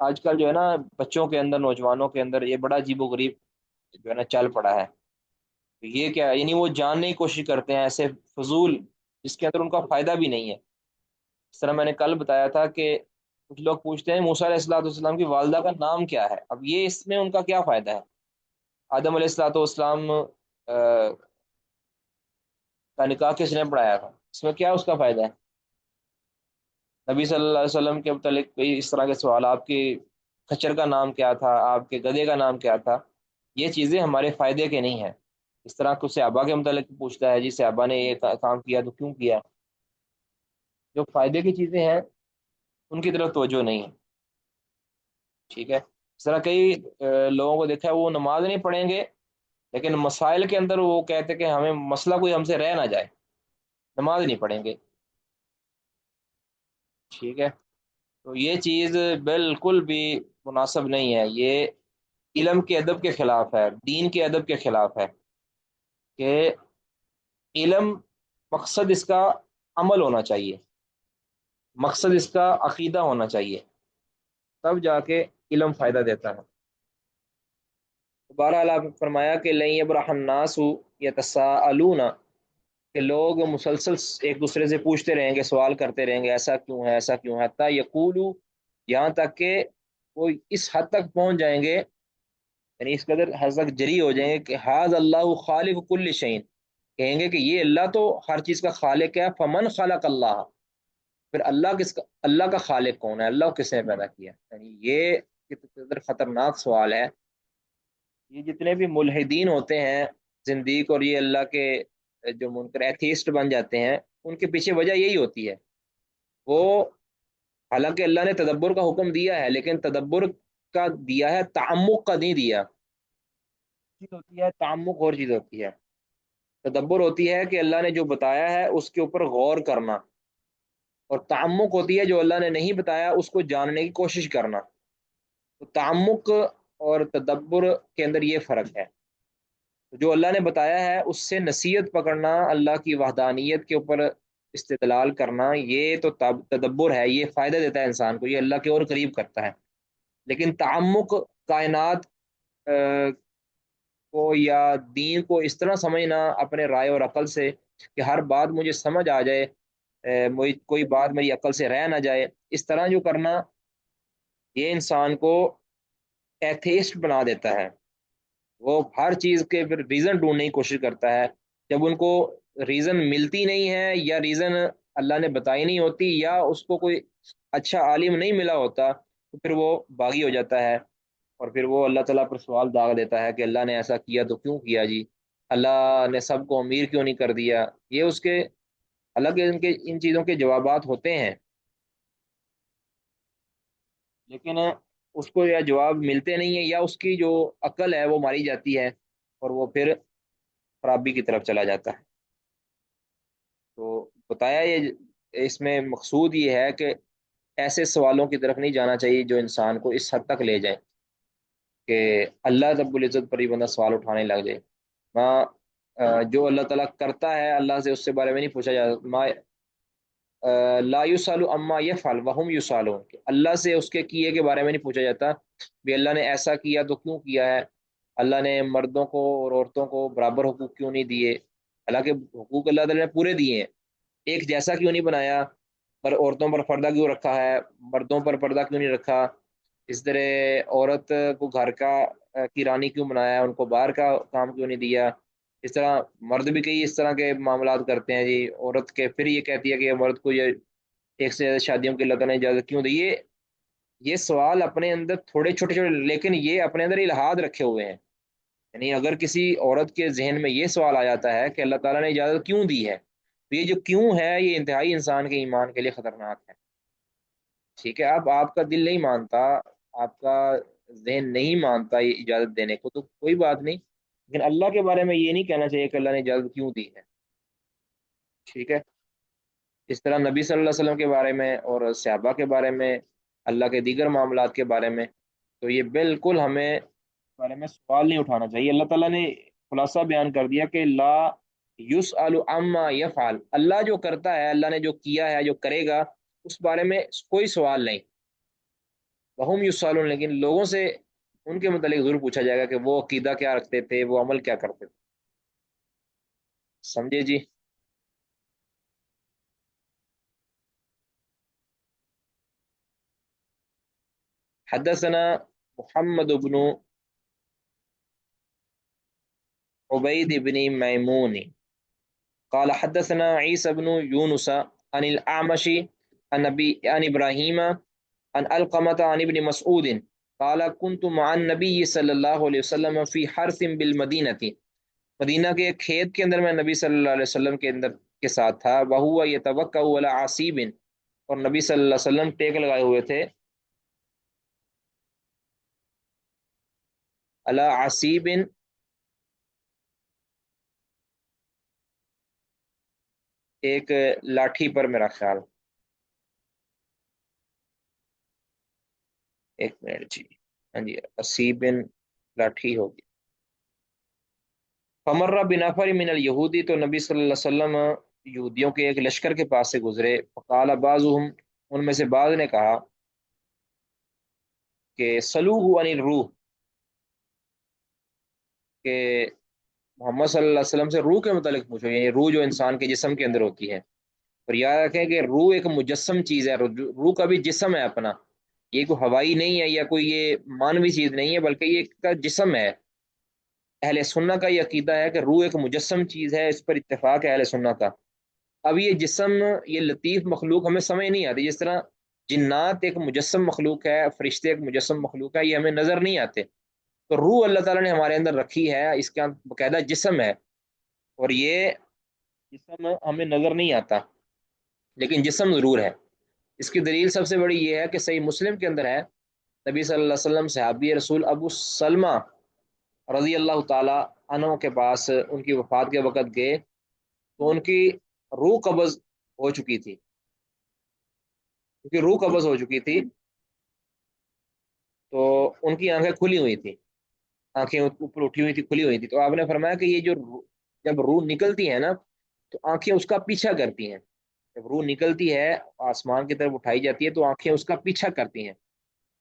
آج کل جو ہے نا بچوں کے اندر، نوجوانوں کے اندر یہ بڑا عجیب و غریب جو ہے نا چل پڑا ہے، یہ کیا ہے، یعنی وہ جاننے کی کوشش کرتے ہیں ایسے فضول جس کے اندر ان کا فائدہ بھی نہیں ہے۔ اس طرح میں نے کل بتایا تھا کہ کچھ لوگ پوچھتے ہیں موسیٰ علیہ الصلوۃ والسلام کی والدہ کا نام کیا ہے، اب یہ اس میں ان کا کیا فائدہ ہے؟ آدم علیہ الصلوۃ والسلام کا نکاح کس نے پڑھایا تھا، اس میں کیا اس کا فائدہ ہے؟ نبی صلی اللہ علیہ وسلم کے متعلق کوئی اس طرح کے سوال، آپ کی کچر کا نام کیا تھا، آپ کے گدھے کا نام کیا تھا، یہ چیزیں ہمارے فائدے کے نہیں ہیں۔ اس طرح کچھ صحابہ کے متعلق پوچھتا ہے، جی صحابہ نے یہ کام کیا تو کیوں کیا، جو فائدے کی چیزیں ہیں ان کی طرف توجہ نہیں ہے۔ ٹھیک ہے، اس طرح کئی لوگوں کو دیکھا ہے وہ نماز نہیں پڑھیں گے لیکن مسائل کے اندر وہ کہتے کہ ہمیں مسئلہ کوئی ہم سے رہ نہ جائے، نماز نہیں پڑھیں گے۔ ٹھیک ہے، تو یہ چیز بالکل بھی مناسب نہیں ہے، یہ علم کے ادب کے خلاف ہے، دین کے ادب کے خلاف ہے، کہ علم مقصد اس کا عمل ہونا چاہیے، مقصد اس کا عقیدہ ہونا چاہیے، تب جا کے علم فائدہ دیتا ہے۔ بہرحال آپ نے فرمایا کہ لن یبرح الناس یتساءلون، کہ لوگ مسلسل ایک دوسرے سے پوچھتے رہیں گے، سوال کرتے رہیں گے، ایسا کیوں ہے، ایسا کیوں ہے، حتی یقولوا، یہاں تک کہ وہ اس حد تک پہنچ جائیں گے، یعنی اس قدر حد تک جری ہو جائیں گے کہ ھذا اللہ خالق کل شیء، کہیں گے کہ یہ اللہ تو ہر چیز کا خالق ہے، فمن خلق اللہ، پھر اللہ کس کا، اللہ کا خالق کون ہے، اللہ کو کس نے پیدا کیا؟ یعنی یہ قدر خطرناک سوال ہے۔ یہ جتنے بھی ملحدین ہوتے ہیں زندیق، اور یہ اللہ کے جو منکر ایتھیسٹ بن جاتے ہیں، ان کے پیچھے وجہ یہی ہوتی ہے، وہ حالانکہ اللہ نے تدبر کا حکم دیا ہے لیکن تدبر کا دیا ہے، تعمق کا نہیں دیا۔ چیز ہوتی ہے تعمق، اور چیز ہوتی ہے تدبر، ہوتی ہے کہ اللہ نے جو بتایا ہے اس کے اوپر غور کرنا، اور تعمق ہوتی ہے جو اللہ نے نہیں بتایا اس کو جاننے کی کوشش کرنا۔ تو تعمق اور تدبر کے اندر یہ فرق ہے، جو اللہ نے بتایا ہے اس سے نصیحت پکڑنا، اللہ کی وحدانیت کے اوپر استدلال کرنا یہ تو تدبر ہے، یہ فائدہ دیتا ہے انسان کو، یہ اللہ کے اور قریب کرتا ہے۔ لیکن تعمق کائنات کو یا دین کو اس طرح سمجھنا اپنے رائے اور عقل سے کہ ہر بات مجھے سمجھ آ جائے، مجھے کوئی بات میری عقل سے رہ نہ جائے، اس طرح جو کرنا یہ انسان کو ایتھیسٹ بنا دیتا ہے۔ وہ ہر چیز کے پھر ریزن ڈھونڈنے کی کوشش کرتا ہے، جب ان کو ریزن ملتی نہیں ہے یا ریزن اللہ نے بتائی نہیں ہوتی یا اس کو کوئی اچھا عالم نہیں ملا ہوتا، تو پھر وہ باغی ہو جاتا ہے، اور پھر وہ اللہ تعالیٰ پر سوال داغ دیتا ہے کہ اللہ نے ایسا کیا تو کیوں کیا جی، اللہ نے سب کو امیر کیوں نہیں کر دیا۔ یہ اس کے الگ ان چیزوں کے جوابات ہوتے ہیں، لیکن اس کو یا جواب ملتے نہیں ہیں یا اس کی جو عقل ہے وہ ماری جاتی ہے، اور وہ پھر خرابی کی طرف چلا جاتا ہے۔ تو بتایا یہ اس میں مقصود یہ ہے کہ ایسے سوالوں کی طرف نہیں جانا چاہیے جو انسان کو اس حد تک لے جائیں کہ اللہ رب العزت پر ہی بندہ سوال اٹھانے لگ جائے۔ جو اللہ تعالیٰ کرتا ہے اللہ سے اس کے بارے میں نہیں پوچھا جاتا، لا یسأل عما یفعل وهم یسألون، کہ اللہ سے اس کے کیے کے بارے میں نہیں پوچھا جاتا بھی اللہ نے ایسا کیا تو کیوں کیا ہے، اللہ نے مردوں کو اور عورتوں کو برابر حقوق کیوں نہیں دیے، حالانکہ حقوق اللہ تعالیٰ نے پورے دیے ہیں، ایک جیسا کیوں نہیں بنایا، پر عورتوں پر پردہ کیوں رکھا ہے، مردوں پر پردہ کیوں نہیں رکھا، اس طرح عورت کو گھر کا کی رانی کیوں بنایا، ان کو باہر کا کام کیوں نہیں دیا، اس طرح مرد بھی کئی اس طرح کے معاملات کرتے ہیں جی، عورت کے پھر یہ کہتی ہے کہ مرد کو یہ ایک سے زیادہ شادیوں کی اللہ تعالیٰ نے اجازت کیوں دی۔ یہ سوال اپنے اندر تھوڑے چھوٹے چھوٹے، لیکن یہ اپنے اندر الہاد رکھے ہوئے ہیں، یعنی اگر کسی عورت کے ذہن میں یہ سوال آ جاتا ہے کہ اللہ تعالیٰ نے اجازت کیوں دی ہے، تو یہ جو کیوں ہے یہ انتہائی انسان کے ایمان کے لیے خطرناک ہے۔ ٹھیک ہے، اب آپ کا دل نہیں مانتا، آپ کا ذہن نہیں مانتا یہ اجازت دینے کو، تو کوئی بات نہیں، لیکن اللہ کے بارے میں یہ نہیں کہنا چاہیے کہ اللہ نے اجازت کیوں دی ہے۔ ٹھیک ہے، اس طرح نبی صلی اللہ علیہ وسلم کے بارے میں اور صحابہ کے بارے میں، اللہ کے دیگر معاملات کے بارے میں، تو یہ بالکل ہمیں اس بارے میں سوال نہیں اٹھانا چاہیے۔ اللہ تعالیٰ نے خلاصہ بیان کر دیا کہ لا یسأل عما یفعل، اللہ جو کرتا ہے، اللہ نے جو کیا ہے، جو کرے گا، اس بارے میں کوئی سوال نہیں، وہم یسألون، لیکن لوگوں سے ان کے متعلق ضرور پوچھا جائے گا کہ وہ عقیدہ کیا رکھتے تھے، وہ عمل کیا کرتے تھے۔ سمجھے جی؟ حدثنا محمد بن عبید بن میمون قال حدثنا عيسى بن يونس عن الأعمش عن إبراهيم عن علقمة عن ابن مسعود قال كنت مع النبي صلی اللہ علیہ وسلم في حرث بالمدینة، مدینہ کے ایک کھیت کے اندر میں نبی صلی اللہ علیہ وسلم کے ساتھ تھا، وهو يتوكأ على عصيب، اور نبی صلی اللہ علیہ وسلم ٹیک لگائے ہوئے تھے، على عصيب، ایک لاٹھی پر میرا خیال، ایک منٹ جی، ہاں جی، عصیب لاٹھی ہوگی، فمر بنفر من الیہودی، تو نبی صلی اللہ علیہ وسلم یہودیوں کے ایک لشکر کے پاس سے گزرے، فقال بعضهم، ان میں سے بعض نے کہا کہ سلوہ عن الروح، کہ محمد صلی اللہ علیہ وسلم سے روح کے متعلق پوچھو، یعنی روح جو انسان کے جسم کے اندر ہوتی ہے، اور یاد رکھیں کہ روح ایک مجسم چیز ہے، روح کا بھی جسم ہے اپنا، یہ کوئی ہوائی نہیں ہے یا کوئی یہ مانوی چیز نہیں ہے، بلکہ یہ ایک کا جسم ہے۔ اہل سنہ کا یہ عقیدہ ہے کہ روح ایک مجسم چیز ہے، اس پر اتفاق ہے اہل سنہ کا۔ اب یہ جسم، یہ لطیف مخلوق ہمیں سمجھ نہیں آتی، جس طرح جنات ایک مجسم مخلوق ہے، فرشتے ایک مجسم مخلوق ہے، یہ ہمیں نظر نہیں آتے، تو روح اللہ تعالیٰ نے ہمارے اندر رکھی ہے، اس کا باقاعدہ جسم ہے، اور یہ جسم ہمیں نظر نہیں آتا لیکن جسم ضرور ہے۔ اس کی دلیل سب سے بڑی یہ ہے کہ صحیح مسلم کے اندر ہے، نبی صلی اللہ علیہ وسلم صحابی رسول ابو سلمہ رضی اللہ تعالی عنہ کے پاس ان کی وفات کے وقت گئے، تو ان کی روح قبض ہو چکی تھی، کیونکہ روح قبض ہو چکی تھی تو ان کی آنکھیں کھلی ہوئی تھی، آنکھیں اوپر اٹھی ہوئی تھی، کھلی ہوئی تھی، تو آپ نے فرمایا کہ یہ جو جب روح نکلتی ہے نا تو آنکھیں اس کا پیچھا کرتی ہیں، جب روح نکلتی ہے آسمان کی طرف اٹھائی جاتی ہے تو آنکھیں اس کا پیچھا کرتی ہیں.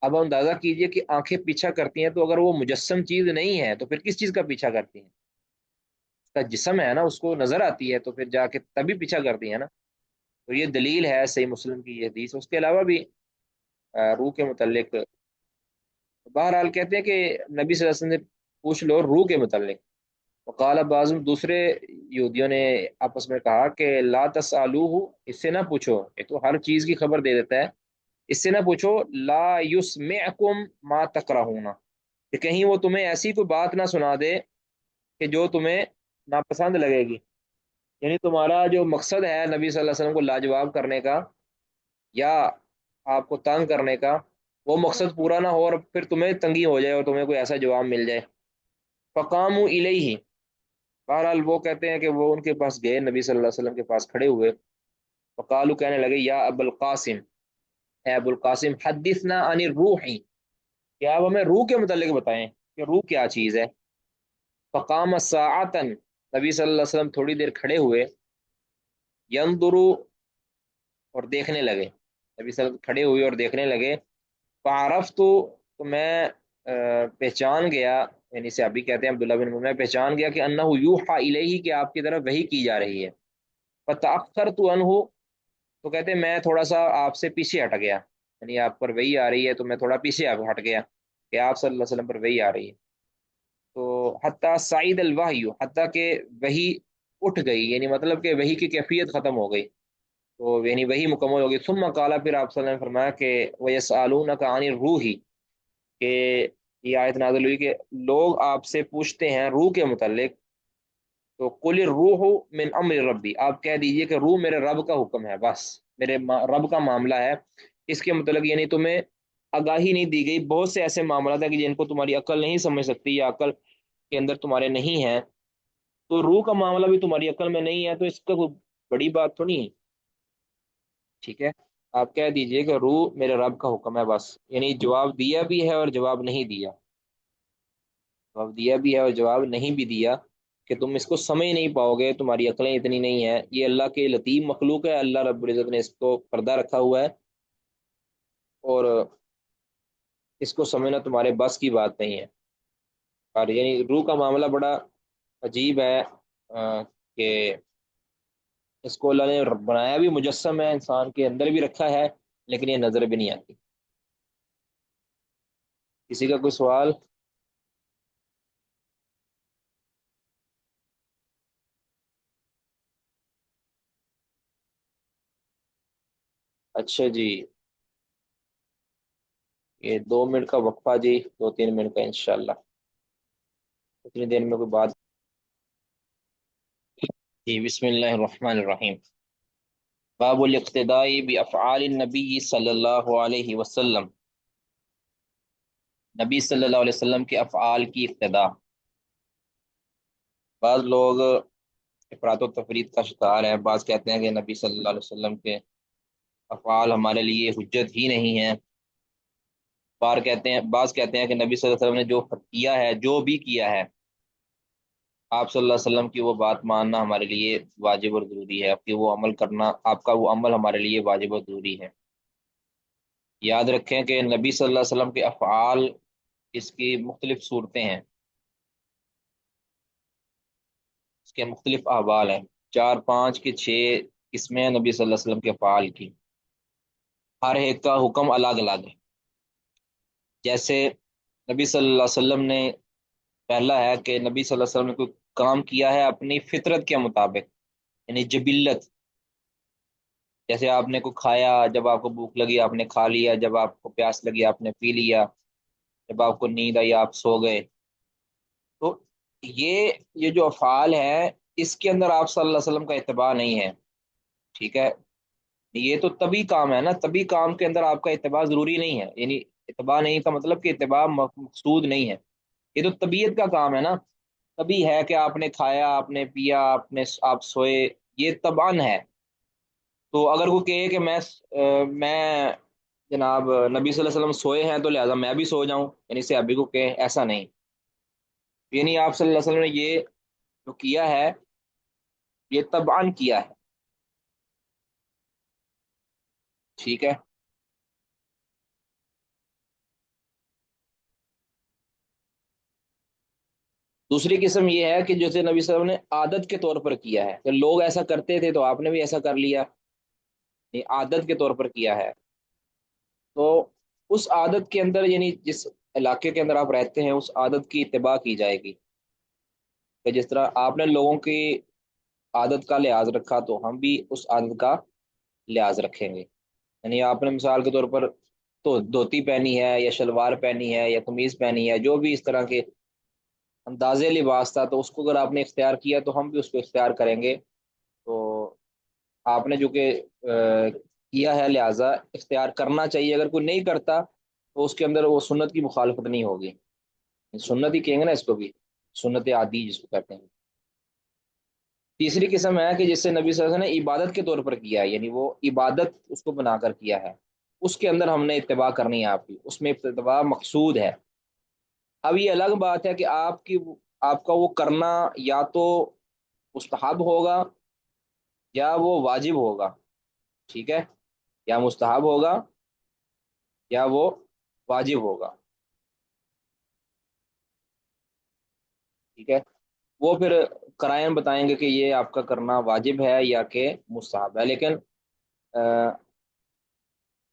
اب اندازہ کیجئے کہ آنکھیں پیچھا کرتی ہیں تو اگر وہ مجسم چیز نہیں ہے تو پھر کس چیز کا پیچھا کرتی ہیں؟ اس کا جسم ہے نا، اس کو نظر آتی ہے تو پھر جا کے تبھی پیچھا کرتی ہے نا. تو یہ دلیل ہے صحیح مسلم کی یہ حدیث. اس کے علاوہ بھی روح کے متعلق بہرحال کہتے ہیں کہ نبی صلی اللہ علیہ وسلم سے پوچھ لو روح کے متعلق. وقال بعض دوسرے یہودیوں نے آپس میں کہا کہ لا تسالوہ، اس سے نہ پوچھو، یہ تو ہر چیز کی خبر دے دیتا ہے، اس سے نہ پوچھو. لا یسمعکم ما تکرہون، کہ کہیں وہ تمہیں ایسی کوئی بات نہ سنا دے کہ جو تمہیں ناپسند لگے گی. یعنی تمہارا جو مقصد ہے نبی صلی اللہ علیہ وسلم کو لاجواب کرنے کا یا آپ کو تنگ کرنے کا، وہ مقصد پورا نہ ہو اور پھر تمہیں تنگی ہو جائے اور تمہیں کوئی ایسا جواب مل جائے. فقاموا الیہ، بہرحال وہ کہتے ہیں کہ وہ ان کے پاس گئے، نبی صلی اللہ علیہ وسلم کے پاس کھڑے ہوئے. فقالو، کہنے لگے، یا ابو القاسم، اے ابو القاسم، حدثنا عن الروح، کہ آپ ہمیں روح کے متعلق بتائیں کہ روح کیا چیز ہے. فقام ساعتا، نبی صلی اللہ علیہ وسلم تھوڑی دیر کھڑے ہوئے. ينظرو، اور دیکھنے لگے. نبی صلی اللہ علیہ وسلم کھڑے ہوئے اور دیکھنے لگے. فعرفت، تو میں پہچان گیا، یعنی صحابی کہتے ہیں عبداللہ بن عمر، میں پہچان گیا کہ انہ یوحى الیہ، کہ آپ کی طرف وحی کی جا رہی ہے. فتأخرت عنہ، تو کہتے ہیں میں تھوڑا سا آپ سے پیچھے ہٹ گیا، یعنی آپ پر وحی آ رہی ہے تو میں تھوڑا پیچھے ہٹ گیا کہ آپ صلی اللہ علیہ وسلم پر وحی آ رہی ہے. تو حتیٰ صعید الوحی، حتیٰ کہ وحی اٹھ گئی، یعنی مطلب کہ وحی کی کیفیت ختم ہو گئی، تو یعنی وہی مکمل ہوگی. ثم قال، پھر آپ صلی اللہ علیہ وسلم نے فرمایا کہ وَيَسْأَلُونَكَ عَنِ الرُّوحِ، کہ یہ آیت نازل ہوئی کہ لوگ آپ سے پوچھتے ہیں روح کے متعلق. تو قُلِ الرُّوحُ مِنْ أَمْرِ رَبِّ، آپ کہہ دیجئے کہ روح میرے رب کا حکم ہے، بس میرے رب کا معاملہ ہے. اس کے متعلق یعنی تمہیں آگاہی نہیں دی گئی. بہت سے ایسے معاملات ہیں کہ جن کو تمہاری عقل نہیں سمجھ سکتی یا عقل کے اندر تمہارے نہیں ہے. تو روح کا معاملہ بھی تمہاری عقل میں نہیں ہے تو اس کا کوئی بڑی بات تو نہیں ہے. ٹھیک ہے، آپ کہہ دیجئے کہ روح میرے رب کا حکم ہے، بس. یعنی جواب دیا بھی ہے اور جواب نہیں دیا، جواب دیا بھی ہے اور جواب نہیں بھی دیا کہ تم اس کو سمجھ نہیں پاؤ گے، تمہاری عقلیں اتنی نہیں ہیں. یہ اللہ کے لطیف مخلوق ہے، اللہ رب العزت نے اس کو پردہ رکھا ہوا ہے اور اس کو سمجھنا تمہارے بس کی بات نہیں ہے. اور یعنی روح کا معاملہ بڑا عجیب ہے، کہ اس کو اللہ نے بنایا بھی مجسم ہے، انسان کے اندر بھی رکھا ہے، لیکن یہ نظر بھی نہیں آتی. کسی کا کوئی سوال؟ اچھا جی، یہ 2 منٹ کا وقفہ جی، 2-3 منٹ کا انشاءاللہ. اتنی دیر میں کوئی بات؟ جی، بسم اللہ الرحمن الرحیم. باب الاقتداء بافعال النبی صلی اللہ علیہ وسلم، نبی صلی اللہ علیہ وسلم کے افعال کی اقتداء. بعض لوگ افراط و تفرید کا شکار ہیں، بعض کہتے ہیں کہ نبی صلی اللہ علیہ وسلم کے افعال ہمارے لیے حجت ہی نہیں ہیں. بعض کہتے ہیں کہ نبی صلی اللہ علیہ وسلم نے جو کیا ہے، جو بھی کیا ہے، آپ صلی اللہ علیہ وسلم کی وہ بات ماننا ہمارے لیے واجب اور ضروری ہے، آپ کی وہ عمل کرنا، آپ کا وہ عمل ہمارے لیے واجب اور ضروری ہے. یاد رکھیں کہ نبی صلی اللہ علیہ وسلم کے افعال، اس کی مختلف صورتیں ہیں، اس کے مختلف احوال ہیں. 4 5 6 قسمیں ہیں نبی صلی اللہ علیہ وسلم کے افعال کی، ہر ایک کا حکم الگ الگ ہے. جیسے نبی صلی اللہ علیہ وسلم نے، پہلا ہے کہ نبی صلی اللہ علیہ وسلم نے کوئی کام کیا ہے اپنی فطرت کے مطابق، یعنی جبلت. جیسے آپ نے کوئی کھایا، جب آپ کو بھوک لگی آپ نے کھا لیا، جب آپ کو پیاس لگی آپ نے پی لیا، جب آپ کو نیند آئی آپ سو گئے. تو یہ جو افعال ہے، اس کے اندر آپ صلی اللہ علیہ وسلم کا اتباع نہیں ہے. ٹھیک ہے، یہ تو طبی کام ہے نا، طبی کام کے اندر آپ کا اتباع ضروری نہیں ہے. یعنی اتباع نہیں کا مطلب کہ اتباع مقصود نہیں ہے، یہ تو طبیعت کا کام ہے نا. طبی ہے کہ آپ نے کھایا، آپ نے پیا، آپ سوئے، یہ طبعاً ہے. تو اگر کوئی کہے کہ میں جناب نبی صلی اللہ علیہ وسلم سوئے ہیں تو لہٰذا میں بھی سو جاؤں، یعنی صحابی کو کہے، ایسا نہیں. یعنی آپ صلی اللہ علیہ وسلم نے یہ جو کیا ہے یہ طبعاً کیا ہے. ٹھیک ہے. دوسری قسم یہ ہے کہ جیسے نبی صلی اللہ علیہ وسلم نے عادت کے طور پر کیا ہے کہ لوگ ایسا کرتے تھے تو آپ نے بھی ایسا کر لیا، یہ عادت کے طور پر کیا ہے. تو اس عادت کے اندر یعنی جس علاقے کے اندر آپ رہتے ہیں اس عادت کی اتباع کی جائے گی، کہ جس طرح آپ نے لوگوں کی عادت کا لحاظ رکھا تو ہم بھی اس عادت کا لحاظ رکھیں گے. یعنی آپ نے مثال کے طور پر تو دھوتی پہنی ہے یا شلوار پہنی ہے یا قمیض پہنی ہے، جو بھی اس طرح کے انداز لباس تھا، تو اس کو اگر آپ نے اختیار کیا تو ہم بھی اس کو اختیار کریں گے. تو آپ نے جو کہ کیا ہے لہٰذا اختیار کرنا چاہیے. اگر کوئی نہیں کرتا تو اس کے اندر وہ سنت کی مخالفت نہیں ہوگی. سنت ہی کہیں گے نا اس کو بھی، سنت عادی جس کو کہتے ہیں. تیسری قسم ہے کہ جس سے نبی صلی اللہ علیہ وسلم نے عبادت کے طور پر کیا ہے، یعنی وہ عبادت اس کو بنا کر کیا ہے، اس کے اندر ہم نے اتباع کرنی ہے آپ کی، اس میں اتباع مقصود ہے. اب یہ الگ بات ہے کہ آپ کا وہ کرنا یا تو مستحب ہوگا یا وہ واجب ہوگا. ٹھیک ہے، یا مستحب ہوگا یا وہ واجب ہوگا. ٹھیک ہے، وہ پھر قرائن بتائیں گے کہ یہ آپ کا کرنا واجب ہے یا کہ مستحب ہے. لیکن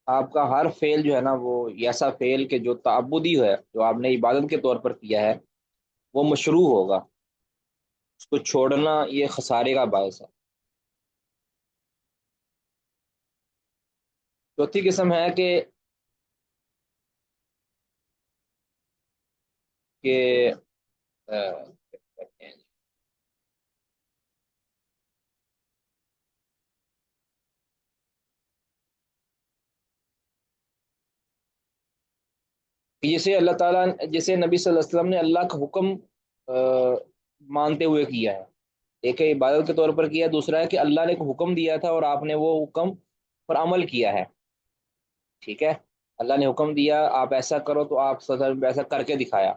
آپ کا ہر فعل جو ہے نا وہ ایسا فعل کہ جو تعبدی ہے، جو آپ نے عبادت کے طور پر کیا ہے، وہ مشروع ہوگا. اس کو چھوڑنا یہ خسارے کا باعث ہے. چوتھی قسم ہے کہ جسے اللہ تعالیٰ جسے نبی صلی اللہ علیہ وسلم نے اللہ کا حکم مانتے ہوئے کیا ہے. ایک ہے عبادت کے طور پر کیا، دوسرا ہے کہ اللہ نے ایک حکم دیا تھا اور آپ نے وہ حکم پر عمل کیا ہے. ٹھیک ہے، اللہ نے حکم دیا آپ ایسا کرو تو آپ سزا ایسا کر کے دکھایا.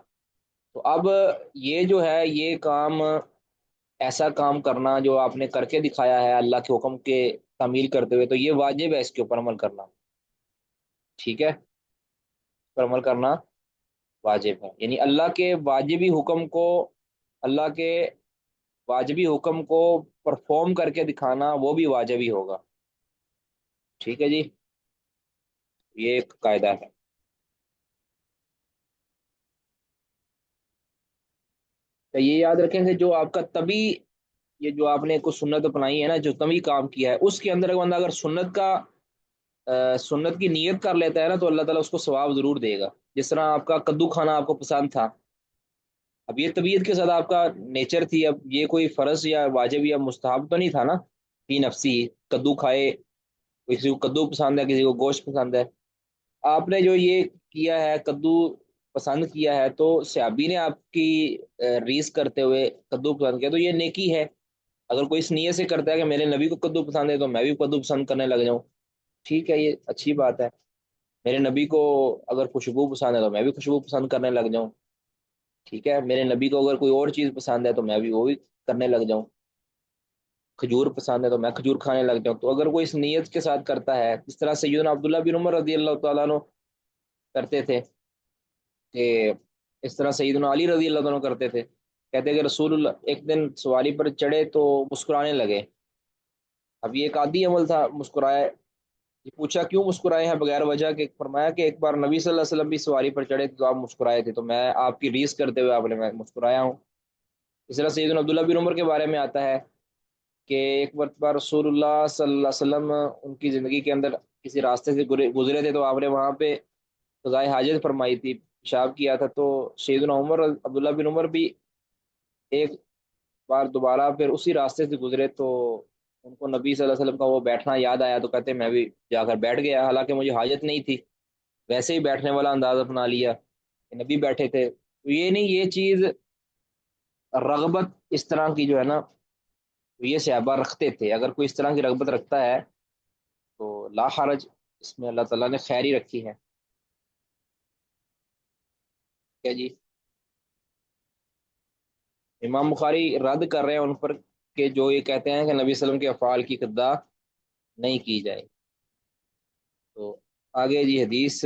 تو اب یہ جو ہے یہ کام، ایسا کام کرنا جو آپ نے کر کے دکھایا ہے اللہ کے حکم کے تعمیل کرتے ہوئے، تو یہ واجب ہے اس کے اوپر عمل کرنا. ٹھیک ہے، اس پر عمل کرنا واجب ہے. یعنی اللہ کے واجبی حکم کو پرفارم کر کے دکھانا وہ بھی واجب ہی ہوگا. ٹھیک ہے جی، یہ ایک قاعدہ ہے. تو یہ یاد رکھیں کہ جو آپ کا طبی، یہ جو آپ نے کوئی سنت اپنائی ہے نا، جو طبی کام کیا ہے، اس کے اندر بندہ اگر سنت کی نیت کر لیتا ہے نا تو اللہ تعالیٰ اس کو ثواب ضرور دے گا. جس طرح آپ کا کدو کھانا آپ کو پسند تھا، اب یہ طبیعت کے ساتھ آپ کا نیچر تھی، اب یہ کوئی فرض یا واجب یا مستحب تو نہیں تھا نا. فی نفسی کدو کھائے، کسی کو کدو پسند ہے کسی کو گوشت پسند ہے. آپ نے جو یہ کیا ہے کدو پسند کیا ہے، تو صحابی نے آپ کی ریس کرتے ہوئے کدو پسند کیا، تو یہ نیکی ہے. اگر کوئی اس نیت سے کرتا ہے کہ میرے نبی کو کدو پسند ہے تو میں بھی کدو پسند کرنے لگ جاؤں، ٹھیک ہے، یہ اچھی بات ہے. میرے نبی کو اگر خوشبو پسند ہے تو میں بھی خوشبو پسند کرنے لگ جاؤں. ٹھیک ہے، میرے نبی کو اگر کوئی اور چیز پسند ہے تو میں بھی وہ بھی کرنے لگ جاؤں. کھجور پسند ہے تو میں کھجور کھانے لگ جاؤں. تو اگر کوئی اس نیت کے ساتھ کرتا ہے، اس طرح سیدنا عبداللہ بن عمر رضی اللہ تعالیٰ عنہ کرتے تھے، کہ اس طرح سیدنا علی رضی اللہ عنہ کرتے تھے. کہتے کہ رسول اللہ ایک دن سواری پر چڑھے تو مسکرانے لگے. اب یہ ایک عادی عمل تھا، مسکرائے. یہ پوچھا کیوں مسکرائے ہیں بغیر وجہ کے؟ فرمایا کہ ایک بار نبی صلی اللہ علیہ وسلم بھی سواری پر چڑھے تو آپ مسکرائے تھے، تو میں آپ کی ریس کرتے ہوئے آپ نے میں مسکرایا ہوں. اس طرح سیدنا عبداللہ بن عمر کے بارے میں آتا ہے کہ ایک مرتبہ رسول اللہ صلی اللہ علیہ وسلم ان کی زندگی کے اندر کسی راستے سے گزرے تھے، تو آپ نے وہاں پہ قضائے حاجت فرمائی تھی، پیشاب کیا تھا. تو سیدنا عبداللہ بن عمر بھی ایک بار دوبارہ پھر اسی راستے سے گزرے، تو ان کو نبی صلی اللہ علیہ وسلم کا وہ بیٹھنا یاد آیا، تو کہتے میں بھی جا کر بیٹھ گیا، حالانکہ مجھے حاجت نہیں تھی، ویسے ہی بیٹھنے والا انداز اپنا لیا کہ نبی بیٹھے تھے. تو یہ نہیں، یہ چیز رغبت اس طرح کی جو ہے نا یہ صحابہ رکھتے تھے. اگر کوئی اس طرح کی رغبت رکھتا ہے تو لا حرج، اس میں اللہ تعالیٰ نے خیر ہی رکھی ہے. کیا جی، امام بخاری رد کر رہے ہیں ان پر کہ جو یہ کہتے ہیں کہ نبی صلی اللہ علیہ وسلم کے افعال کی قدر نہیں کی جائے. تو آگے جی حدیث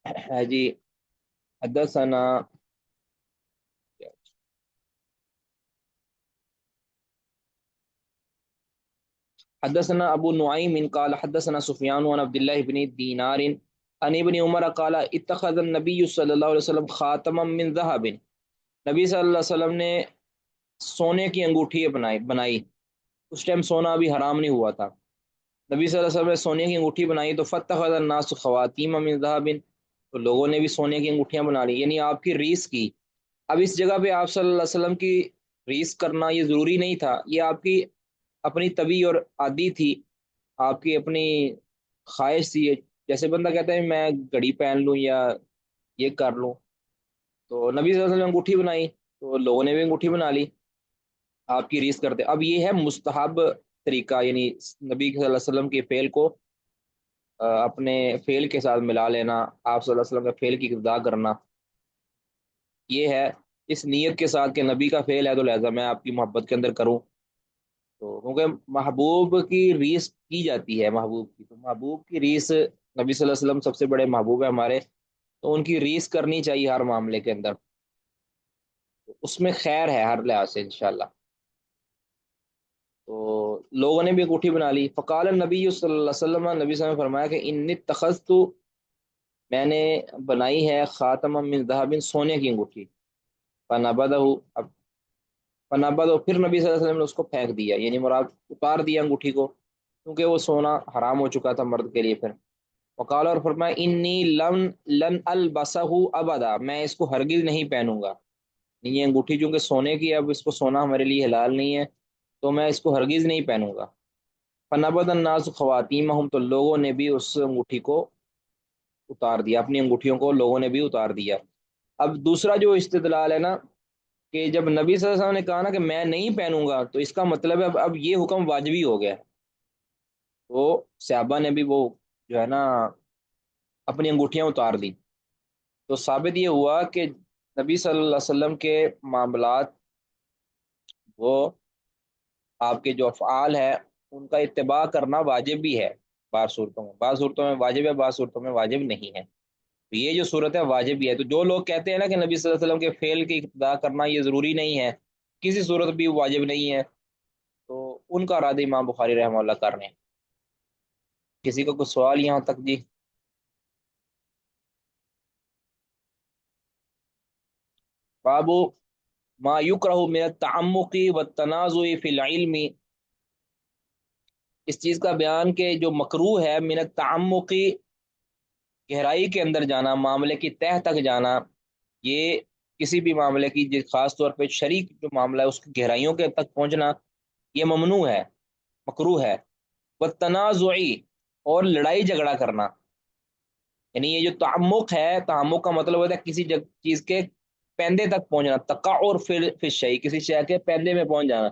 ہے جی، حدثنا حدثنا ابو نعیم قال حدثنا سفیان عن عبد الله بن دینار عن ابن عمر قال اتخذ النبی صلی اللہ علیہ وسلم خاتما من ذهب، نبی صلی اللہ علیہ وسلم نے سونے کی انگوٹھی بنائی، اس ٹائم سونا ابھی حرام نہیں ہوا تھا، نبی صلی اللہ علیہ وسلم نے سونے کی انگوٹھی بنائی، تو فاتخذ الناس خواتیم من ذهب، تو لوگوں نے بھی سونے کی انگوٹھیاں بنا لی، یعنی آپ کی ریس کی۔ اب اس جگہ پہ آپ صلی اللہ علیہ وسلم کی ریس کرنا یہ ضروری نہیں تھا، یہ آپ کی اپنی طبی اور عادی تھی، آپ کی اپنی خواہش تھی، جیسے بندہ کہتا ہے میں گھڑی پہن لوں یا یہ کر لوں، تو نبی صلی اللہ علیہ وسلم نے انگوٹھی بنائی تو لوگوں نے بھی انگوٹھی بنا لی، آپ کی ریس کرتے۔ اب یہ ہے مستحب طریقہ، یعنی نبی صلی اللہ علیہ وسلم کے فعل کو اپنے فعل کے ساتھ ملا لینا، آپ صلی اللہ علیہ وسلم کے فعل کی اقتداء کرنا، یہ ہے اس نیت کے ساتھ کہ نبی کا فعل ہے تو لہذا میں آپ کی محبت کے اندر کروں، تو کیونکہ محبوب کی ریس کی جاتی ہے، محبوب کی، تو محبوب کی ریس، نبی صلی اللہ علیہ وسلم سب سے بڑے محبوب ہیں ہمارے، تو ان کی ریس کرنی چاہیے ہر معاملے کے اندر، تو اس میں خیر ہے ہر لحاظ سے انشاءاللہ۔ تو لوگوں نے بھی انگوٹھی بنا لی، فقال النبی صلی اللہ علیہ وسلم، نبی صلی اللہ علیہ وسلم نے فرمایا کہ انی اتخذت، میں نے بنائی ہے خاتم من ذهب، سونے کی انگوٹھی، فنبذہ، اب فنبذہ، پھر نبی صلی اللہ علیہ وسلم نے اس کو پھینک دیا، یعنی مراد اتار دیا انگوٹھی کو، کیونکہ وہ سونا حرام ہو چکا تھا مرد کے لیے پھر۔ وقال، اور فرمایا انی لن البسہ ابدا، میں اس کو ہرگز نہیں پہنوں گا، یہ انگوٹھی چونکہ سونے کی ہے، اب اس کو سونا ہمارے لیے حلال نہیں ہے، تو میں اس کو ہرگز نہیں پہنوں گا۔ فنبذ الناس خواتیمہم، تو لوگوں نے بھی اس انگوٹھی کو اتار دیا، اپنی انگوٹھیوں کو لوگوں نے بھی اتار دیا۔ اب دوسرا جو استدلال ہے نا، کہ جب نبی صلی اللہ علیہ وسلم نے کہا نا کہ میں نہیں پہنوں گا، تو اس کا مطلب ہے اب یہ حکم واجبی ہو گیا، تو صحابہ نے بھی وہ جو ہے نا اپنی انگوٹھیاں اتار دی، تو ثابت یہ ہوا کہ نبی صلی اللہ علیہ وسلم کے معاملات، وہ آپ کے جو افعال ہے ان کا اتباع کرنا واجب بھی ہے، بعض صورتوں میں واجب ہے، بعض صورتوں میں واجب نہیں ہے، تو یہ جو صورت ہے واجب بھی ہے۔ تو جو لوگ کہتے ہیں نا کہ نبی صلی اللہ علیہ وسلم کے فعل کی ابتدا کرنا یہ ضروری نہیں ہے، کسی صورت بھی واجب نہیں ہے، تو ان کا رد امام بخاری رحمہ اللہ کر رہے ہیں۔ کسی کا کوئی سوال یہاں تک جی؟ بابو ما یکرہ من التعمق والتنازع فی العلم، اس چیز کا بیان کہ جو مکروہ ہے من التعمق، گہرائی کے اندر جانا، معاملے کی تہ تک جانا، یہ کسی بھی معاملے کی خاص طور پہ شریک جو معاملہ ہے اس کی گہرائیوں کے تک پہنچنا یہ ممنوع ہے، مکروہ ہے۔ والتنازعی، اور لڑائی جھگڑا کرنا، یعنی یہ جو تعمق ہے، تعمق کا مطلب ہوتا ہے کسی چیز کے پیندے تک پہنچنا، تقعر فی الشیء، کسی شے کے پیندے میں پہنچ جانا،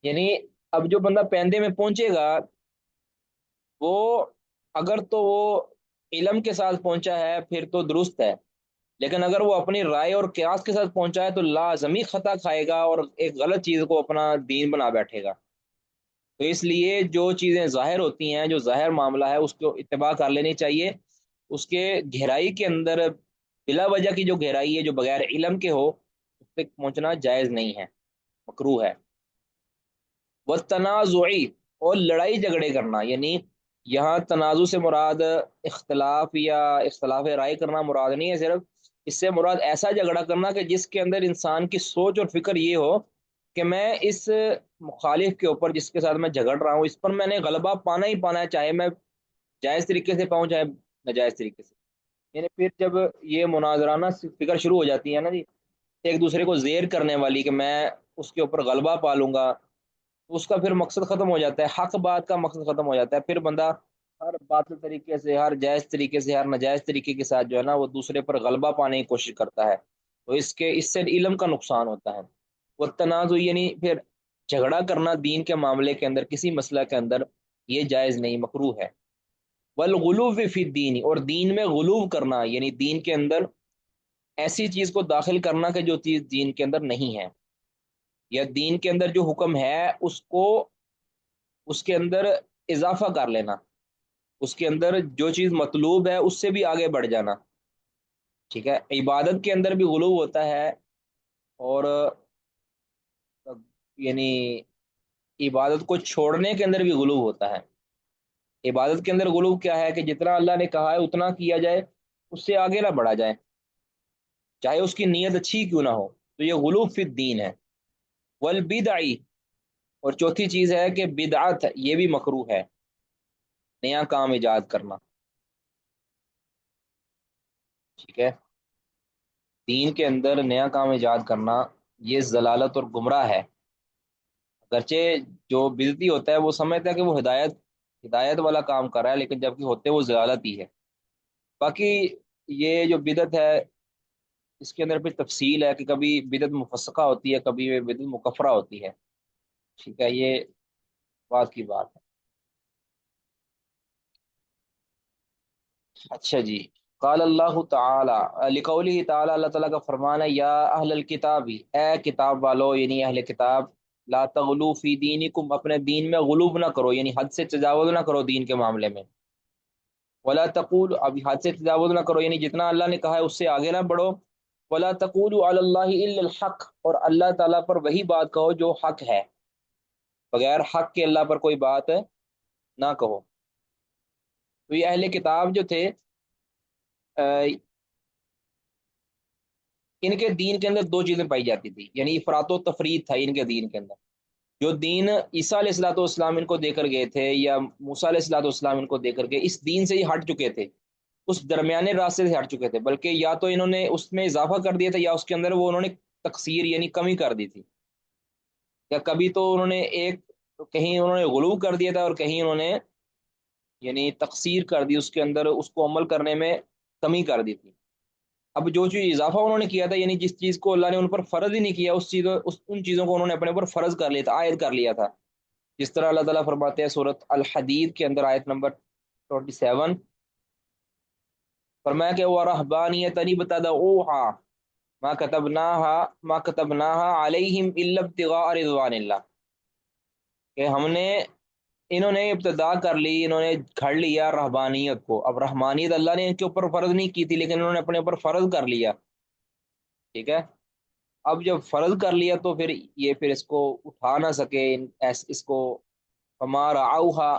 یعنی اب جو بندہ پیندے میں پہنچے گا وہ، اگر تو وہ علم کے ساتھ پہنچا ہے پھر تو درست ہے، لیکن اگر وہ اپنی رائے اور قیاس کے ساتھ پہنچا ہے تو لازمی خطا کھائے گا اور ایک غلط چیز کو اپنا دین بنا بیٹھے گا۔ تو اس لیے جو چیزیں ظاہر ہوتی ہیں، جو ظاہر معاملہ ہے اس کو اتباع کر لینی چاہیے، اس کے گہرائی کے اندر بلا وجہ کی جو گہرائی ہے جو بغیر علم کے ہو اس تک پہنچنا جائز نہیں ہے، مکروہ ہے۔ والتنازعی، اور لڑائی جھگڑے کرنا، یعنی یہاں تنازع سے مراد اختلاف یا اختلاف رائے کرنا مراد نہیں ہے صرف، اس سے مراد ایسا جھگڑا کرنا کہ جس کے اندر انسان کی سوچ اور فکر یہ ہو کہ میں اس مخالف کے اوپر جس کے ساتھ میں جھگڑ رہا ہوں اس پر میں نے غلبہ پانا ہی پانا ہے، چاہے میں جائز طریقے سے پاؤں چاہے ناجائز طریقے سے، یعنی پھر جب یہ مناظرانہ فکر شروع ہو جاتی ہے نا جی، ایک دوسرے کو زیر کرنے والی کہ میں اس کے اوپر غلبہ پا لوں گا، تو اس کا پھر مقصد ختم ہو جاتا ہے، حق بات کا مقصد ختم ہو جاتا ہے، پھر بندہ ہر باطل طریقے سے، ہر جائز طریقے سے، ہر ناجائز طریقے کے ساتھ جو ہے نا وہ دوسرے پر غلبہ پانے کی کوشش کرتا ہے، تو اس سے علم کا نقصان ہوتا ہے۔ وہ تنازع یعنی پھر جھگڑا کرنا دین کے معاملے کے اندر، کسی مسئلہ کے اندر یہ جائز نہیں، مکروہ ہے۔ والغلو فی الدین، اور دین میں غلو کرنا، یعنی دین کے اندر ایسی چیز کو داخل کرنا کہ جو چیز دین کے اندر نہیں ہے، یا دین کے اندر جو حکم ہے اس کو اس کے اندر اضافہ کر لینا، اس کے اندر جو چیز مطلوب ہے اس سے بھی آگے بڑھ جانا، ٹھیک ہے؟ عبادت کے اندر بھی غلو ہوتا ہے، اور یعنی عبادت کو چھوڑنے کے اندر بھی غلو ہوتا ہے۔ عبادت کے اندر غلو کیا ہے کہ جتنا اللہ نے کہا ہے اتنا کیا جائے، اس سے آگے نہ بڑھا جائے، چاہے اس کی نیت اچھی کیوں نہ ہو، تو یہ غلو فی الدین ہے۔ والبدعی، اور چوتھی چیز ہے کہ بدعت یہ بھی مکروہ ہے، نیا کام ایجاد کرنا، ٹھیک ہے؟ دین کے اندر نیا کام ایجاد کرنا یہ ضلالت اور گمراہ ہے۔ اگرچہ جو بدعتی ہوتا ہے وہ سمجھتا ہے کہ وہ ہدایت والا کام کر رہا ہے، لیکن جبکہ ہوتے وہ ضلالت ہی ہے۔ باقی یہ جو بدعت ہے اس کے اندر پھر تفصیل ہے کہ کبھی بدعت مفسقہ ہوتی ہے، کبھی بدعت مکفرہ ہوتی ہے، ٹھیک ہے؟ یہ بات کی بات ہے۔ اچھا جی، قال اللہ تعالی لقوله تعالی، اللہ تعالیٰ کا فرمان ہے، یا اہل الکتاب، اے کتاب والو، یعنی اہل کتاب، لا تغلو فی دینکم، اپنے دین میں غلوب نہ کرو، یعنی حد سے تجاوز نہ کرو دین کے معاملے میں۔ ولا تقول، اب حد سے تجاوز نہ کرو یعنی جتنا اللہ نے کہا ہے اس سے آگے نہ بڑھو۔ ولا تقولوا علی اللہ الا الحق، اور اللہ تعالیٰ پر وہی بات کہو جو حق ہے، بغیر حق کے اللہ پر کوئی بات نہ کہو۔ تو یہ اہل کتاب جو تھے، ان کے دین کے اندر دو چیزیں پائی جاتی تھی، یعنی افراط و تفرید تھا ان کے دین کے اندر۔ جو دین عیسیٰ علیہ الصلوۃ والسلام ان کو دے کر گئے تھے، یا موسیٰ علیہ الصلوۃ والسلام ان کو دے کر گئے، اس دین سے ہی ہٹ چکے تھے، اس درمیانے راستے سے ہٹ چکے تھے، بلکہ یا تو انہوں نے اس میں اضافہ کر دیا تھا، یا اس کے اندر وہ انہوں نے تقصیر یعنی کمی کر دی تھی، یا کبھی تو انہوں نے کہیں انہوں نے غلو کر دیا تھا، اور کہیں انہوں نے یعنی تقصیر کر دی، اس کے اندر اس کو عمل کرنے میں کمی کر دی تھی۔ اب جو چیز اضافہ انہوں نے کیا تھا، یعنی جس چیز کو اللہ نے ان پر فرض ہی نہیں کیا، ان چیزوں کو انہوں نے اپنے اوپر فرض کر لیا تھا، عائد کر لیا تھا۔ جس طرح اللہ تعالیٰ فرماتے ہیں سورۃ الحدید کے اندر آیت نمبر 27، فرمایا کہ وَرَهْبَانِيَّةً ابْتَدَعُوهَا مَا كَتَبْنَاهَا عَلَيْهِمْ إِلَّا ابْتِغَاءَ رِضْوَانِ اللَّهِ، کہ انہوں نے ابتدا کر لی، انہوں نے گھڑ لیا رہبانیت کو۔ اب رحمانیت اللہ نے ان کے اوپر فرض نہیں کی تھی، لیکن انہوں نے اپنے اوپر فرض کر لیا، ٹھیک ہے؟ اب جب فرض کر لیا تو پھر اس کو اٹھا نہ سکے، اس کو فما رعوها،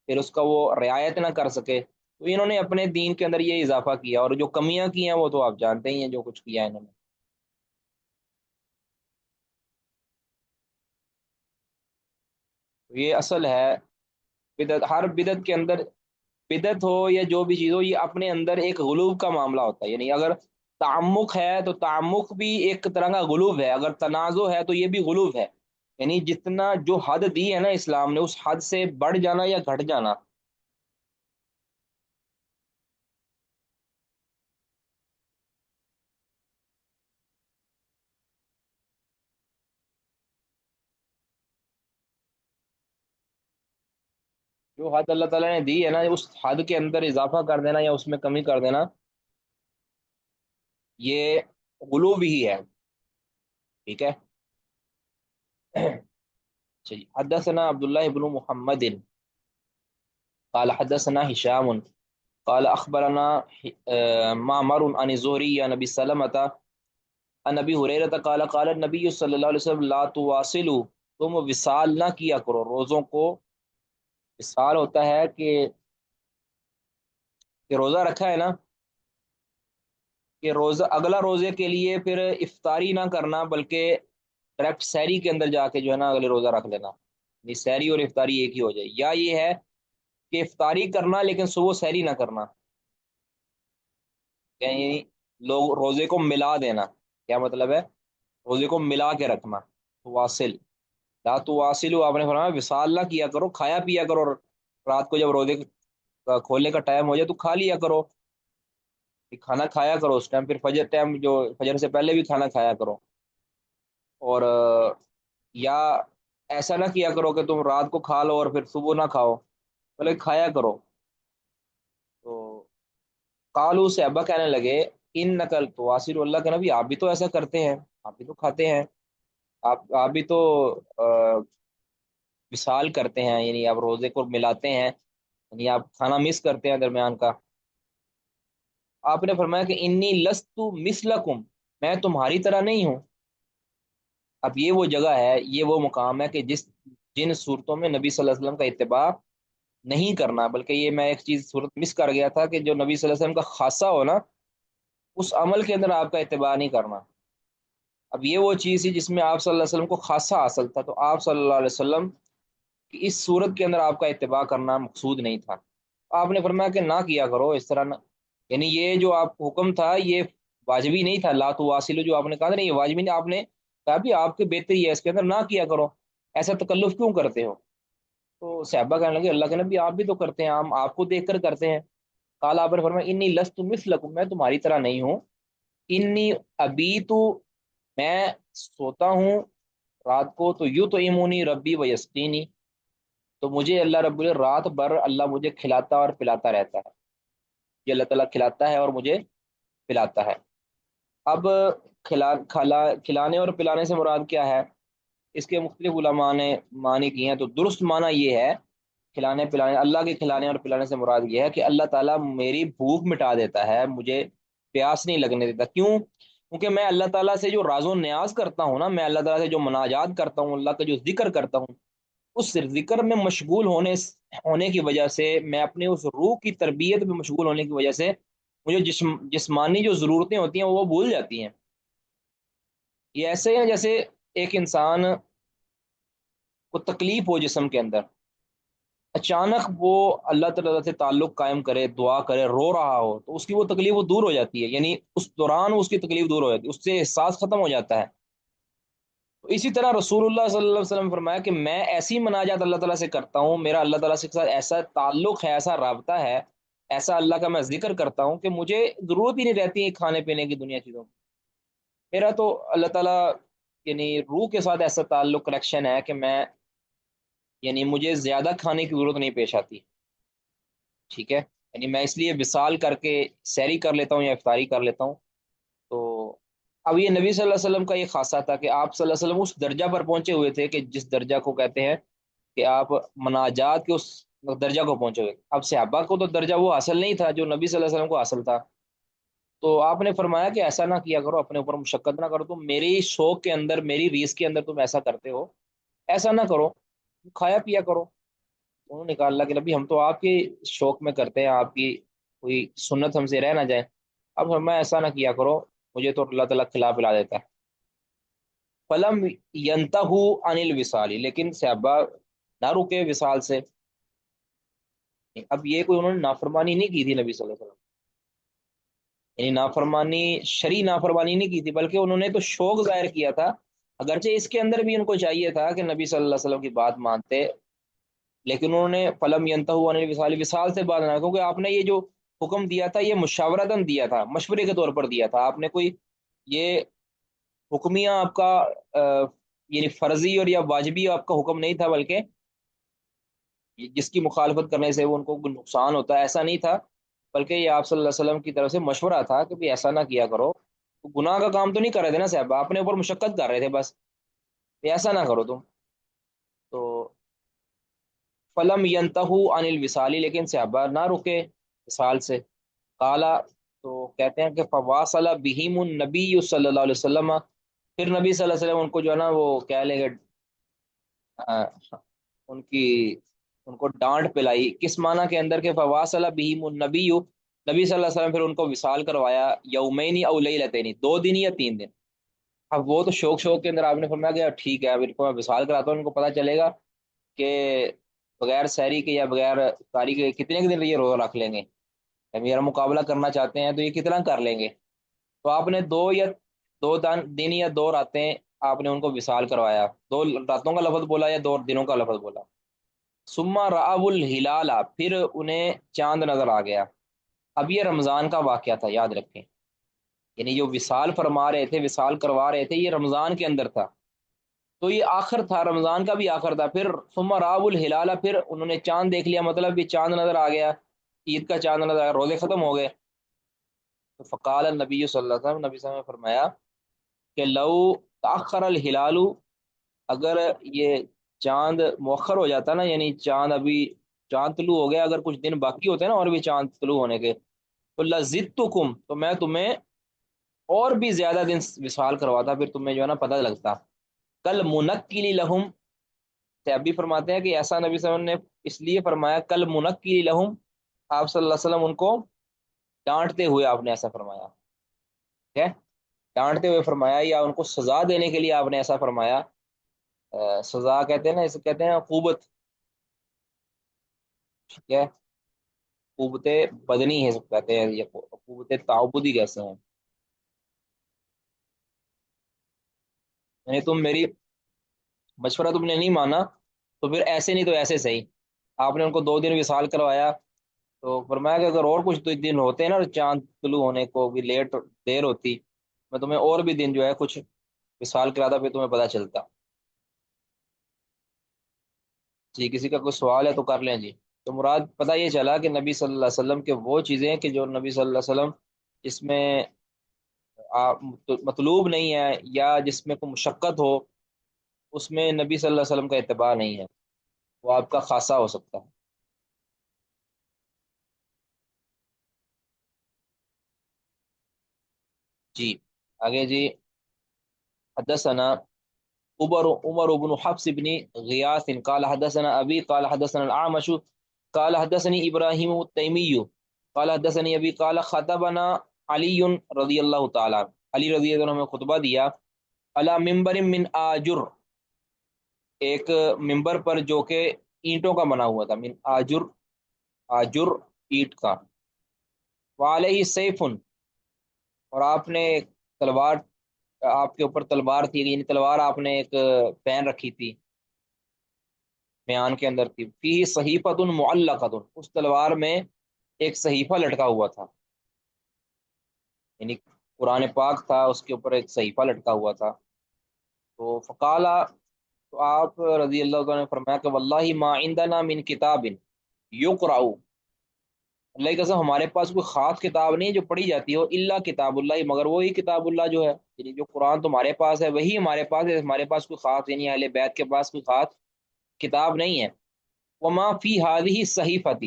پھر اس کا وہ رعایت نہ کر سکے، تو انہوں نے اپنے دین کے اندر یہ اضافہ کیا، اور جو کمیاں کی ہیں وہ تو آپ جانتے ہی ہیں جو کچھ کیا ہے انہوں نے۔ تو یہ اصل ہے بدعت، ہر بدعت کے اندر، بدعت ہو یا جو بھی چیز ہو، یہ اپنے اندر ایک غلوب کا معاملہ ہوتا ہے، یعنی اگر تعمق ہے تو تعمق بھی ایک طرح کا غلوب ہے، اگر تنازع ہے تو یہ بھی غلوب ہے، یعنی جتنا جو حد دی ہے نا اسلام نے، اس حد سے بڑھ جانا یا گھٹ جانا۔ جو حد اللہ تعالیٰ نے دی ہے نا، اس حد کے اندر اضافہ کر دینا یا اس میں کمی کر دینا، یہ غلوب ہی ہے، ٹھیک ہے؟ چلیے، حدثنا عبداللہ بن محمد قال حدثنا هشام قال اخبرنا معمر عن الزهري عن ابي سلمة عن ابي هريرة قال قال النبي صلی اللہ علیہ وسلم لا تواصلوا، تم وصال نہ کیا کرو روزوں کو۔ وصال ہوتا ہے کہ روزہ رکھا ہے نا، کہ روزہ اگلا روزے کے لیے پھر افطاری نہ کرنا، بلکہ ڈائریکٹ سحری کے اندر جا کے جو ہے نا اگلے روزہ رکھ لینا، یعنی سحری اور افطاری ایک ہی ہو جائے، یا یہ ہے کہ افطاری کرنا لیکن صبح سحری نہ کرنا، یعنی لوگ روزے کو ملا دینا۔ کیا مطلب ہے؟ روزے کو ملا کے رکھنا، واصل، لا تو واصل، آپ نے فرمایا وصال نہ کیا کرو، کھایا پیا کرو، رات کو جب روزے کا کھولنے کا ٹائم ہو جائے تو کھا لیا کرو، کھانا کھایا کرو اس ٹائم، پھر فجر ٹائم جو فجر سے پہلے بھی کھانا کھایا کرو، اور یا ایسا نہ کیا کرو کہ تم رات کو کھا لو اور پھر صبح نہ کھاؤ، بلکہ کھایا کرو۔ تو قالو، صحابہ کہنے لگے، ان نقل تو واسر، اللہ کے نبی آپ بھی تو ایسا کرتے ہیں، آپ بھی تو کھاتے ہیں، آپ بھی تو وصال کرتے ہیں، یعنی آپ روزے کو ملاتے ہیں، یعنی آپ کھانا مس کرتے ہیں درمیان کا، آپ نے فرمایا کہ انی لست مثلکم، میں تمہاری طرح نہیں ہوں۔ اب یہ وہ جگہ ہے، یہ وہ مقام ہے کہ جن صورتوں میں نبی صلی اللہ علیہ وسلم کا اتباع نہیں کرنا، بلکہ یہ میں ایک چیز صورت مس کر گیا تھا کہ جو نبی صلی اللہ علیہ وسلم کا خاصہ ہو نا، اس عمل کے اندر آپ کا اتباع نہیں کرنا۔ اب یہ وہ چیز تھی جس میں آپ صلی اللہ علیہ وسلم کو خاصہ حاصل تھا، تو آپ صلی اللہ علیہ وسلم کی اس صورت کے اندر آپ کا اتباع کرنا مقصود نہیں تھا۔ آپ نے فرمایا کہ نہ کیا کرو اس طرح، نہ، یعنی یہ جو آپ کو حکم تھا یہ واجبی نہیں تھا، لا تواصلوا جو آپ نے کہا تھا نا، یہ واجبی نہیں، آپ نے کہا بھی آپ کی بہتری ہے اس کے اندر، نہ کیا کرو، ایسا تکلف کیوں کرتے ہو؟ تو صحابہ کہنے لگے اللہ کے نبی آپ بھی تو کرتے ہیں، ہم آپ کو دیکھ کر کرتے ہیں۔ قال، آپ نے فرمایا انی لست مثلکم، میں تمہاری طرح نہیں ہوں، انی ابیت، میں سوتا ہوں رات کو، تو یو تو ایمونی ربی و یسقینی، تو مجھے اللہ رب رات بھر اللہ مجھے کھلاتا اور پلاتا رہتا ہے، یہ اللہ تعالیٰ کھلاتا ہے اور مجھے پلاتا ہے۔ اب کھلانے اور پلانے سے مراد کیا ہے؟ اس کے مختلف علماء نے معنی کی ہیں، تو درست معنی یہ ہے کھلانے پلانے، اللہ کے کھلانے اور پلانے سے مراد یہ ہے کہ اللہ تعالیٰ میری بھوک مٹا دیتا ہے، مجھے پیاس نہیں لگنے دیتا۔ کیوں؟ کیونکہ میں اللہ تعالیٰ سے جو راز و نیاز کرتا ہوں نا، میں اللہ تعالیٰ سے جو مناجات کرتا ہوں، اللہ کا جو ذکر کرتا ہوں، اس ذکر میں مشغول ہونے کی وجہ سے، میں اپنے اس روح کی تربیت میں مشغول ہونے کی وجہ سے، مجھے جسمانی جو ضرورتیں ہوتی ہیں وہ بھول جاتی ہیں۔ یہ ایسے ہیں جیسے ایک انسان کو تکلیف ہو جسم کے اندر، اچانک وہ اللہ تعالیٰ سے تعلق قائم کرے، دعا کرے، رو رہا ہو، تو اس کی وہ تکلیف وہ دور ہو جاتی ہے، یعنی اس دوران اس کی تکلیف دور ہو جاتی ہے، اس سے احساس ختم ہو جاتا ہے۔ تو اسی طرح رسول اللہ صلی اللہ علیہ وسلم نے فرمایا کہ میں ایسی مناجات اللہ تعالیٰ سے کرتا ہوں، میرا اللہ تعالیٰ سے کے ساتھ ایسا تعلق ہے، ایسا رابطہ ہے، ایسا اللہ کا میں ذکر کرتا ہوں کہ مجھے ضرورت ہی نہیں رہتی ہے کھانے پینے کی دنیا چیزوں کی۔ میرا تو اللہ تعالیٰ یعنی روح کے ساتھ ایسا تعلق کنیکشن ہے کہ میں، یعنی مجھے زیادہ کھانے کی ضرورت نہیں پیش آتی، ٹھیک ہے؟ یعنی میں اس لیے وصال کر کے سحری کر لیتا ہوں یا افطاری کر لیتا ہوں۔ تو اب یہ نبی صلی اللہ علیہ وسلم کا یہ خاصہ تھا کہ آپ صلی اللہ علیہ وسلم اس درجہ پر پہنچے ہوئے تھے کہ جس درجہ کو کہتے ہیں کہ آپ مناجات کے اس درجہ کو پہنچے ہوئے۔ اب صحابہ کو تو درجہ وہ حاصل نہیں تھا جو نبی صلی اللہ علیہ وسلم کو حاصل تھا، تو آپ نے فرمایا کہ ایسا نہ کیا کرو، اپنے اوپر مشقت نہ کرو، تم میری شوق کے اندر، میری ریس کے اندر تم ایسا کرتے ہو، ایسا نہ کرو، کھایا پیا کرو۔ انہوں نے کہا اللہ کے نبی ہم تو آپ کے شوق میں کرتے ہیں، آپ کی کوئی سنت ہم سے رہ نہ جائے، اب ہمیں ایسا نہ کیا کرو، مجھے تو اللہ تعالیٰ کھلا پلا دیتا ہے۔ فلم ینتہو عن الوصال، لیکن صحابہ نہ رکے وصال سے۔ اب یہ کوئی انہوں نے نافرمانی نہیں کی تھی نبی صلی اللہ علیہ وسلم، یعنی نافرمانی، شرعی نافرمانی نہیں کی تھی، بلکہ انہوں نے تو شوق ظاہر کیا تھا، اگرچہ اس کے اندر بھی ان کو چاہیے تھا کہ نبی صلی اللہ علیہ وسلم کی بات مانتے، لیکن انہوں نے فلم ینتہو عن الوصال، وصال سے بات نہ، کیونکہ آپ نے یہ جو حکم دیا تھا یہ مشاورتاً دیا تھا، مشورے کے طور پر دیا تھا، آپ نے کوئی یہ حکمیہ آپ کا یعنی فرضی اور یا واجبی آپ کا حکم نہیں تھا، بلکہ جس کی مخالفت کرنے سے وہ ان کو نقصان ہوتا ہے ایسا نہیں تھا، بلکہ یہ آپ صلی اللہ علیہ وسلم کی طرف سے مشورہ تھا کہ بھی ایسا نہ کیا کرو، تو گناہ کا کام تو نہیں کر رہے تھے نا صاحب، اپنے اوپر مشقت کر رہے تھے بس، کہ ایسا نہ کرو تم۔ تو فلم ینتہو عن الوصال، لیکن صحابہ نہ رکے وصال سے۔ کالا، تو کہتے ہیں کہ فواصل بہم النبی صلی اللہ علیہ وسلم، پھر نبی صلی اللہ علیہ وسلم ان کو جو ہے نا وہ کہہ لیں گے ان کی، ان کو ڈانٹ پلائی، کس معنی کے اندر کہ فواصل بہم النبی، نبی صلی اللہ علیہ وسلم پھر ان کو وصال کروایا، یومین او لیلتین، 2 دن یا 3 دن۔ اب وہ تو شوق شوق کے اندر آپ نے فرمایا کہ ٹھیک ہے اب ان کو میں وصال کراتا ہوں، ان کو پتہ چلے گا کہ بغیر سحری کے یا بغیر افطاری کے کتنے کے دن یہ روزہ رکھ لیں گے، میرا مقابلہ کرنا چاہتے ہیں تو یہ کتنا کر لیں گے۔ تو آپ نے دو دن یا 2 راتیں آپ نے ان کو وصال کروایا، 2 راتوں کا لفظ بولا یا 2 دنوں کا لفظ بولا۔ ثم رأوا الہلال، پھر انہیں چاند نظر آ گیا۔ اب یہ رمضان کا واقعہ تھا، یاد رکھیں، یعنی جو وصال فرما رہے تھے، وصال کروا رہے تھے، یہ رمضان کے اندر تھا، تو یہ آخر تھا، رمضان کا بھی آخر تھا۔ پھر ثم رأوا الہلال، پھر انہوں نے چاند دیکھ لیا، مطلب یہ چاند نظر آ گیا، عید کا چاند نظر آ گیا، روزے ختم ہو گئے۔ تو فقال النبی صلی اللہ علیہ وسلم، نبی صلی اللہ علیہ وسلم نے فرمایا کہ لو تاخر الہلال، اگر یہ چاند مؤخر ہو جاتا نا، یعنی چاند ابھی چاند طلوع ہو گیا، اگر کچھ دن باقی ہوتے ہیں نا اور بھی چاند طلوع ہونے کے، تو لزدتکم، تو میں تمہیں اور بھی زیادہ دن وصال کرواتا، پھر تمہیں جو ہے نا پتہ لگتا۔ کل منکلی لہم، ابھی فرماتے ہیں کہ ایسا نبی صلی اللہ علیہ وسلم نے اس لیے فرمایا کل منکلی لہم، آپ صلی اللہ علیہ وسلم ان کو ڈانٹتے ہوئے آپ نے ایسا فرمایا، ٹھیک ہے، ڈانٹتے ہوئے فرمایا یا ان کو سزا دینے کے لیے آپ نے ایسا فرمایا۔ سزا کہتے ہیں نا، اسے کہتے ہیں عقوبت، ٹھیک ہے، قوت بدنی ہے سب کہتے ہیں، یہ قوت تعبدی کیسے ہیں، یعنی تم میری مشورہ تم نے نہیں مانا، تو پھر ایسے نہیں تو ایسے صحیح۔ آپ نے ان کو 2 دن وصال کروایا، تو فرمایا کہ اگر اور کچھ دن ہوتے ہیں نا چاند طلوع ہونے کو بھی لیٹ دیر ہوتی، میں تمہیں اور بھی دن جو ہے کچھ وصال کراتا، پھر تمہیں پتہ چلتا۔ جی کسی کا کوئی سوال ہے تو کر لیں جی۔ تو مراد پتہ یہ چلا کہ نبی صلی اللہ علیہ وسلم کے وہ چیزیں کہ جو نبی صلی اللہ علیہ وسلم جس میں مطلوب نہیں ہے یا جس میں کوئی مشقت ہو، اس میں نبی صلی اللہ علیہ وسلم کا اتباع نہیں ہے، وہ آپ کا خاصہ ہو سکتا ہے۔ جی آگے جی، حدثنا عمر بن حفص بن غياث قال حدثنا أبي قال حدثنا الأعمش قال حدثني إبراهيم التيمي قال حدثني أبي قال خطبنا علي رضي الله تعالى عنه، علی رضی اللہ عنہ نے خطبہ دیا، علی ممبر من آجر، ایک ممبر پر جو کہ اینٹوں کا بنا ہوا تھا، من آجر، آجر اینٹ کا، وعلیہ سیف، اور آپ نے ایک تلوار، آپ کے اوپر تلوار تھی، یعنی تلوار آپ نے ایک پہن رکھی تھی، میان کے اندر تھی، فی صحیفۃ معلقۃ، اس تلوار میں ایک صحیفہ لٹکا ہوا تھا، یعنی قرآن پاک تھا، اس کے اوپر ایک صحیفہ لٹکا ہوا تھا۔ تو فقالا، تو آپ رضی اللہ عنہ نے فرمایا کہ واللہ ما عندنا من کتاب یقرأ، اللہ کی قسم ہمارے پاس کوئی خاص کتاب نہیں جو پڑھی جاتی ہو، الا کتاب اللہ، مگر وہی کتاب اللہ جو ہے، یعنی جو قرآن تمہارے پاس ہے وہی ہمارے پاس ہے، ہمارے پاس کوئی خاص، یعنی اہل بیت کے پاس کوئی خاص کتاب نہیں ہے۔ وما فی هذه الصحیفۃ،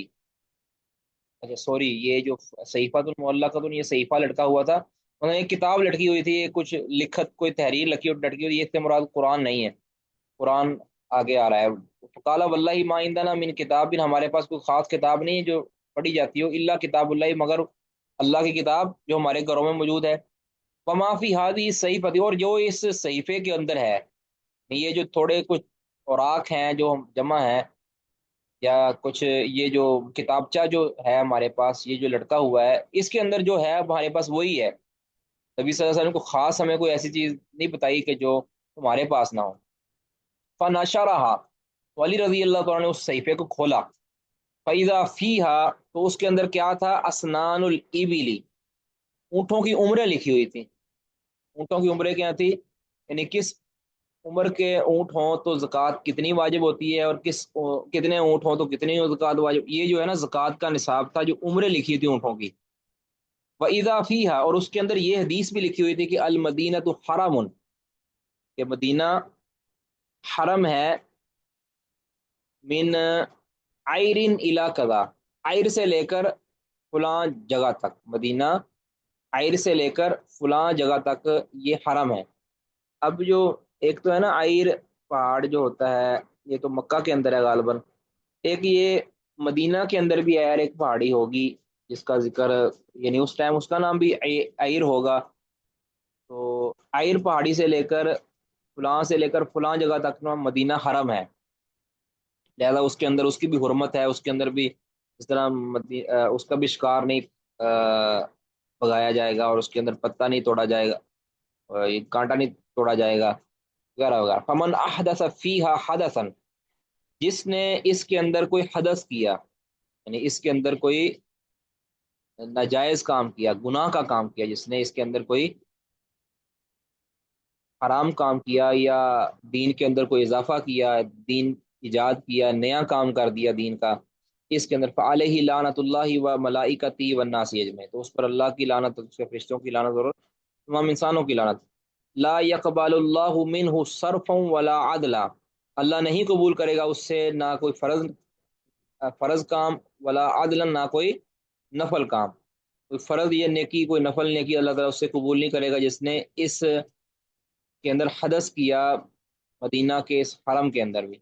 اچھا سوری، یہ جو صحیفۃ المعلقۃ، یہ صحیفہ لٹکا ہوا تھا، انہوں نے ایک کتاب لٹکی ہوئی تھی، کچھ لکھت کوئی تحریر لٹکی ہوئی، یہ سے مراد قرآن نہیں ہے، قرآن آگے آ رہا ہے۔ فقال واللہ ما عندنا من کتاب، ہمارے پاس کوئی خاص کتاب نہیں ہے جو پڑھی جاتی ہو، الا کتاب اللہ، مگر اللہ کی کتاب جو ہمارے گھروں میں موجود ہے۔ وما فی هذه الصحیفۃ، اور جو اس صحیفے کے اندر ہے، یہ جو تھوڑے کچھ اوراق ہیں جو جمع ہیں، یا کچھ یہ جو کتابچہ جو ہے ہمارے پاس، یہ جو لٹکا ہوا ہے، اس کے اندر جو ہے ہمارے پاس وہی ہے، نبی صلی اللہ علیہ وسلم کو خاص ہمیں کوئی ایسی چیز نہیں بتائی کہ جو تمہارے پاس نہ ہو۔ فنشرها، تو علی رضی اللہ تعالیٰ نے اس صحیفے کو کھولا، فَإِذَا فِيهَا، تو اس کے اندر کیا تھا، اسنان الابل، اونٹوں کی عمریں لکھی ہوئی تھی۔ اونٹوں کی عمریں کیا تھی، یعنی کس عمر کے اونٹ ہوں تو زکوٰۃ کتنی واجب ہوتی ہے، اور کتنے اونٹ ہوں تو کتنی زکوٰۃ واجب، یہ جو ہے نا زکوٰۃ کا نصاب تھا، جو عمریں لکھی تھی اونٹوں کی۔ وَإِذَا فِيهَا، اور اس کے اندر یہ حدیث بھی لکھی ہوئی تھی کہ المدینۃ حرم، کہ مدینہ حرم ہے، من عیر الی کذا، عیر سے لے کر فلاں جگہ تک، مدینہ عیر سے لے کر فلاں جگہ تک یہ حرم ہے۔ اب جو ایک تو ہے نا عیر پہاڑ جو ہوتا ہے، یہ تو مکہ کے اندر ہے غالباً، ایک یہ مدینہ کے اندر بھی عیر ایک پہاڑی ہوگی جس کا ذکر، یعنی اس ٹائم اس کا نام بھی عیر ہوگا۔ تو عیر پہاڑی سے لے کر فلاں جگہ تک نا مدینہ حرم ہے، لہذا اس کے اندر اس کی بھی حرمت ہے، اس کے اندر بھی اس طرح اس کا بھی شکار نہیں بگایا جائے گا، اور اس کے اندر پتا نہیں توڑا جائے گا، یہ کانٹا نہیں توڑا جائے گا، وغیرہ وغیرہ۔ فمن احدث فیہا حدثا، جس نے اس کے اندر کوئی حدث کیا، یعنی اس کے اندر کوئی ناجائز کام کیا، گناہ کا کام کیا، جس نے اس کے اندر کوئی حرام کام کیا یا دین کے اندر کوئی اضافہ کیا، دین ایجاد کیا، نیا کام کر دیا دین کا اس کے اندر، فعلیہ لعنت اللہ و ملائکتی و الناس اجمعین، تو اس پر اللہ کی لعنت، اس کے فرشتوں کی لعنت اور تمام انسانوں کی لعنت۔ لا يقبل اللہ منہ صرفا ولا عدلا، اللہ نہیں قبول کرے گا اس سے نہ کوئی فرض کام، ولا عدلا، نہ کوئی نفل کام، کوئی فرض یا نیکی کوئی نفل نیکی اللہ تعالیٰ اس سے قبول نہیں کرے گا جس نے اس کے اندر حدث کیا، مدینہ کے اس حرم کے اندر بھی۔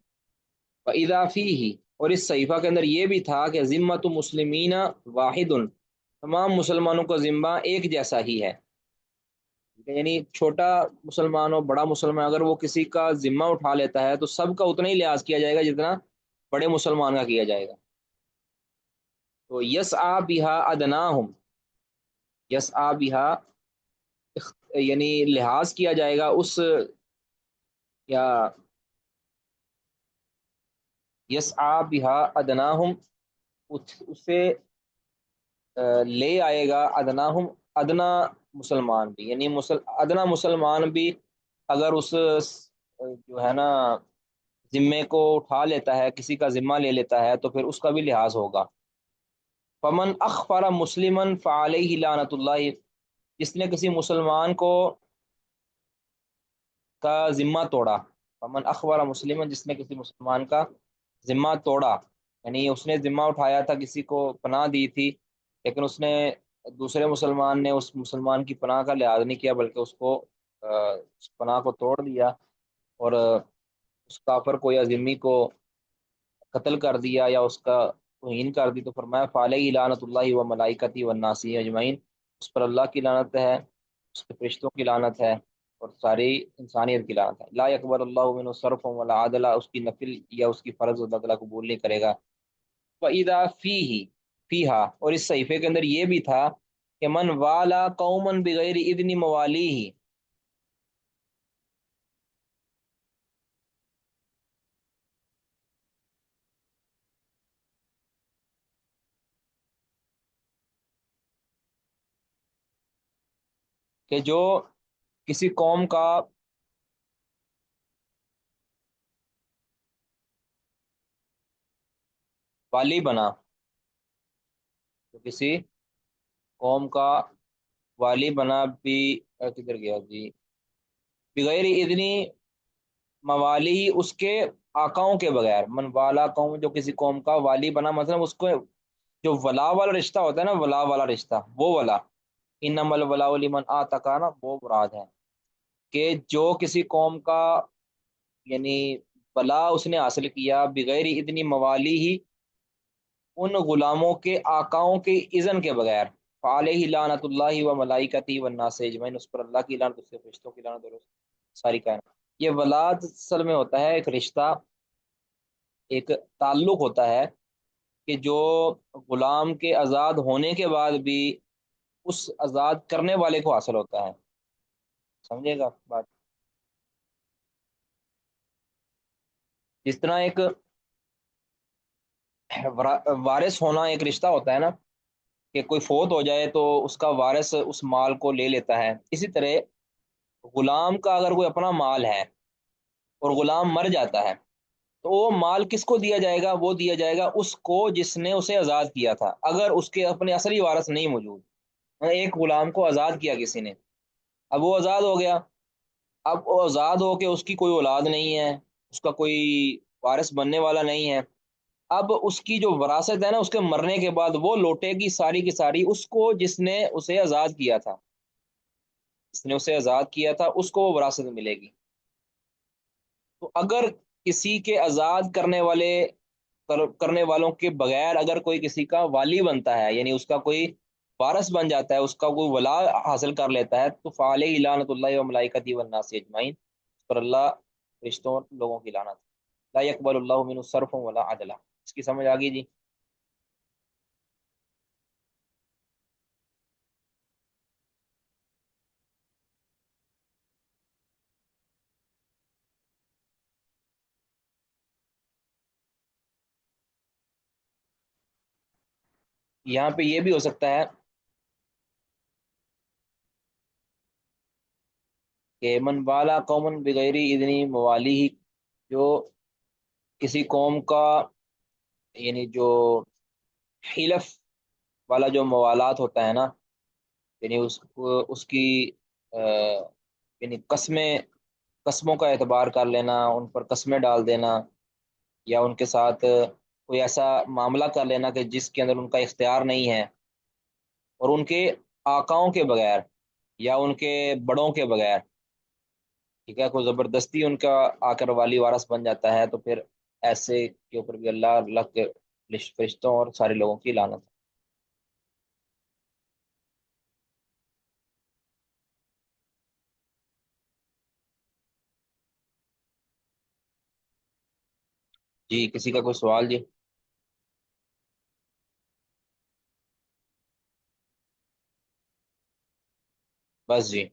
اضافی ہی، اور اس صحیفہ کے اندر یہ بھی تھا کہ ذمۃ مسلمین واحد، تمام مسلمانوں کا ذمہ ایک جیسا ہی ہے، یعنی چھوٹا مسلمان ہو بڑا مسلمان، اگر وہ کسی کا ذمہ اٹھا لیتا ہے تو سب کا اتنا ہی لحاظ کیا جائے گا جتنا بڑے مسلمان کا کیا جائے گا۔ تو یس آ بہا ادناہم، یس آ بہا یعنی لحاظ کیا جائے گا اس، یا یس آ بہا ادناہم، اسے لے آئے گا ادناہم، ادنا مسلمان بھی، یعنی ادنا مسلمان بھی اگر اس جو ہے نا ذمے کو اٹھا لیتا ہے، کسی کا ذمہ لے لیتا ہے، تو پھر اس کا بھی لحاظ ہوگا۔ فمن اخفر مسلمن فعلیہ لعنت اللہ، جس نے کسی مسلمان کا ذمہ توڑا، فمن اخبر مسلم، جس نے کسی مسلمان کا ذمہ توڑا، یعنی اس نے ذمہ اٹھایا تھا، کسی کو پناہ دی تھی، لیکن اس نے دوسرے مسلمان نے اس مسلمان کی پناہ کا لحاظ نہیں کیا، بلکہ اس کو اس پناہ کو توڑ دیا، اور اس کافر کو یا ذمی کو قتل کر دیا یا اس کا توہین کر دی، تو فرمایا فعلیہ لعنت اللہ و ملائکتی والناس اجمعین، اس پر اللہ کی لعنت ہے، اس کے فرشتوں کی لعنت ہے، اور ساری انسانیت کی لعنت ہے۔ لا یقبل اللہ منہ صرف ولا عدلا، اس کی نفل یا اس کی فرض اللہ تعالیٰ قبول نہیں کرے گا۔ وَإِذَا فِيهِ فیہا، اور اس صحیفے کے اندر یہ بھی تھا کہ من والا قوما بغیر اذن موالیہ، کہ جو کسی قوم کا والی بنا، جو کسی قوم کا والی بنا بھی، کدھر گیا جی، بغیر اذنی موالی، اس کے آقاؤں کے بغیر، من والا قوم، جو کسی قوم کا والی بنا، مثلا اس کو جو ولا والا رشتہ ہوتا ہے نا، ولا والا رشتہ، وہ والا، انما الولاء لمن آتقا نا، وہ مراد ہے کہ جو کسی قوم کا یعنی ولا اس نے حاصل کیا بغیر اتنی موالی ہی، ان غلاموں کے آقاؤں کے اذن کے بغیر، فعلیہ لعنت اللہ و ملائکتی والناس اجمعین، اس پر اللہ کی لعنت، اس کے فرشتوں کی لعنت، اور ساری کائنات۔ یہ ولاد اصل میں ہوتا ہے ایک رشتہ، ایک تعلق ہوتا ہے کہ جو غلام کے آزاد ہونے کے بعد بھی اس آزاد کرنے والے کو حاصل ہوتا ہے، سمجھے گا بات؟ جس طرح ایک وارث ہونا ایک رشتہ ہوتا ہے نا، کہ کوئی فوت ہو جائے تو اس کا وارث اس مال کو لے لیتا ہے، اسی طرح غلام کا اگر کوئی اپنا مال ہے اور غلام مر جاتا ہے، تو وہ مال کس کو دیا جائے گا؟ وہ دیا جائے گا اس کو جس نے اسے آزاد کیا تھا، اگر اس کے اپنے اصلی وارث نہیں موجود۔ ایک غلام کو آزاد کیا کسی نے، اب وہ آزاد ہو گیا، اب وہ آزاد ہو کے اس کی کوئی اولاد نہیں ہے، اس کا کوئی وارث بننے والا نہیں ہے، اب اس کی جو وراثت ہے نا، اس کے مرنے کے بعد وہ لوٹے گی ساری کی ساری اس کو جس نے اسے آزاد کیا تھا، جس نے اسے آزاد کیا تھا اس کو وہ وراثت ملے گی۔ تو اگر کسی کے آزاد کرنے والوں کے بغیر اگر کوئی کسی کا والی بنتا ہے، یعنی اس کا کوئی وارث بن جاتا ہے، اس کا کوئی ولا حاصل کر لیتا ہے، تو فعلیہ لعنت اللہ و ملائکتی والناس اجمعین، اس پر اللہ، رشتوں، لوگوں کی لعنت۔ لا يقبل اللہ منہ صرف ولا عدلا، اس کی سمجھ آ گئی جی؟ یہاں پہ یہ بھی ہو سکتا ہے کہ من والا قومن بغیر اذنی موالی، جو کسی قوم کا یعنی جو حلف والا جو موالات ہوتا ہے نا، یعنی اس کی یعنی قسمیں قسموں کا اعتبار کر لینا، ان پر قسمیں ڈال دینا، یا ان کے ساتھ کوئی ایسا معاملہ کر لینا کہ جس کے اندر ان کا اختیار نہیں ہے، اور ان کے آقاؤں کے بغیر یا ان کے بڑوں کے بغیر، ٹھیک ہے، کوئی زبردستی ان کا آ کر والی وارث بن جاتا ہے، تو پھر ایسے کے اوپر بھی اللہ کے فرشتوں اور سارے لوگوں کی لعنت ہے۔ جی کسی کا کوئی سوال جی؟ بس جی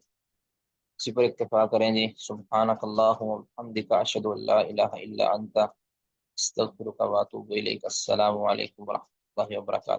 اسی پر اکتفا کریں جی۔ سبحانک اللہم و بحمدک، اشہد ان لا الہ الا انت، استغفرک و اتوب الیک۔ السلام علیکم ورحمۃ اللہ وبرکاتہ۔